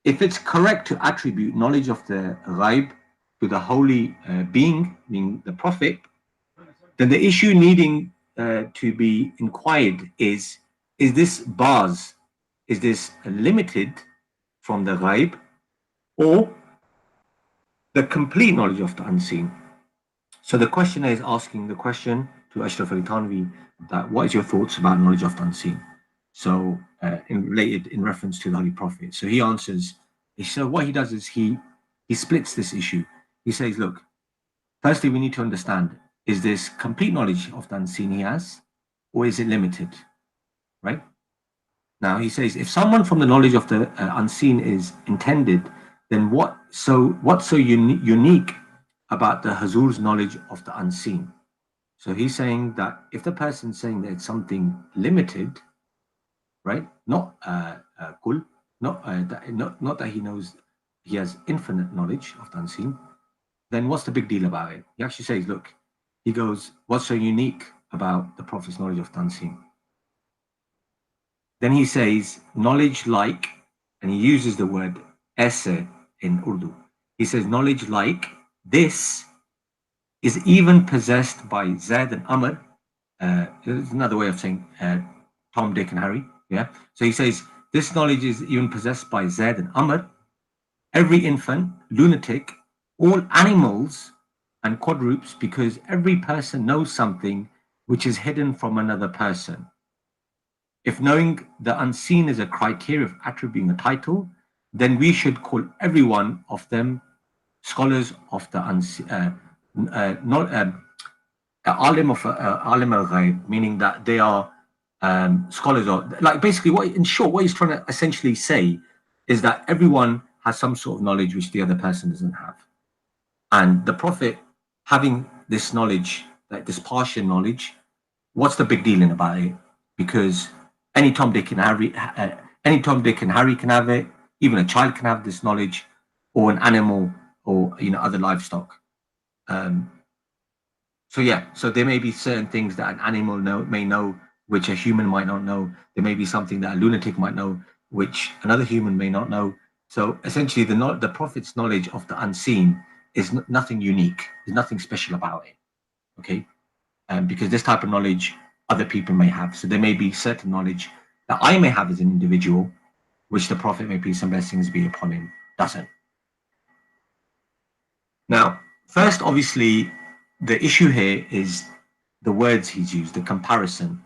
if it's correct to attribute knowledge of the ghaib to the holy being, meaning the Prophet, then the issue needing to be inquired is this bars, is this limited from the ghaib or the complete knowledge of the unseen? So the questioner is asking the question to Ashraf Ali Tanvi that what is your thoughts about knowledge of the unseen? So related in reference to the Holy Prophet. So he answers, so what he does is he splits this issue. He says, look, firstly, we need to understand, is this complete knowledge of the unseen he has, or is it limited, right? Now he says, if someone from the knowledge of the unseen is intended, then what's so unique about the Hazur's knowledge of the unseen? So he's saying that if the person's saying that it's something limited, right? Not kul, not that he knows he has infinite knowledge of the unseen, then what's the big deal about it? He actually says, look, he goes, what's so unique about the Prophet's knowledge of the unseen? Then he says, knowledge like, and he uses the word esse in Urdu. He says, knowledge like this is even possessed by Zaid and Amr. There's another way of saying Tom, Dick, and Harry. Yeah. So he says, this knowledge is even possessed by Zaid and Amr, every infant, lunatic, all animals, and quadrupes, because every person knows something which is hidden from another person. If knowing the unseen is a criteria of attributing a title, then we should call every one of them scholars of the unseen, not alim al-ghaib, meaning that they are scholars of, like, basically what, in short, what he's trying to essentially say is that everyone has some sort of knowledge which the other person doesn't have. And the Prophet having this knowledge, like this partial knowledge, what's the big deal in about it? Because any Tom, Dick, and Harry can have it. Even a child can have this knowledge, or an animal, or other livestock. So yeah, so there may be certain things that an animal may know, which a human might not know. There may be something that a lunatic might know, which another human may not know. So essentially, the Prophet's knowledge of the unseen is nothing unique. There's nothing special about it. Okay, because this type of knowledge other people may have. So there may be certain knowledge that I may have as an individual, which the Prophet, may peace and blessings be upon him, doesn't. Now, first, obviously, the issue here is the words he's used, the comparison.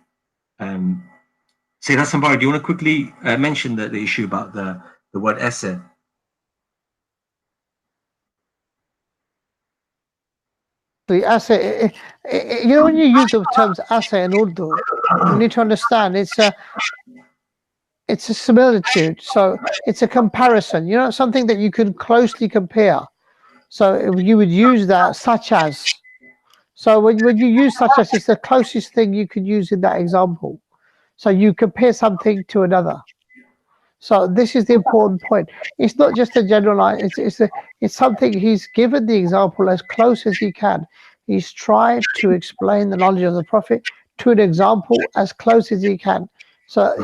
Sayyid Hassan Bari, do you want to quickly mention the issue about the word esse? The assay, when you use the terms assay in Urdu, you need to understand it's a similitude. So it's a comparison, something that you can closely compare. So you would use that, such as. So when you use such as, it's the closest thing you could use in that example. So you compare something to another. So this is the important point. It's not just a generalized, it's something he's given the example as close as he can. He's tried to explain the knowledge of the Prophet to an example as close as he can. So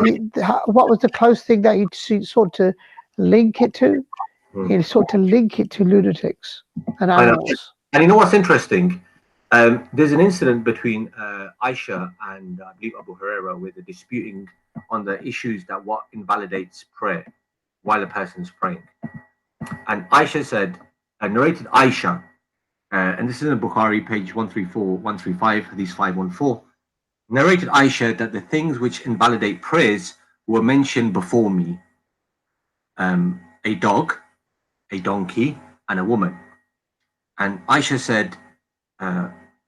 what was the close thing that he sought to link it to? He sought to link it to lunatics and animals. And you know what's interesting? There's an incident between Aisha and I believe Abu Huraira, where they're disputing on the issues that what invalidates prayer while a person's praying. And Aisha said, narrated Aisha, and this is in the Bukhari, page 134, 135, hadith 514, narrated Aisha that the things which invalidate prayers were mentioned before me. A dog, a donkey, and a woman. And Aisha said,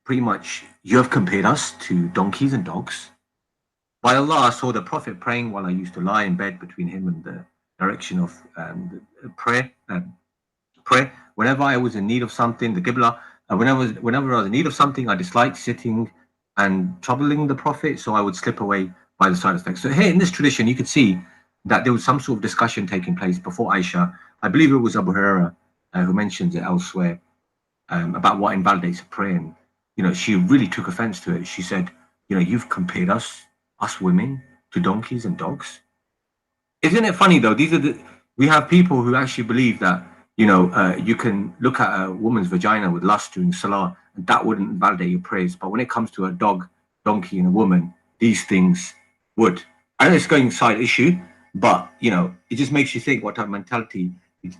pretty much, you have compared us to donkeys and dogs. By Allah, I saw the Prophet praying while I used to lie in bed between him and the direction of prayer. Whenever I was in need of something, the Qibla, whenever I was in need of something, I disliked sitting and troubling the Prophet, so I would slip away by the side effects. So here in this tradition, you could see that there was some sort of discussion taking place before Aisha. I believe it was Abu Huraira who mentions it elsewhere about what invalidates a prayer. And, she really took offense to it. She said, you've compared us women, to donkeys and dogs. Isn't it funny though? We have people who actually believe that, you can look at a woman's vagina with lust during salah, and that wouldn't invalidate your prayers. But when it comes to a dog, donkey, and a woman, these things would. I know it's going side issue, but it just makes you think what type of mentality,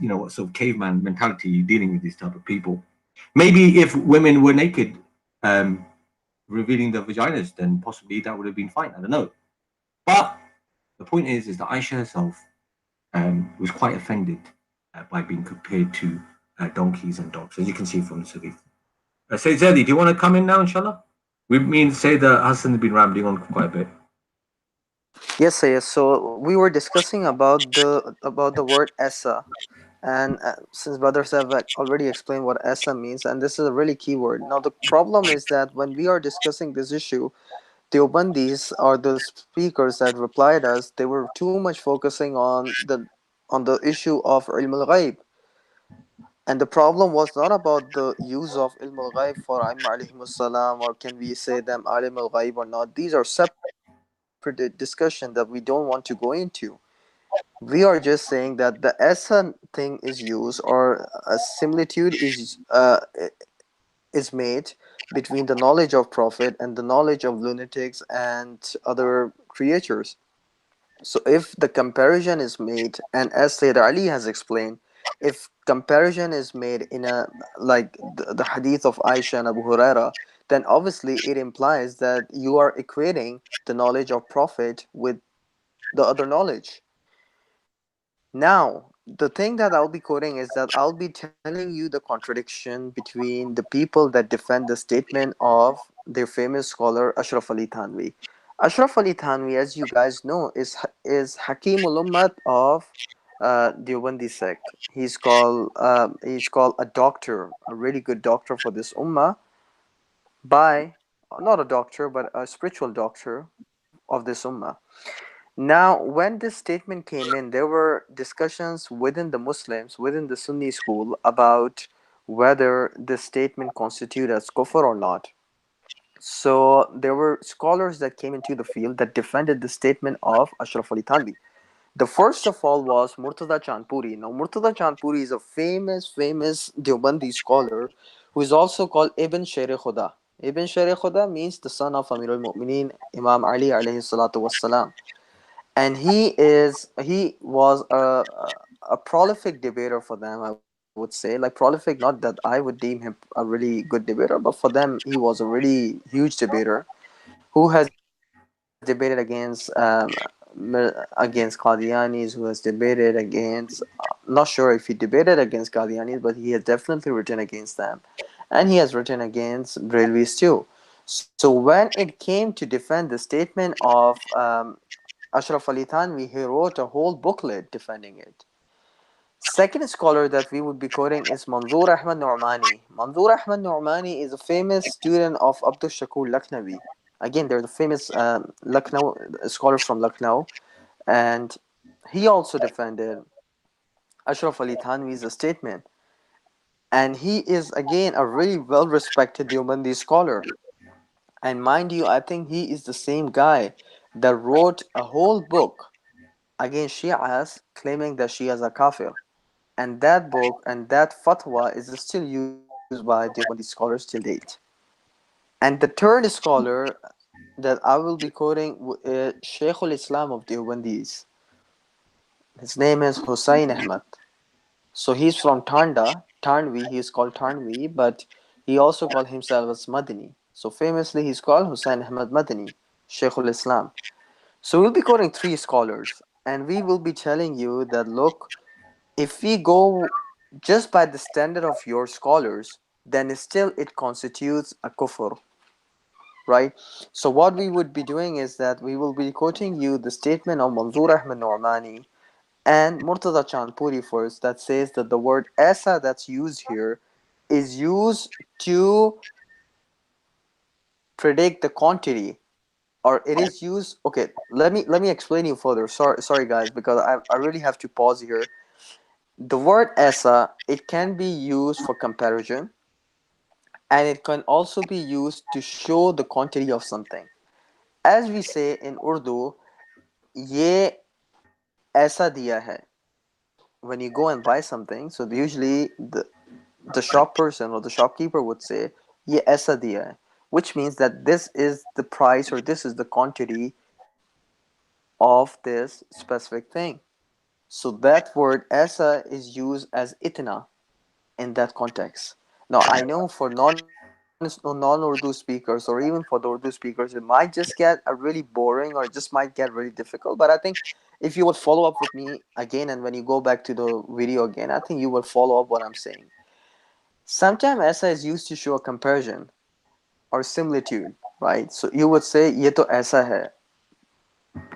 what sort of caveman mentality you're dealing with these type of people. Maybe if women were naked, revealing their vaginas, then possibly that would have been fine. I don't know. But the point is that Aisha herself was quite offended by being compared to donkeys and dogs, as you can see from the hadith. Sayyid Zadi, do you want to come in now, inshallah? We mean say that Hassan has been rambling on quite a bit. Yes, yes. So we were discussing about the word essa, and since brothers have already explained what essa means, and this is a really key word. Now the problem is that when we are discussing this issue, Deobandis or the speakers that replied us, they were too much focusing on the issue of ilm al-ghaib. And the problem was not about the use of ilm al-ghaib for Aimma alayhim salam, or can we say them alim al-ghaib or not. These are separate discussion that we don't want to go into. We are just saying that the essa thing is used, or a similitude is made between the knowledge of Prophet and the knowledge of lunatics and other creatures. So if the comparison is made, and as Sayyid Ali has explained, if comparison is made in a like the hadith of Aisha and Abu Huraira, then obviously it implies that you are equating the knowledge of Prophet with the other knowledge. Now, the thing that I'll be quoting is that I'll be telling you the contradiction between the people that defend the statement of their famous scholar Ashraf Ali Thanvi. Ashraf Ali Thanvi, as you guys know, is Hakimul Ummat of Deobandi sect. He's called a doctor, a really good doctor for this ummah by not a doctor but a spiritual doctor of this ummah. Now, when this statement came in, there were discussions within the Muslims, within the Sunni school, about whether this statement constituted as kufr or not. So there were scholars that came into the field that defended the statement of Ashraf Ali Thanvi. The first of all was Murtada Chandpuri. Now, Murtada Chandpuri is a famous Deobandi scholar who is also called Ibn Sher Khuda. Ibn Sher Khuda means the son of Amir al-Mu'mineen, Imam Ali alayhi salatu wassalam, and he was a prolific debater for them, I would say. Like prolific, not that I would deem him a really good debater, but for them he was a really huge debater who has debated against Qadianis, who has debated against not sure if he debated against Qadianis, but he has definitely written against them, and he has written against Brelvis too. So when it came to defend the statement of Ashraf Ali Thanvi, he wrote a whole booklet defending it. Second scholar that we would be quoting is Manzoor Ahmad Nu'mani. Manzoor Ahmad Nu'mani is a famous student of Abdul Shakur Lakhnavi. Again, they're the famous Lucknow scholars from Lucknow, and he also defended Ashraf Ali Thanvi's statement. And he is again a really well respected Deobandi scholar. And mind you, I think he is the same guy that wrote a whole book against Shias, claiming that Shias are kafir. And that book and that fatwa is still used by Deobandi scholars till date. And the third scholar that I will be quoting is Shaykh al-Islam of Deobandis. His name is Hussein Ahmad. So he's from Tanvi, he is called Tanvi, but he also called himself as Madani. So famously he's called Hussein Ahmad Madani, Shaykh al-Islam. So we'll be quoting three scholars, and we will be telling you that look, if we go just by the standard of your scholars, then still it constitutes a kufr, right? So what we would be doing is that we will be quoting you the statement of Manzoor Ahmad Nu'mani and Murtada Chandpuri first, that says that the word asa that's used here is used to predict the quantity, or it is used. Okay, let me explain you further. Sorry guys, because I really have to pause here. The word asa, it can be used for comparison, and it can also be used to show the quantity of something. As we say in Urdu, ye aisa diya hai. When you go and buy something, so usually the shop person or the shopkeeper would say ye aisa diya hai, which means that this is the price or this is the quantity of this specific thing. So that word aisa is used as itna in that context. Now, I know for non Urdu speakers or even for the Urdu speakers, it might just get a really boring or just might get really difficult. But I think if you would follow up with me again and when you go back to the video again, I think you will follow up what I'm saying. Sometimes aisa is used to show a comparison or similitude, right? So you would say ye to aisa hai,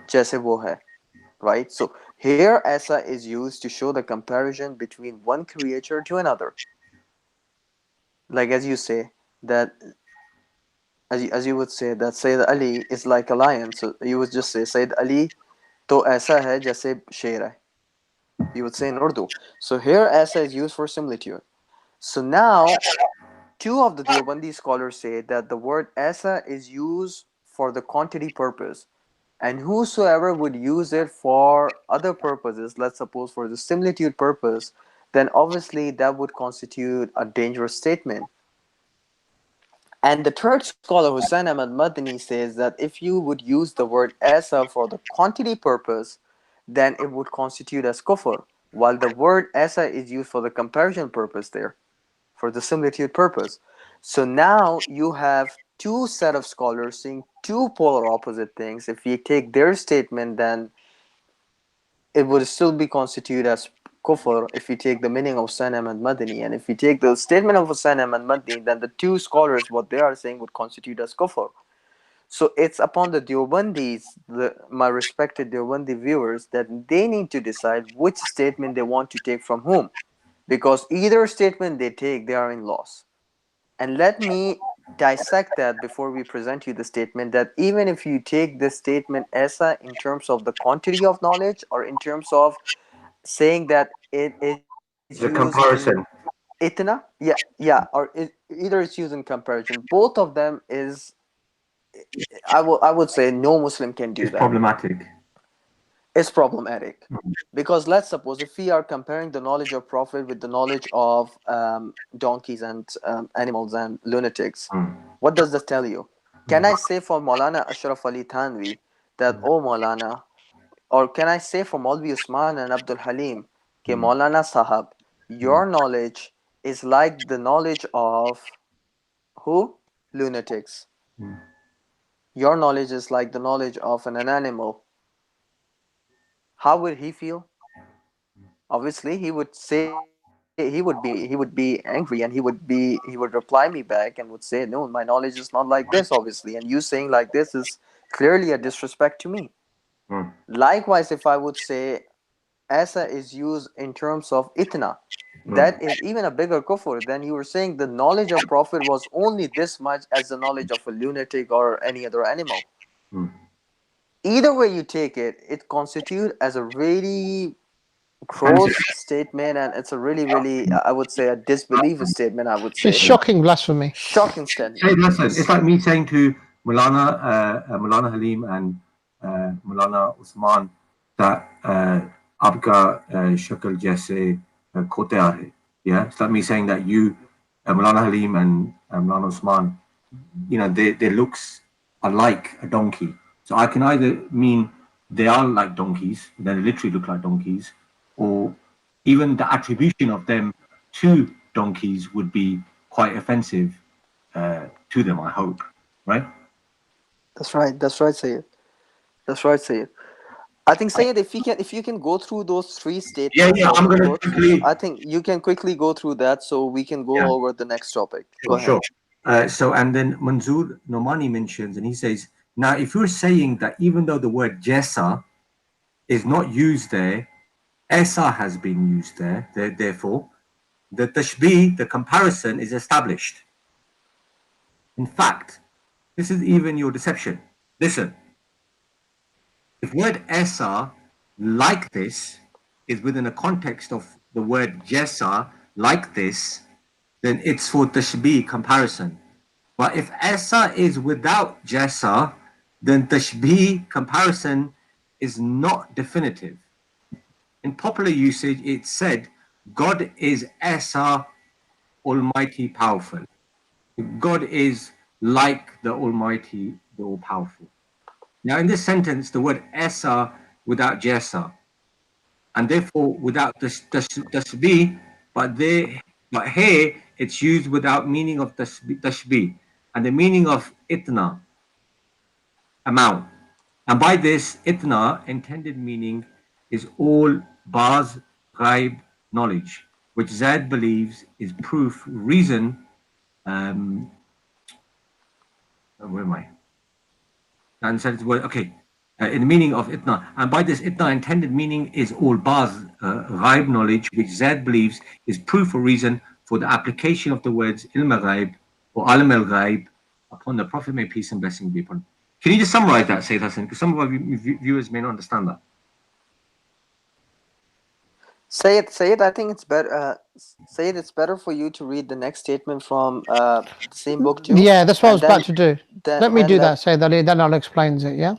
जैसे वो है, right? So here ऐसा is used to show the comparison between one creature to another. Like as you say that, as you would say that Sayyid Ali is like a lion. So you would just say Sayyid Ali तो ऐसा है जैसे शेर है. You would say in Urdu. So here ऐसा is used for similitude. So now two of the Deobandi scholars say that the word ऐसा is used for the quantity purpose, and whosoever would use it for other purposes, let's suppose for the similitude purpose, then obviously that would constitute a dangerous statement. And the third scholar, Hussain Ahmad Madani, says that if you would use the word asa for the quantity purpose, then it would constitute as kufr, while the word asa is used for the comparison purpose there, for the similitude purpose. So now you have two set of scholars saying two polar opposite things. If you take their statement, then it would still be constituted as kufr if you take the meaning of Hussain Ahmad Madani. And if you take the statement of Hussain Ahmad Madani, then the two scholars, what they are saying would constitute as kufr. So it's upon the Deobandis, my respected Deobandi viewers, that they need to decide which statement they want to take from whom. Because either statement they take, they are in loss. And let me dissect that before we present you the statement, that even if you take this statement esa in terms of the quantity of knowledge or in terms of saying that it is used The in comparison. itna, yeah, or either it's used in comparison. Both of them is, I would say no Muslim can do It's that. problematic. It's problematic. Because let's suppose if we are comparing the knowledge of Prophet with the knowledge of donkeys and animals and lunatics, what does this tell you? Can I say for Maulana Ashraf Ali Thanvi that, oh Maulana, or can I say for Maulvi Usman and Abdul Halim, ke Maulana Sahab, your knowledge is like the knowledge of who? Lunatics. Your knowledge is like the knowledge of an animal. How would he feel? Obviously he would say, he would be angry, and he would reply me back and would say, no, my knowledge is not like this, obviously, and you saying like this is clearly a disrespect to me. Likewise, if I would say asa is used in terms of itna, that is even a bigger kufr. Then you were saying the knowledge of Prophet was only this much as the knowledge of a lunatic or any other animal. Either way you take it, it constitutes as a really Offensive. gross statement, and it's a really, I would say, a disbelief statement, I would It's say. shocking blasphemy. Shocking Hey, statement. listen, it's like me saying to Mulana Halim and Mulana Usman that आपका शक्ल जैसे खोते है. Yeah, it's like me saying that you, Mulana Halim and Mulana Usman, you know, their looks are like a donkey. So I can either mean they are like donkeys, they literally look like donkeys, or even the attribution of them to donkeys would be quite offensive to them, I hope, right? That's right. That's right, Sayyid. That's right, Sayyid. I think, Sayyid, if you can go through those three statements Yeah, of I'm the going to book, quickly, I think you can quickly go through that so we can go yeah, over the next topic. Go ahead. sure. So, and then Manzoor Nomani mentions, and he says, now, if you're saying that even though the word jesa is not used there, esa has been used there, therefore, the tashbih, the comparison, is established. In fact, this is even your deception. Listen, if word esa like this is within a context of the word jesa like this, then it's for tashbih comparison. But if esa is without jesa, then tashbih comparison is not definitive. In popular usage, it's said, God is esa, almighty powerful. God is like the almighty, the all powerful. Now, in this sentence, the word esa without jesa, and therefore without tashbih, but here it's used without meaning of tashbih, and the meaning of itna, amount. And by this, itna, intended meaning, is all baz ghaib knowledge, which Zaid believes is proof, reason. Where am I? And said, well, okay. in the meaning of itna. And by this itna, intended meaning is all baz, ghaib knowledge, which Zaid believes is proof or reason for the application of the words ilm al-ghaib or alim al-ghaib upon the Prophet, may peace and blessing be upon him. Can you just summarize that, Sayyid Hassan? Because some of our viewers may not understand that. Sayyid, I think it's better. Sayyid, it's better for you to read the next statement from the same book too. Yeah, that's what I was and then- about to do. then- Let me and do let- that, Sayyid Ali, then I'll explain it, yeah?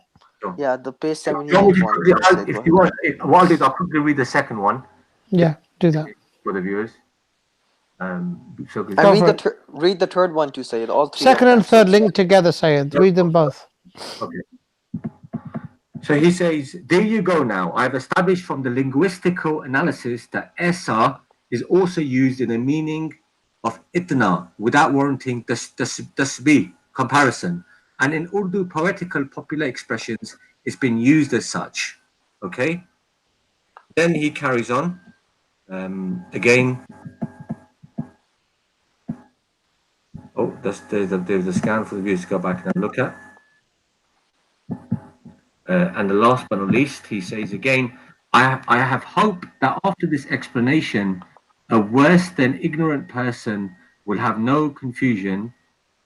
Yeah, the page If you want me to 781. quickly- Sayyid, if go you ahead. want, what I'll do is I'll quickly read the second one Yeah, do that. for the viewers. So And Go read the third one too, Sayyid. All three. Second of and them. third link together, Sayyid. Read them both. Okay. So he says, there you go now. I've established from the linguistical analysis that Esa is also used in the meaning of itna without warranting tasbih, comparison. And in Urdu poetical popular expressions, it's been used as such. Okay? Then he carries on. Again. Oh, there's a scan for the viewers to go back and look at. And the last but not least, he says again, I have hope that after this explanation, a worse than ignorant person will have no confusion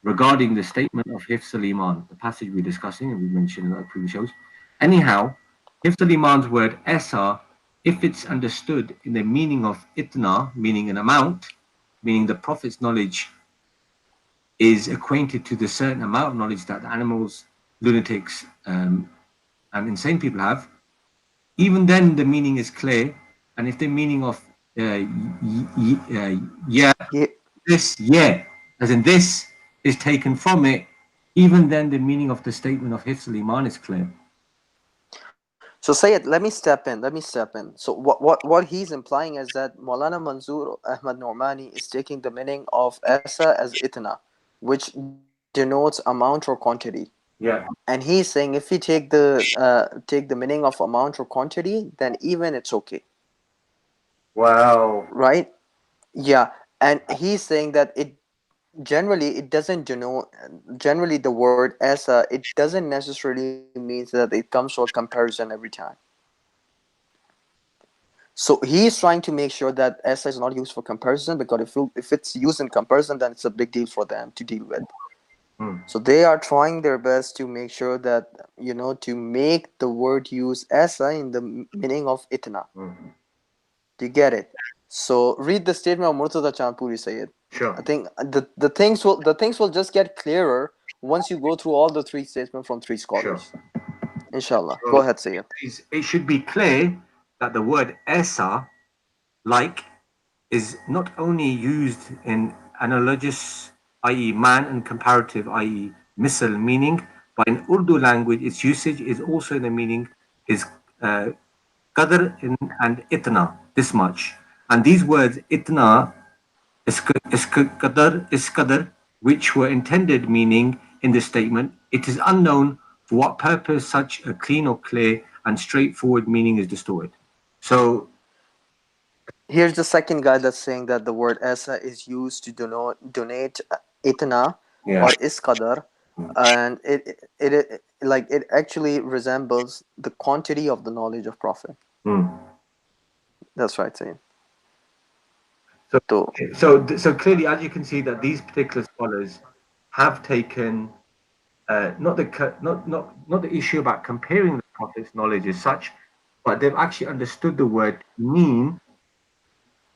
regarding the statement of Hifz al-Iman, the passage we're discussing and we mentioned in our previous shows. Anyhow, Hifz al-Iman's word Esa, if it's understood in the meaning of itna, meaning an amount, meaning the Prophet's knowledge is acquainted to the certain amount of knowledge that animals, lunatics, and insane people have, even then the meaning is clear. And if the meaning of as in this is taken from it, even then the meaning of the statement of Hifz al-Iman is clear. So Sayyid, let me step in. So what he's implying is that Maulana Manzoor Ahmad Noormani is taking the meaning of Asa as itna, which denotes amount or quantity. Yeah. And he's saying if we take the meaning of amount or quantity, then even it's okay. Wow. Right? Yeah. And he's saying that it doesn't denote, generally the word asa, it doesn't necessarily mean that it comes to a comparison every time. So he's trying to make sure that asa is not used for comparison, because if it's used in comparison, then it's a big deal for them to deal with. So they are trying their best to make sure that, to make the word use asa in the meaning of itna. Do you get it? So read the statement of Murtaza Chandpuri, Sayyid. Sure. I think the things will just get clearer once you go through all the three statements from three scholars. Sure. Inshallah. So go ahead, Sayyid. It should be clear that the word esa, like, is not only used in analogous, i.e. man, and comparative, i.e. misal meaning, but in Urdu language its usage is also in the meaning is qadr and itna, this much. And these words itna, qadr, which were intended meaning in this statement, it is unknown for what purpose such a clean or clear and straightforward meaning is distorted. So here's the second guy that's saying that the word asa is used to donate itna or isqadar, and it actually resembles the quantity of the knowledge of Prophet. That's right, Sayyid. So clearly, as you can see, that these particular scholars have taken not the issue about comparing the Prophet's knowledge as such, but they've actually understood the word mean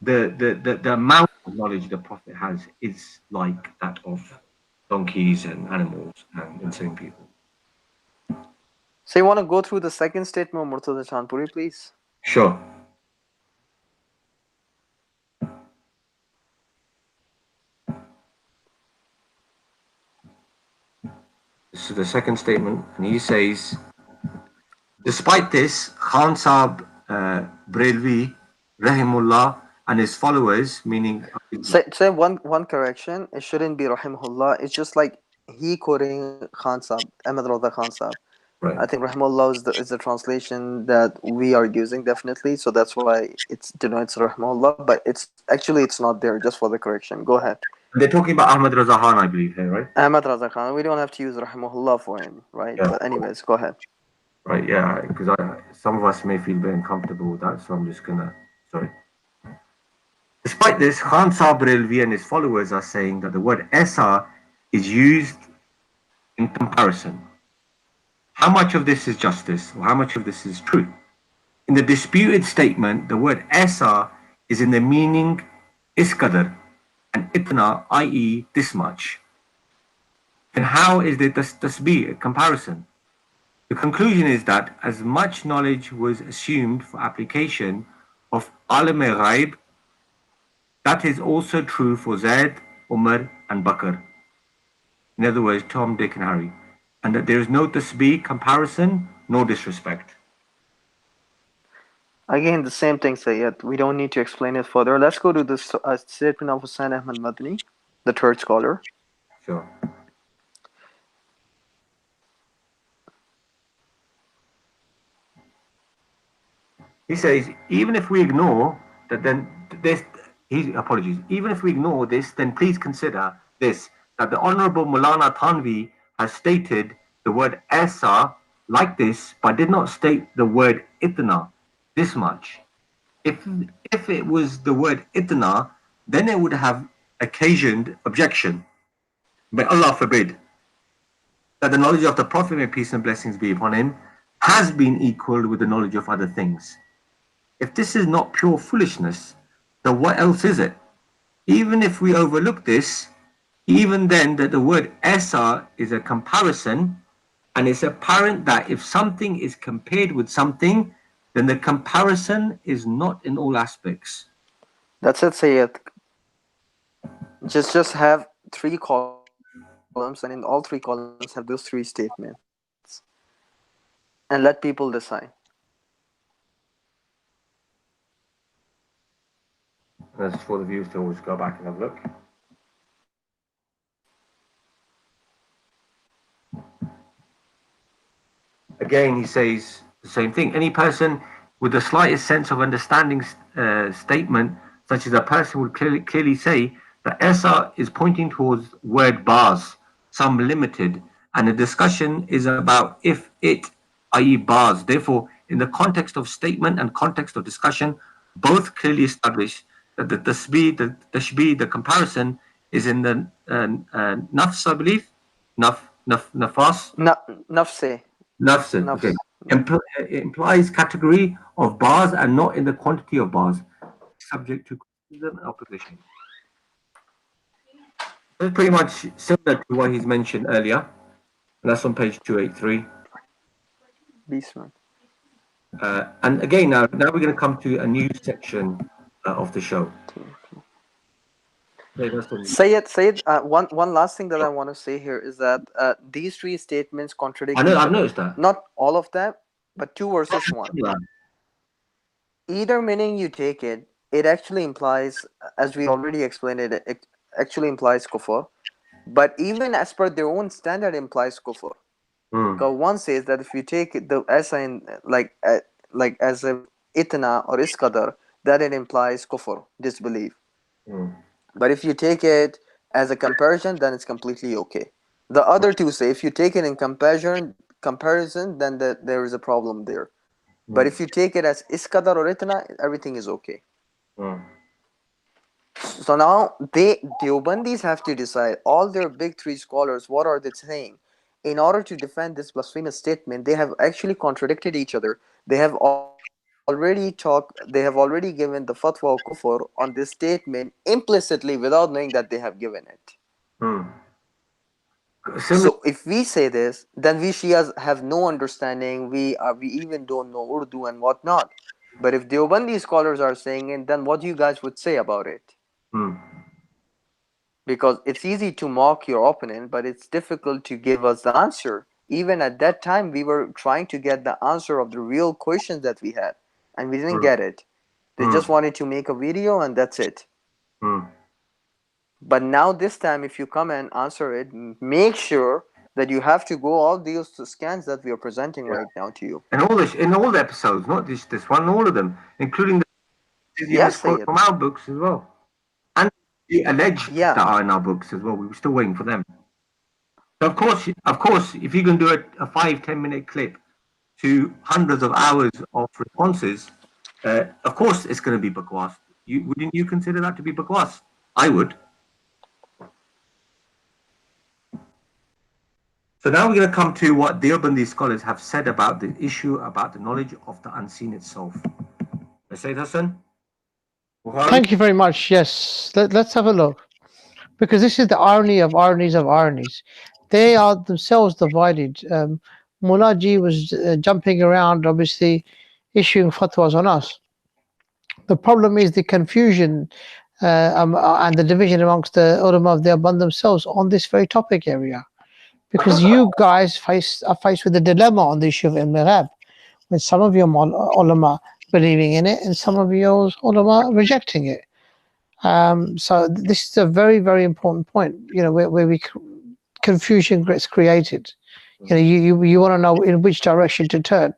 the amount of knowledge the Prophet has is like that of donkeys and animals and insane people. So you want to go through the second statement of Murtaza Chandpuri, please? Sure. This is the second statement, and he says, despite this, Khan Sahib Brelvi, Rahimullah, and his followers, meaning... Say one correction. It shouldn't be Rahimullah. It's just like he quoting Khan Sahib, Ahmad Raza Khan Sahib. Right. I think Rahimullah is the translation that we are using, definitely. So that's why it denotes Rahimullah, but it's not there, just for the correction. Go ahead. They're talking about Ahmad Raza Khan, I believe, here, right? Ahmad Raza Khan. We don't have to use Rahimullah for him, right? Yeah. But anyways, go ahead. Right, yeah, because some of us may feel a bit uncomfortable with that, so I'm just gonna, sorry. Despite this, Khan Sabr Ilvi and his followers are saying that the word Esa is used in comparison. How much of this is justice, or how much of this is truth? In the disputed statement, the word Esa is in the meaning iskadar and itna, i.e., this much. Then how is the tasbih a comparison? The conclusion is that as much knowledge was assumed for application of alim ghaib, that is also true for Zaid, Umar, and Bakr. In other words, Tom, Dick, and Harry. And that there is no tasbih comparison nor disrespect. Again, the same thing, Sayyid. We don't need to explain it further. Let's go to this statement of Hussain Ahmad Madni, the third scholar. Sure. He says, even if we ignore that, then this, apologies, even if we ignore this, then please consider this, that the Honorable Maulana Tanvi has stated the word Esa like this, but did not state the word Itna, this much. If it was the word Itna, then it would have occasioned objection. May Allah forbid that the knowledge of the Prophet, may peace and blessings be upon him, has been equaled with the knowledge of other things. If this is not pure foolishness, then what else is it? Even if we overlook this, even then that the word Esa is a comparison, and it's apparent that if something is compared with something, then the comparison is not in all aspects. That's it, Sayyid. Just have 3 columns, and in all 3 columns have those 3 statements. And let people decide. That's for the viewers to always go back and have a look. Again, he says the same thing. Any person with the slightest sense of understanding statement, such as a person would clearly say that Esa is pointing towards word bars, some limited, and the discussion is about if it, i.e. bars. Therefore, in the context of statement and context of discussion, both clearly establish that the tashbih, the comparison, is in the nafs, I believe, nafas. Nafse. Nafs, okay. It implies category of bars and not in the quantity of bars, subject to criticism and opposition. That's pretty much similar to what he's mentioned earlier, and that's on page 283. Beastman. And again, now we're going to come to a new section of the show. Sayyid, one last thing that I want to say here is that these 3 statements contradict I know, each I've other. noticed that. Not all of them, but 2 versus 1. Either meaning you take it, it actually implies, as we already explained it actually implies kufr. But even as per their own standard implies kufr. Because one says that if you take the Asa in like as a itna or iskadar, that it implies kufr, disbelief. But if you take it as a comparison, then it's completely okay. The other 2 say if you take it in comparison, then there is a problem there. But if you take it as iskadar or itna, everything is okay. So now Deobandis have to decide, all their big 3 scholars, what are they saying? In order to defend this blasphemous statement, they have actually contradicted each other. They have already given the fatwa of kufr on this statement implicitly without knowing that they have given it. So if we say this, then we Shias have no understanding. We even don't know Urdu and whatnot. But if Deobandi scholars are saying it, then what you guys would say about it? Because it's easy to mock your opponent, but it's difficult to give us the answer. Even at that time, we were trying to get the answer of the real questions that we had, and we didn't get it. They just wanted to make a video, and that's it. But now this time, if you come and answer it, make sure that you have to go all these scans that we are presenting right now to you. And in all the episodes, not just this one, all of them, including the quote from our books as well. And the alleged that are in our books as well. We were still waiting for them. So of course, if you can do a 5-10 minute clip to hundreds of hours of responses, of course it's going to be bakwas. Wouldn't you consider that to be bakwas? I would. So now we're going to come to what Deobandis scholars have said about the issue about the knowledge of the unseen itself. Sayyid Hassan? Thank you very much. Yes, let's have a look. Because this is the irony of ironies of ironies. They are themselves divided. Mulaji was jumping around, obviously, issuing fatwas on us. The problem is the confusion and the division amongst the ulama of Deoband themselves on this very topic area. Because you guys are faced with a dilemma on the issue of al-Mirab, with some of your ulama believing in it and some of your ulama rejecting it. So this is a very, very important point, where confusion gets created. You want to know in which direction to turn.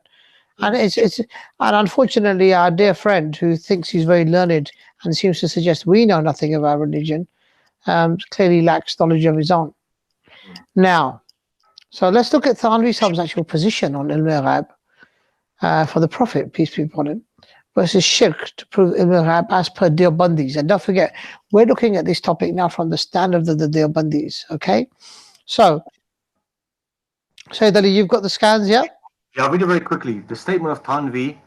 And and unfortunately our dear friend who thinks he's very learned and seems to suggest we know nothing of our religion, clearly lacks knowledge of his own. Now, so let's look at Thanvi Saab's actual position on al-Mirab for the Prophet, peace be upon him, versus shirk to prove al-Mirab as per Deobandis. And don't forget, we're looking at this topic now from the standard of the Deobandis, okay? So, Sayyid Ali, you've got the scans, yeah? Yeah, I'll read it very quickly. The statement of Thanvi,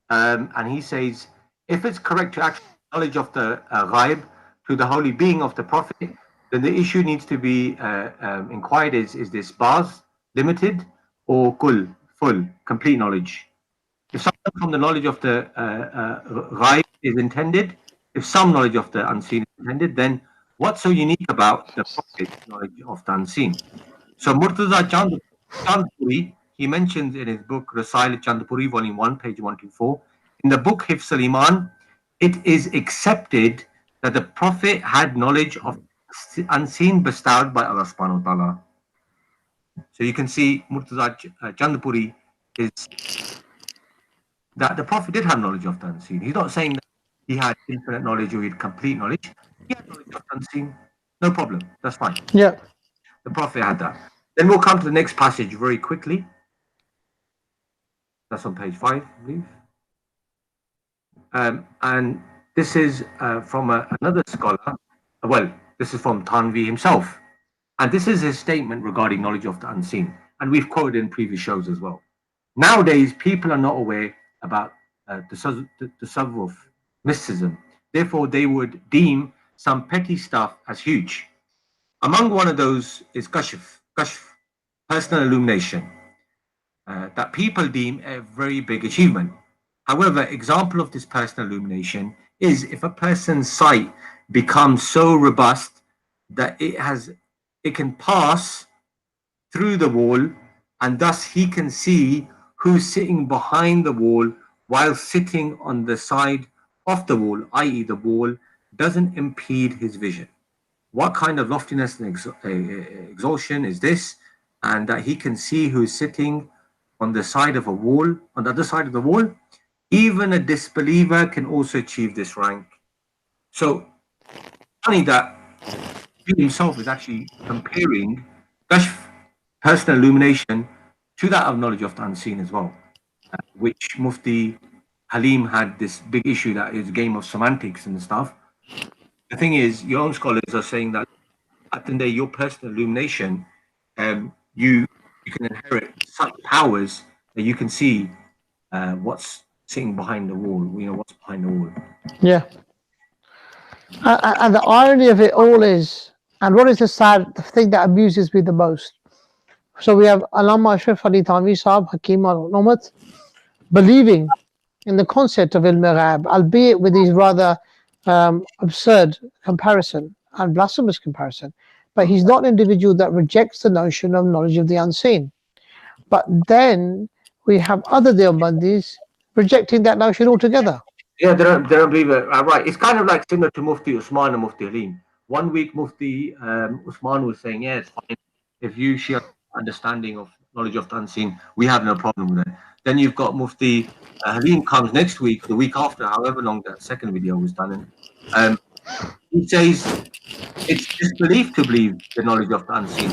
and he says, if it's correct to actually knowledge of the ghaib to the holy being of the Prophet, then the issue needs to be inquired is this bars, limited, or kul, full, complete knowledge? If something from the knowledge of the ghaib is intended, if some knowledge of the unseen is intended, then what's so unique about the Prophet's knowledge of the unseen? So Murtaza Chandpuri, he mentions in his book Rasail Chandpuri, volume 1, page 124, in the book Hifz al-Iman, it is accepted that the Prophet had knowledge of unseen bestowed by Allah subhanahu wa ta'ala. So you can see Murtaza Chandpuri is that the Prophet did have knowledge of the unseen. He's not saying that he had infinite knowledge or he had complete knowledge. He had knowledge of the unseen. No problem. That's fine. Yeah. The Prophet had that. Then we'll come to the next passage very quickly. That's on page 5, I believe. And this is from another scholar. Well, this is from Thanvi himself. And this is his statement regarding knowledge of the unseen. And we've quoted in previous shows as well. Nowadays, people are not aware about the tasawwuf, mysticism. Therefore, they would deem some petty stuff as huge. Among one of those is kashf, personal illumination, that people deem a very big achievement. However, example of this personal illumination is if a person's sight becomes so robust that it can pass through the wall, and thus he can see who's sitting behind the wall while sitting on the side of the wall, i.e. the wall doesn't impede his vision. What kind of loftiness and exaltation is this? And that he can see who's sitting on the side of a wall, on the other side of the wall. Even a disbeliever can also achieve this rank. So, funny that he himself is actually comparing kashf, personal illumination, to that of knowledge of the unseen as well, which Mufti Halim had this big issue that is a game of semantics and stuff. The thing is, your own scholars are saying that at the end of the day, your personal illumination, you can inherit such powers that you can see what's sitting behind the wall, what's behind the wall. Yeah. And the irony of it all is, and what is the thing that amuses me the most? So we have Allama Ashraf Ali Thanvi Saab, Hakim al-Umat, believing in the concept of al-Mirab, albeit with his rather absurd comparison and blasphemous comparison. But he's not an individual that rejects the notion of knowledge of the unseen. But then we have other Deobandis rejecting that notion altogether. Yeah, they don't believe it. Right. It's kind of like similar to Mufti Usman and Mufti Halim. 1 week Mufti Usman was saying, yeah, it's fine. If you share understanding of knowledge of the unseen, we have no problem with it. Then you've got Mufti Halim comes next week, the week after, however long that second video was done. And he says it's disbelief to believe the knowledge of the unseen.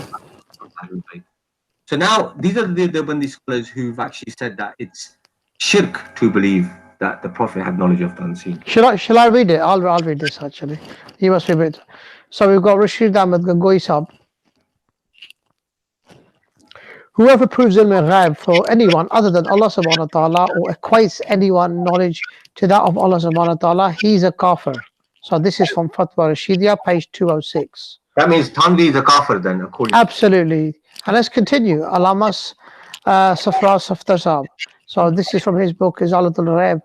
So So now these are the Deobandis scholars who've actually said that it's shirk to believe that the Prophet had knowledge of the unseen. Shall I read it? I'll read this actually. You must be a bit. So we've got Rashid Ahmed Gangohi Sahab. Whoever proves ilm al-ghaib for anyone other than Allah subhanahu wa ta'ala or equates anyone knowledge to that of Allah subhanahu wa ta'ala, he's a kafir. So this is from Fatwa Rashidia, page 206. That means Tanvi is a kafir then, according Absolutely. And let's continue. Alamas Safra Saftar Sahab. So this is from his book, Izalatul Ghaib,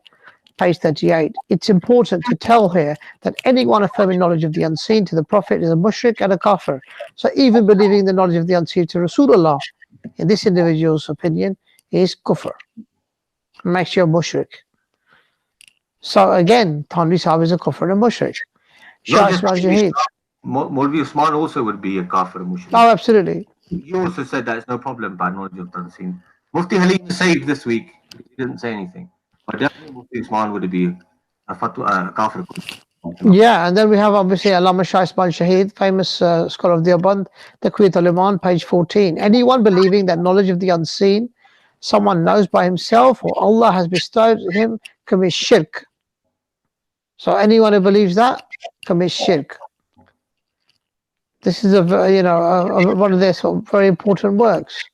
page 38. It's important to tell here that anyone affirming knowledge of the unseen to the Prophet is a mushrik and a kafir. So even believing the knowledge of the unseen to Rasulullah, in this individual's opinion, is kufr. Makes you a mushrik. So again, Tanvi Sahib is a kufr and a mushrik. Shah Ismail Jaheed. Maulvi Usman also would be a kafir and mushrik. Oh, absolutely. He also said that it's no problem by knowledge of the unseen. Mufti Halim was saved this week. He didn't say anything. But definitely Mufti Usman would be a kafir. Yeah, and then we have obviously Allama Shah Ismail Shaheed, famous scholar of Deoband, the Taqwiyat al-Iman, page 14. Anyone believing that knowledge of the unseen someone knows by himself or Allah has bestowed him commits shirk. So anyone who believes that commits shirk. This is one of their sort of very important works.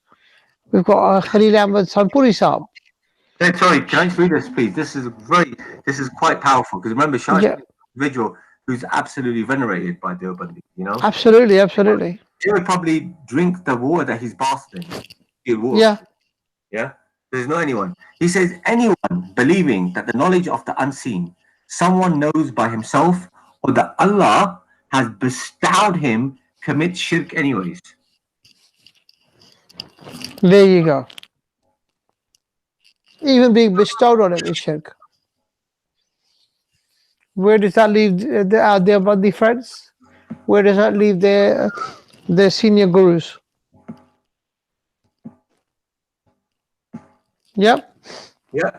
We've got Khalil Ahmad Sanpuri Sahab. Sorry, can I just read this, please? This is quite powerful because remember, Shah is an individual who's absolutely venerated by Deobandi. You know, absolutely. He would probably drink the water that he's bathed in. Yeah. There's no anyone. He says anyone believing that the knowledge of the unseen someone knows by himself or that Allah has bestowed him commits shirk anyways. There you go. Even being bestowed on him is shirk. Where does that leave their buddy friends? Where does that leave their senior gurus? Yep. Yeah.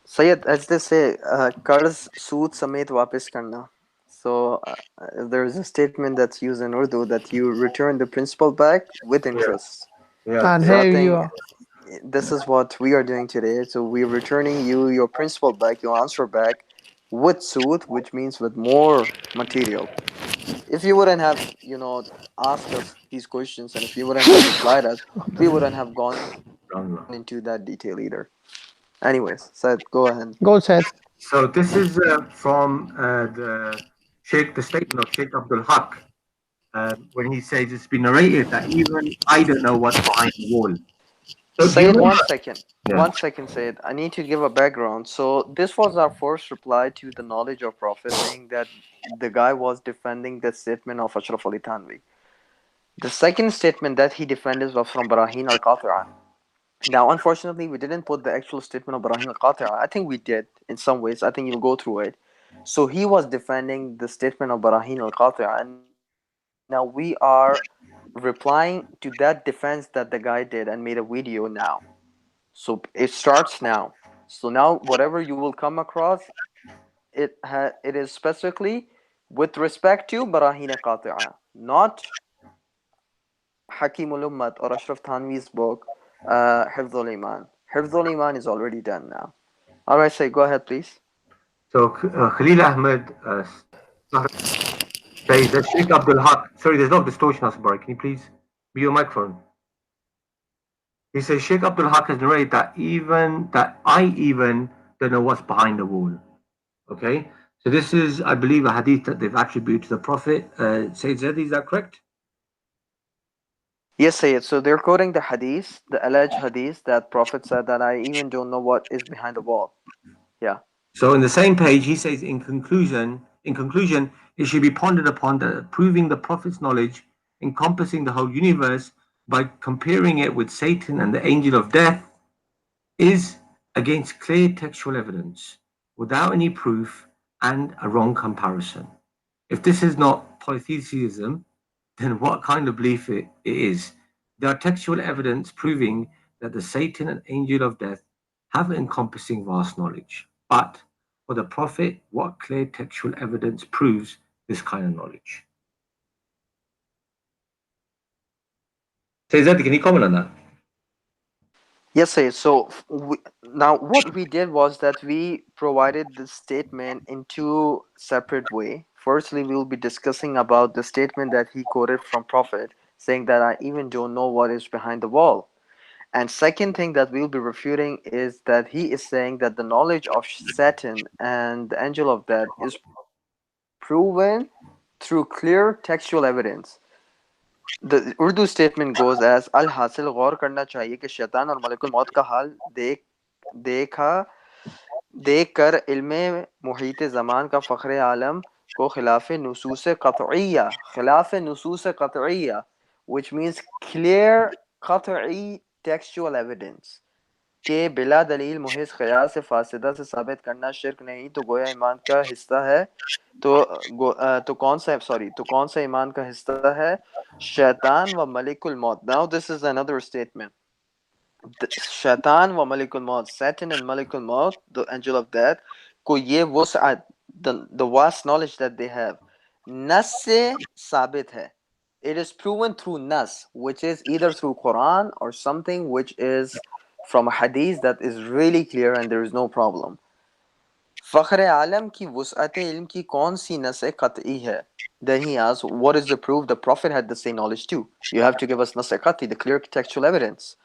Sayyid, as they say, Qarz sood samet wapis karna. So there is a statement that's used in Urdu that you return the principal back with interest. Yeah. And So here you are. This is what we are doing today. So we're returning you your principal back, your answer back, with sood, which means with more material. If you wouldn't have, asked us these questions, and if you wouldn't have replied us, we wouldn't have gone into that detail either. Anyways, Said, go ahead. Go, Said. So this is from the statement of Sheikh Abdul Haq, when he says it's been narrated that even I don't know what's behind the wall. So Said, 1 second. Yeah. 1 second, Said. I need to give a background. So this was our first reply to the knowledge of Prophet, saying that the guy was defending the statement of Ashraf Ali Thanvi. The second statement that he defended was from Barahin al-Qati'ah. Now, unfortunately, we didn't put the actual statement of Barahin al-Qati'ah. I think we did in some ways. I think you'll go through it. So he was defending the statement of Barahin al-Qati'ah. And now we are replying to that defense that the guy did and made a video now. So it starts now. So now whatever you will come across, it is specifically with respect to Barahin al-Qati'ah, not Hakim ul-Ummat or Ashraf Thanvi's book, Hifdhul Iman. Hifdhul Iman is already done now. All right, say, go ahead, please. So Khalil Ahmed says that Sheikh Abdul Haq. Sorry, there's no distortion, Asbar. Can you please mute your microphone? He says Sheikh Abdul Haq has narrated that I even don't know what's behind the wall. Okay, so this is, I believe, a hadith that they've attributed to the Prophet. Sayyid Zadi, is that correct? Yes, Sayyid. So they're quoting the hadith, the alleged hadith that Prophet said that I even don't know what is behind the wall. Yeah. So in the same page, he says, in conclusion, it should be pondered upon that proving the Prophet's knowledge encompassing the whole universe by comparing it with Satan and the angel of death is against clear textual evidence, without any proof and a wrong comparison. If this is not polytheism, then what kind of belief it is? There are textual evidence proving that the Satan and angel of death have encompassing vast knowledge. But for the Prophet, what clear textual evidence proves this kind of knowledge? Sayyid Zadi, can you comment on that? Yes, sir. So now what we did was that we provided the statement in two separate way. Firstly, we will be discussing about the statement that he quoted from Prophet, saying that I even don't know what is behind the wall. And second thing that we'll be refuting is that he is saying that the knowledge of Satan and the angel of death is proven through clear textual evidence. The Urdu statement goes as Al-Hasil गौर करना चाहिए कि शैतान और मलकुल मौत का हाल देखा देख कर इल्मे मुहीत ज़मान का फ़ख्र आलम को खिलाफ नुसूस क़तइया which means clear क़तई textual evidence के बिला दलील मुहिस ख़याल से फासिदा से साबित करना शिर्क नहीं तो गोया ईमान का हिस्सा है तो कौन सा ईमान का हिस्सा है शैतान व मलिकुल मौत. Now this is another statement. शैतान व मलिकुल मौत, Satan and Malikul Maut, the angel of death, को ये वसअत, the vast knowledge that they have, नस से साबित है. It is proven through nas, which is either through Quran or something which is from a hadith that is really clear and there is no problem. फ़ख्र आलम की वसअत इल्म की कौन सी नस क़तई है? Then he asks, what is the proof? The Prophet had the same knowledge too. You have to give us nas qati, the clear textual evidence,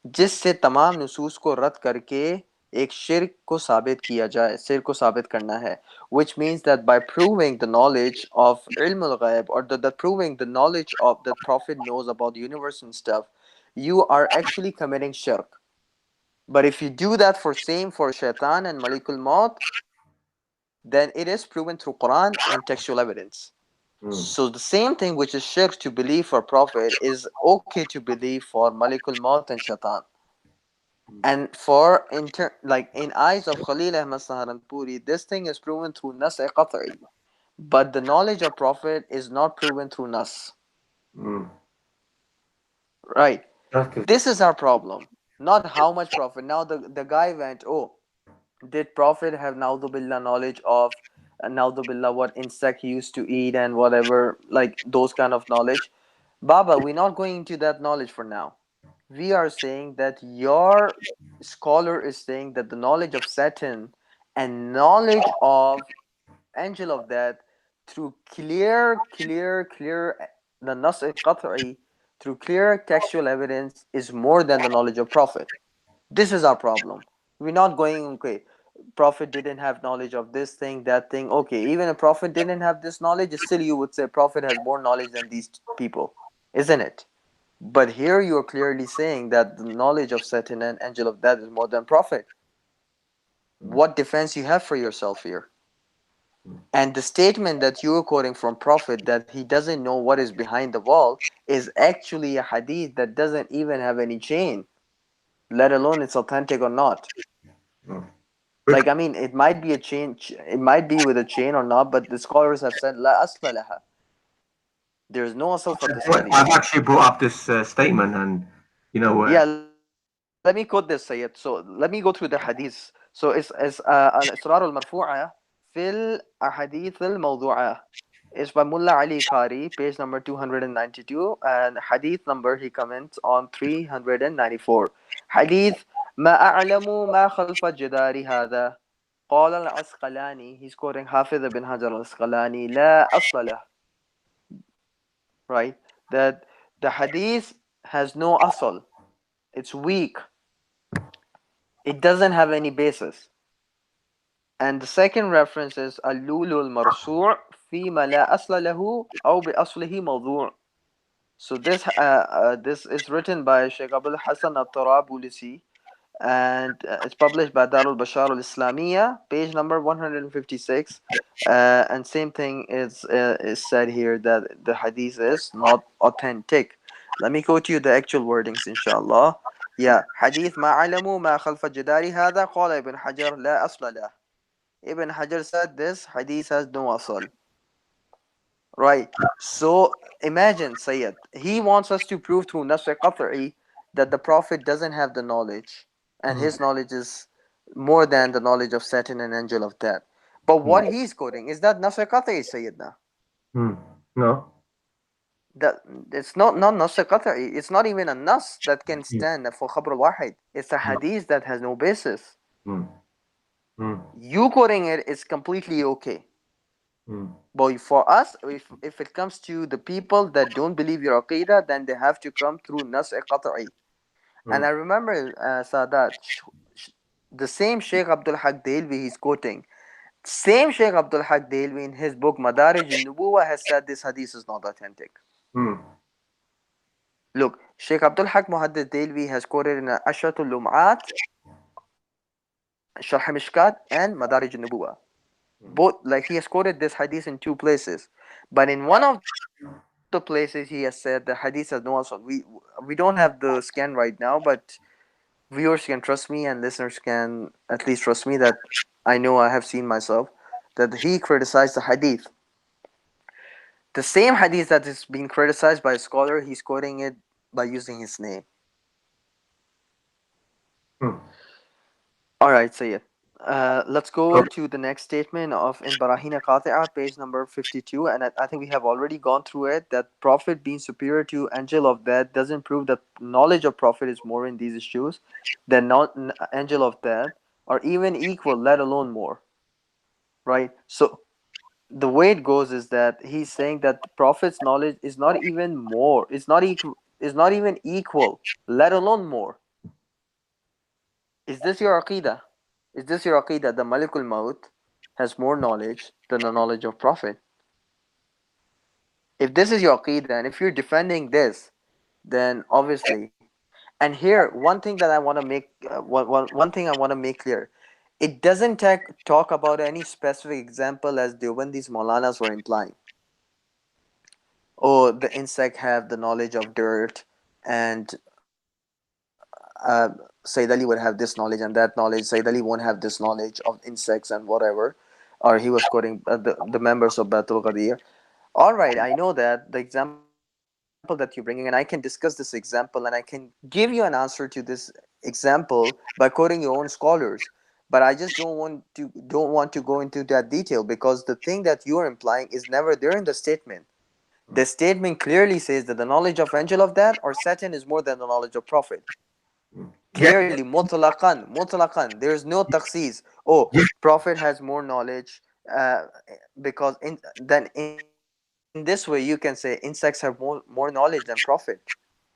जिससे तमाम नुसूस को रद्द करके एक शिर्क को साबित किया जाए, शिर्क को साबित करना है. Which means that by proving the knowledge of ilm al-ghaib, or that proving the knowledge of the Prophet knows about the universe and stuff, you are actually committing shirk. But if you do that for shaitan and malikul maut, then it is proven through Quran and textual evidence. So the same thing which is shirk to believe for Prophet is okay to believe for Malikul Maut and Shaitan. And for like in eyes of Khalil Ahmad Saharanpuri, this thing is proven through Nas Qat'i. But the knowledge of Prophet is not proven through Nas. Right. This is our problem. Not how much Prophet. Now the guy went, oh, did Prophet have Naudhu Billah knowledge of Naudhu Billah what insect he used to eat and whatever, like those kind of knowledge? Baba, we're not going into that knowledge for now. We are saying that your scholar is saying that the knowledge of Satan and knowledge of angel of death through clear the nas qat'i, through clear textual evidence is more than the knowledge of Prophet. This is our problem. We're not going, okay, Prophet didn't have knowledge of this thing, that thing. Okay, even a Prophet didn't have this knowledge, still you would say Prophet has more knowledge than these people, isn't it? But here you are clearly saying that the knowledge of Satan and angel of death is more than Prophet. What defense you have for yourself here? And the statement that you are quoting from Prophet that he doesn't know what is behind the wall is actually a hadith that doesn't even have any chain, let alone it's authentic or not. Like, I mean, it might be a chain, it might be with a chain or not, but the scholars have said la asla laha. There's no asal for this hadith. I've actually brought up this statement, and you know, yeah, let me quote this, Sayyid. So let me go through the hadith. So it's al-Israr al-Marfu'a fil ahadith al-Mawdu'a. It's by Mullah Ali Qari, page number 292, and hadith number he comments on 394. Hadith ما أعلم ما خلف الجدار هذا قال العسقلاني. He's quoting Hafiz ibn Hajar al-Asqalani. لا أصل له. Right? That the hadith has no asal. It's weak. It doesn't have any basis. And the second reference is Al-Lulu al-Marsu' فيما لا أصل له أو بأصله موضوع. So this is written by Sheikh Abul Hassan al-Tarabulisi, and it's published by Darul Bashar al-Islamiyya, page number 156. And same thing is said here that the hadith is not authentic. Let me go to you the actual wordings, inshallah. Yeah, hadith ما علموا ما خلف الجدار هذا قال ابن حجر لا أصل له. Ibn Hajar said this hadith has no asal. Right. So imagine, Sayyid, he wants us to prove through Nasr Qat'i that the Prophet doesn't have the knowledge, and his knowledge is more than the knowledge of Satan and angel of death. But what he's quoting, is that Nasr Qat'i, Sayyidna? No. that it's not nas qat'i. It's not even a nas that can stand for khabr al-wahid. It's a hadith that has no basis. You quoting it is completely okay. But for us, if it comes to the people that don't believe your aqidah, then they have to come through nas qat'i. And I remember Sadat, the same Sheikh Abdul Haq Delvi he's quoting. Same Sheikh Abdul Haq Delvi in his book Madarij al-Nubuwah has said this hadith is not authentic. Look, Sheikh Abdul Haq Muhaddith Delvi has quoted in Ashratul Lum'at, Sharh Mishkat, and Madarij al-Nubuwah. Both, like, he has quoted this hadith in 2 places. But in one of the places he has said the hadith has no asl. We don't have the scan right now, but viewers can trust me and listeners can at least trust me that I know I have seen myself that he criticized the hadith. The same hadith that is being criticized by a scholar, he's quoting it by using his name. Alright, Sayyid. Let's go to the next statement of in Barahina Qati'ah, page number 52, and I think we have already gone through it, that Prophet being superior to angel of death doesn't prove that knowledge of Prophet is more in these issues than not angel of death, or even equal, let alone more. Right? So the way it goes is that he's saying that the Prophet's knowledge is not even more, it's not even equal, let alone more. Is this your aqidah? Is this your aqidah? The Malikul Maut has more knowledge than the knowledge of Prophet. If this is your aqidah and if you're defending this, then obviously. And here, one thing that I want to make, one thing I want to make clear, it doesn't talk about any specific example as Deobandis Maulanas were implying. Oh, the insect have the knowledge of dirt, and Sayyid Ali would have this knowledge and that knowledge. Sayyid Ali won't have this knowledge of insects and whatever. Or he was quoting the members of Batul Qadir. All right, I know that the example that you're bringing, and I can discuss this example, and I can give you an answer to this example by quoting your own scholars. But I just don't want to go into that detail, because the thing that you are implying is never there in the statement. The statement clearly says that the knowledge of angel of death or Satan is more than the knowledge of Prophet. Clearly, mutlaqan. There is no takhsis. Oh, Prophet has more knowledge, because in this way you can say insects have more knowledge than Prophet.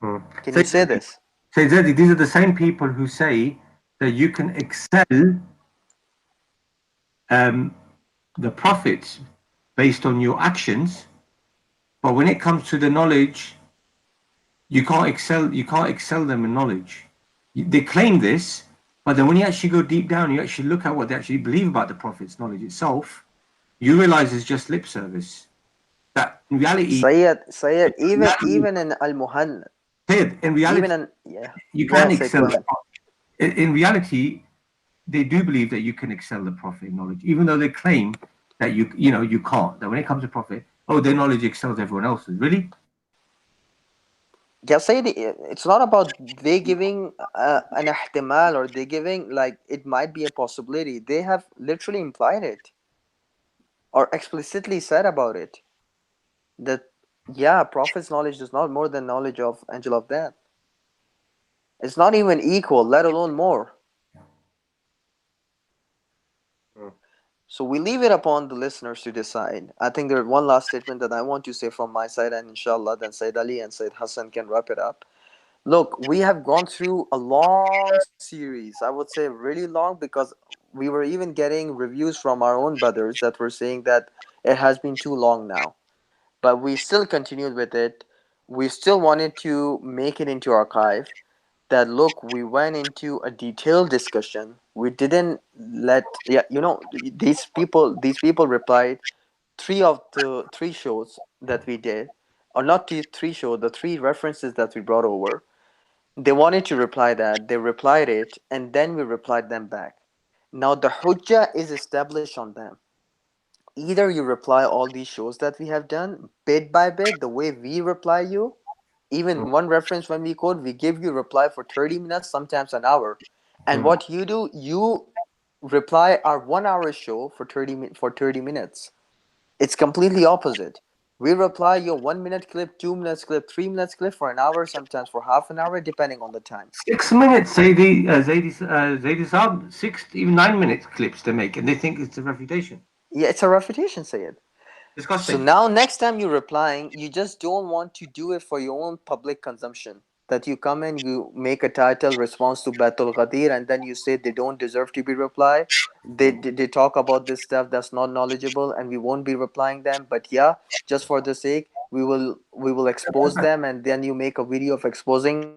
Can you say this? So exactly, these are the same people who say that you can excel the prophets based on your actions, but when it comes to the knowledge, you can't excel them in knowledge. They claim this, but then when you actually go deep down, you actually look at what they actually believe about the prophet's knowledge itself, you realize it's just lip service. That in reality, Sayyid, even in Al-Muhannad, in reality, you can excel. In reality, they do believe that you can excel the prophet in knowledge, even though they claim that you can't. That when it comes to prophet, their knowledge excels everyone else's. Really? Yeah, Sayyid, it's not about they giving an ihtimal, or they giving like it might be a possibility. They have literally implied it or explicitly said about it that Prophet's knowledge is not more than knowledge of angel of death. It's not even equal, let alone more. So we leave it upon the listeners to decide. I think there's one last statement that I want to say from my side, and inshallah then Sayyid Ali and Sayyid Hassan can wrap it up. Look, we have gone through a long series. I would say really long, because we were even getting reviews from our own brothers that were saying that it has been too long now. But we still continued with it. We still wanted to make it into archive. That look, we went into a detailed discussion. We didn't let these people replied 3 shows that we did, or not 3 shows, the 3 references that we brought over. They wanted to reply that. They replied it, and then we replied them back. Now the hujjah is established on them. Either you reply all these shows that we have done bit by bit, the way we reply you. Even one reference when we quote, we give you reply for 30 minutes, sometimes an hour. And what you do, you reply our 1 hour show for 30 minutes. It's completely opposite. We reply your 1 minute clip, 2 minutes clip, 3 minutes clip for an hour, sometimes for half an hour, depending on the time. 6 minutes, Zaidi Saab, 6, even 9 minutes clips they make, and they think it's a refutation. Yeah, it's a refutation, Sayyid. Disgusting. So now next time you're replying, you just don't want to do it for your own public consumption. That you come in, you make a title response to Batul Ghadir, and then you say they don't deserve to be replied. They talk about this stuff that's not knowledgeable, and we won't be replying them. But yeah, just for the sake, we will expose them, and then you make a video of exposing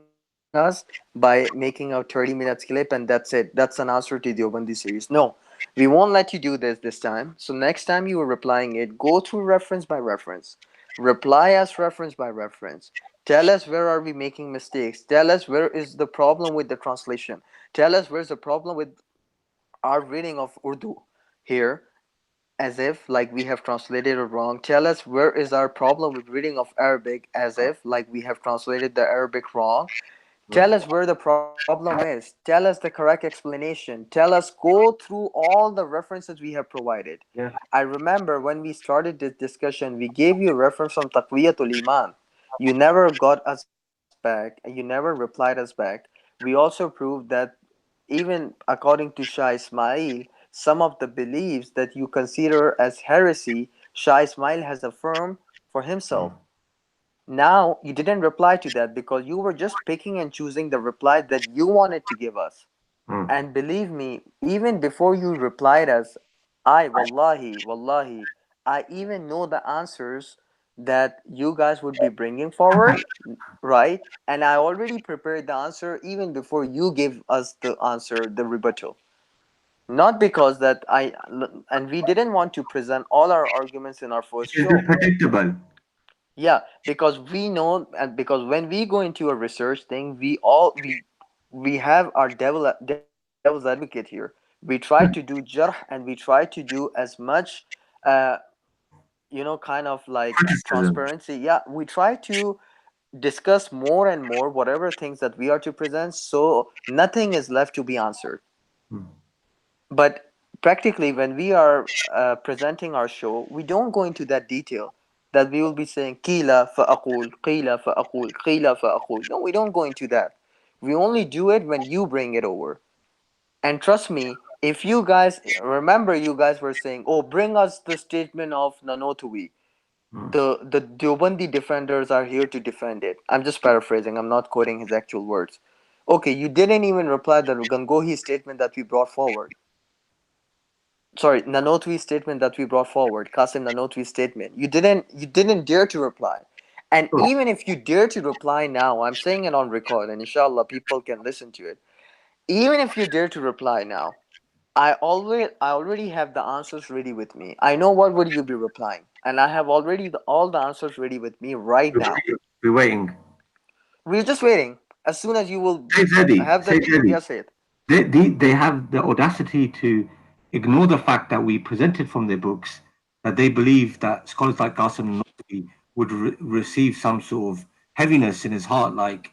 us by making a 30 minutes clip, and that's it. That's an answer to the Deobandi series. No, we won't let you do this time. So next time you are replying it, go through reference by reference. Reply as reference by reference. Tell us where are we making mistakes. Tell us where is the problem with the translation. Tell us where's the problem with our reading of Urdu here, as if like we have translated it wrong. Tell us where is our problem with reading of Arabic, as if like we have translated the Arabic wrong. Tell us where the problem is. Tell us the correct explanation. Tell us, go through all the references we have provided. Yeah. I remember when we started this discussion, we gave you a reference from Taqwiyatul Iman. You never got us back and you never replied us back. We also proved that even according to Shah Ismail, some of the beliefs that you consider as heresy, Shah Ismail has affirmed for himself. Now, you didn't reply to that because you were just picking and choosing the reply that you wanted to give us. And believe me, even before you replied us, wallahi, I even know the answers that you guys would be bringing forward, right? And I already prepared the answer even before you gave us the answer, the rebuttal. Not because that and we didn't want to present all our arguments in our first It show. is predictable. Yeah, because we know, and because when we go into a research thing, we have our devil's advocate here. We try to do jarh and we try to do as much, uh, kind of like Criticism. transparency. Yeah, we try to discuss more and more whatever things that we are to present, so nothing is left to be answered. But practically, when we are presenting our show, we don't go into that detail that we will be saying qila fa'aqul, qila fa'aqul, qila fa'aqul. No, we don't go into that. We only do it when you bring it over. And trust me, if you guys remember, you guys were saying, "Oh, bring us the statement of Nanotui." The Deobandi defenders are here to defend it. I'm just paraphrasing. I'm not quoting his actual words. Okay, you didn't even reply the Gangohi statement that we brought forward. Sorry, Nanotwi's statement that we brought forward, Qasim Nanotwi's statement. You didn't dare to reply. And even if you dare to reply now, I'm saying it on record, and inshallah people can listen to it. Even if you dare to reply now, I already have the answers ready with me. I know what would you be replying, and I have already all the answers ready with me right now. We're waiting. We're just waiting. As soon as you will Say Zeddy. have Say the Zeddy. say it. They have the audacity to ignore the fact that we presented from their books that they believe that scholars like Qasim Nabi would receive some sort of heaviness in his heart, like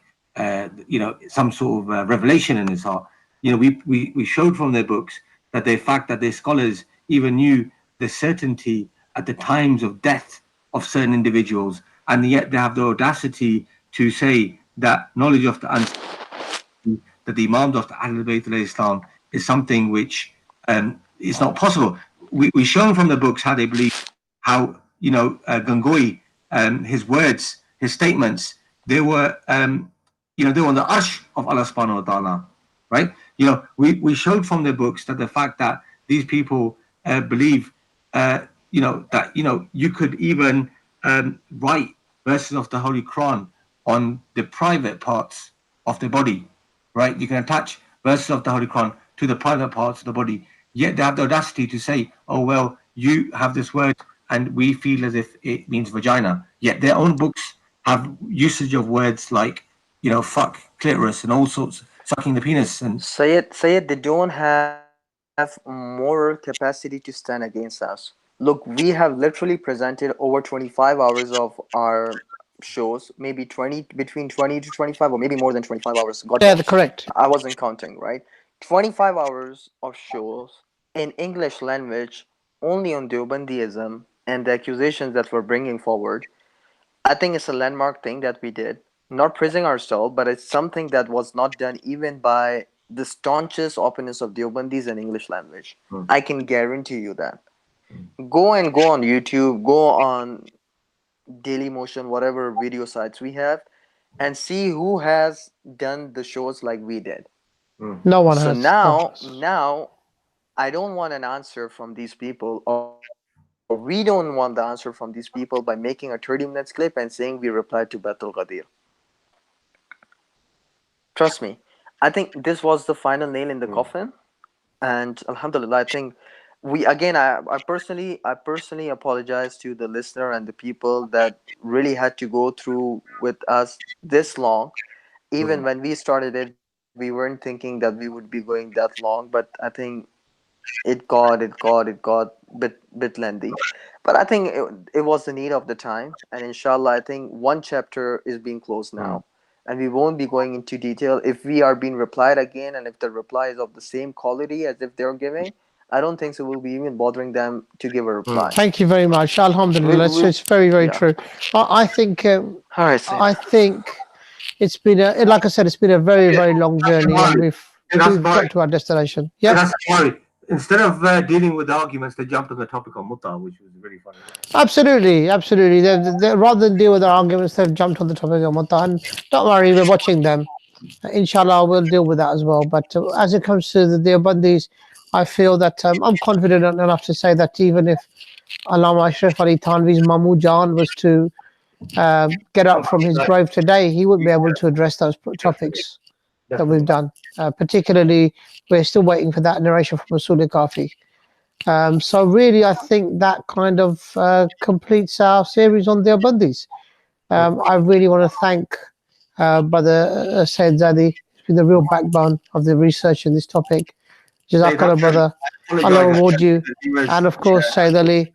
some sort of revelation in his heart. We showed from their books that the fact that their scholars even knew the certainty at the times of death of certain individuals, and yet they have the audacity to say that knowledge of the that the Imams of the Ahlul Bayt Islam is something which is not possible. We shown from the books how they believe, how Gangohi, his words, his statements, they were they were on the arsh of Allah subhanahu wa ta'ala, right? We showed from the books that the fact that these people believe that you could even write verses of the Holy Quran on the private parts of the body, right? You can attach verses of the Holy Quran to the private parts of the body, yet they have the audacity to say, oh, well, you have this word and we feel as if it means vagina. Yet their own books have usage of words like, fuck, clitoris, and all sorts, sucking the penis. And Sayyid, they don't have moral capacity to stand against us. Look, we have literally presented over 25 hours of our shows, maybe 20, between 20 to 25, or maybe more than 25 hours. God Yeah, knows. correct. I wasn't counting, right? 25 hours of shows in English language only on Deobandism, and the accusations that we're bringing forward, I think it's a landmark thing that we did. Not praising ourselves, but it's something that was not done even by the staunchest opponents of Deobandis and English language. I can guarantee you that. Go on YouTube, go on Daily Motion, whatever video sites we have, and see who has done the shows like we did. No one So has. now I don't want an answer from these people, or we don't want the answer from these people by making a 30 minutes clip and saying we replied to Batul Ghadir. Trust me, I think this was the final nail in the coffin, and Alhamdulillah, I think we again. I personally apologize to the listener and the people that really had to go through with us this long. Even when we started it, we weren't thinking that we would be going that long, but I think it got bit lengthy, but I think it was the need of the time, and inshallah I think one chapter is being closed now, and we won't be going into detail. If we are being replied again, and if the reply is of the same quality as if they're giving, I don't think so we'll be even bothering them to give a reply. Thank you very much. Alhamdulillah, it's very, very yeah. true. I think All right, Sayyid. I think it's been like I said, it's been a very, very long journey, and we've got to our destination. Yeah, That's why instead of dealing with the arguments, they jumped on the topic of mutta, which was really funny. absolutely. Rather than deal with the arguments, they've jumped on the topic of Mutta. And don't worry, we're watching them. Inshallah, we'll deal with that as well. But as it comes to the Deobandis, I feel that I'm confident enough to say that even if Allama Ashraf Ali Thanvi's Mamu Jan was to get up from his grave today, he wouldn't be able to address those topics that we've done. Particularly, we're still waiting for that narration from Rasul Kafi. So really, I think that kind of completes our series on Deobandis. I really want to thank Brother Sayyid Zadi. He's been the real backbone of the research in this topic. Jazakallah, brother. Allah reward you. And of course, Sayyid Ali.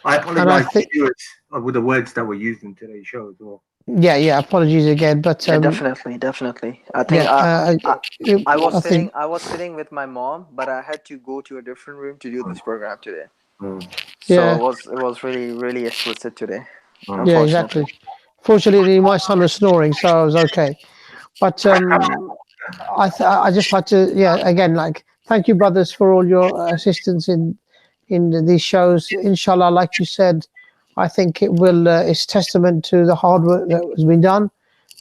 I apologize to viewers with the words that were used in today's show as well. Yeah. Apologies again, but Yeah, definitely. I think I was sitting with my mom, but I had to go to a different room to do this program today. So it was really explicit today. Yeah, exactly. Fortunately, my son was snoring, so I was okay. But I just had to, again, thank you, brothers, for all your assistance in these shows. Inshallah, like you said, I think it will. It's testament to the hard work that has been done,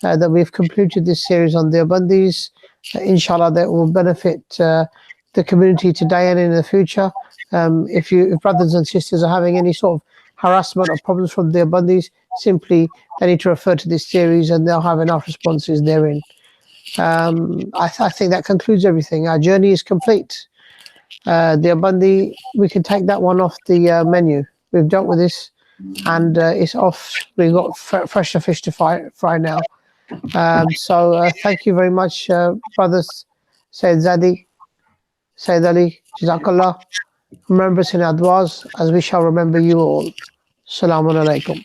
that we've completed this series on Deobandis. Inshallah, that will benefit the community today and in the future. If brothers and sisters are having any sort of harassment or problems from Deobandis, simply they need to refer to this series, and they'll have enough responses therein. I think that concludes everything. Our journey is complete. Deobandi, we can take that one off the menu. We've dealt with this, and it's off. We've got fresher fish to fry now. So thank you very much, brothers. Sayyid Zadi, Sayyid Ali, Jazakallah. Remember us in our du'as, as we shall remember you all. Assalamu alaikum.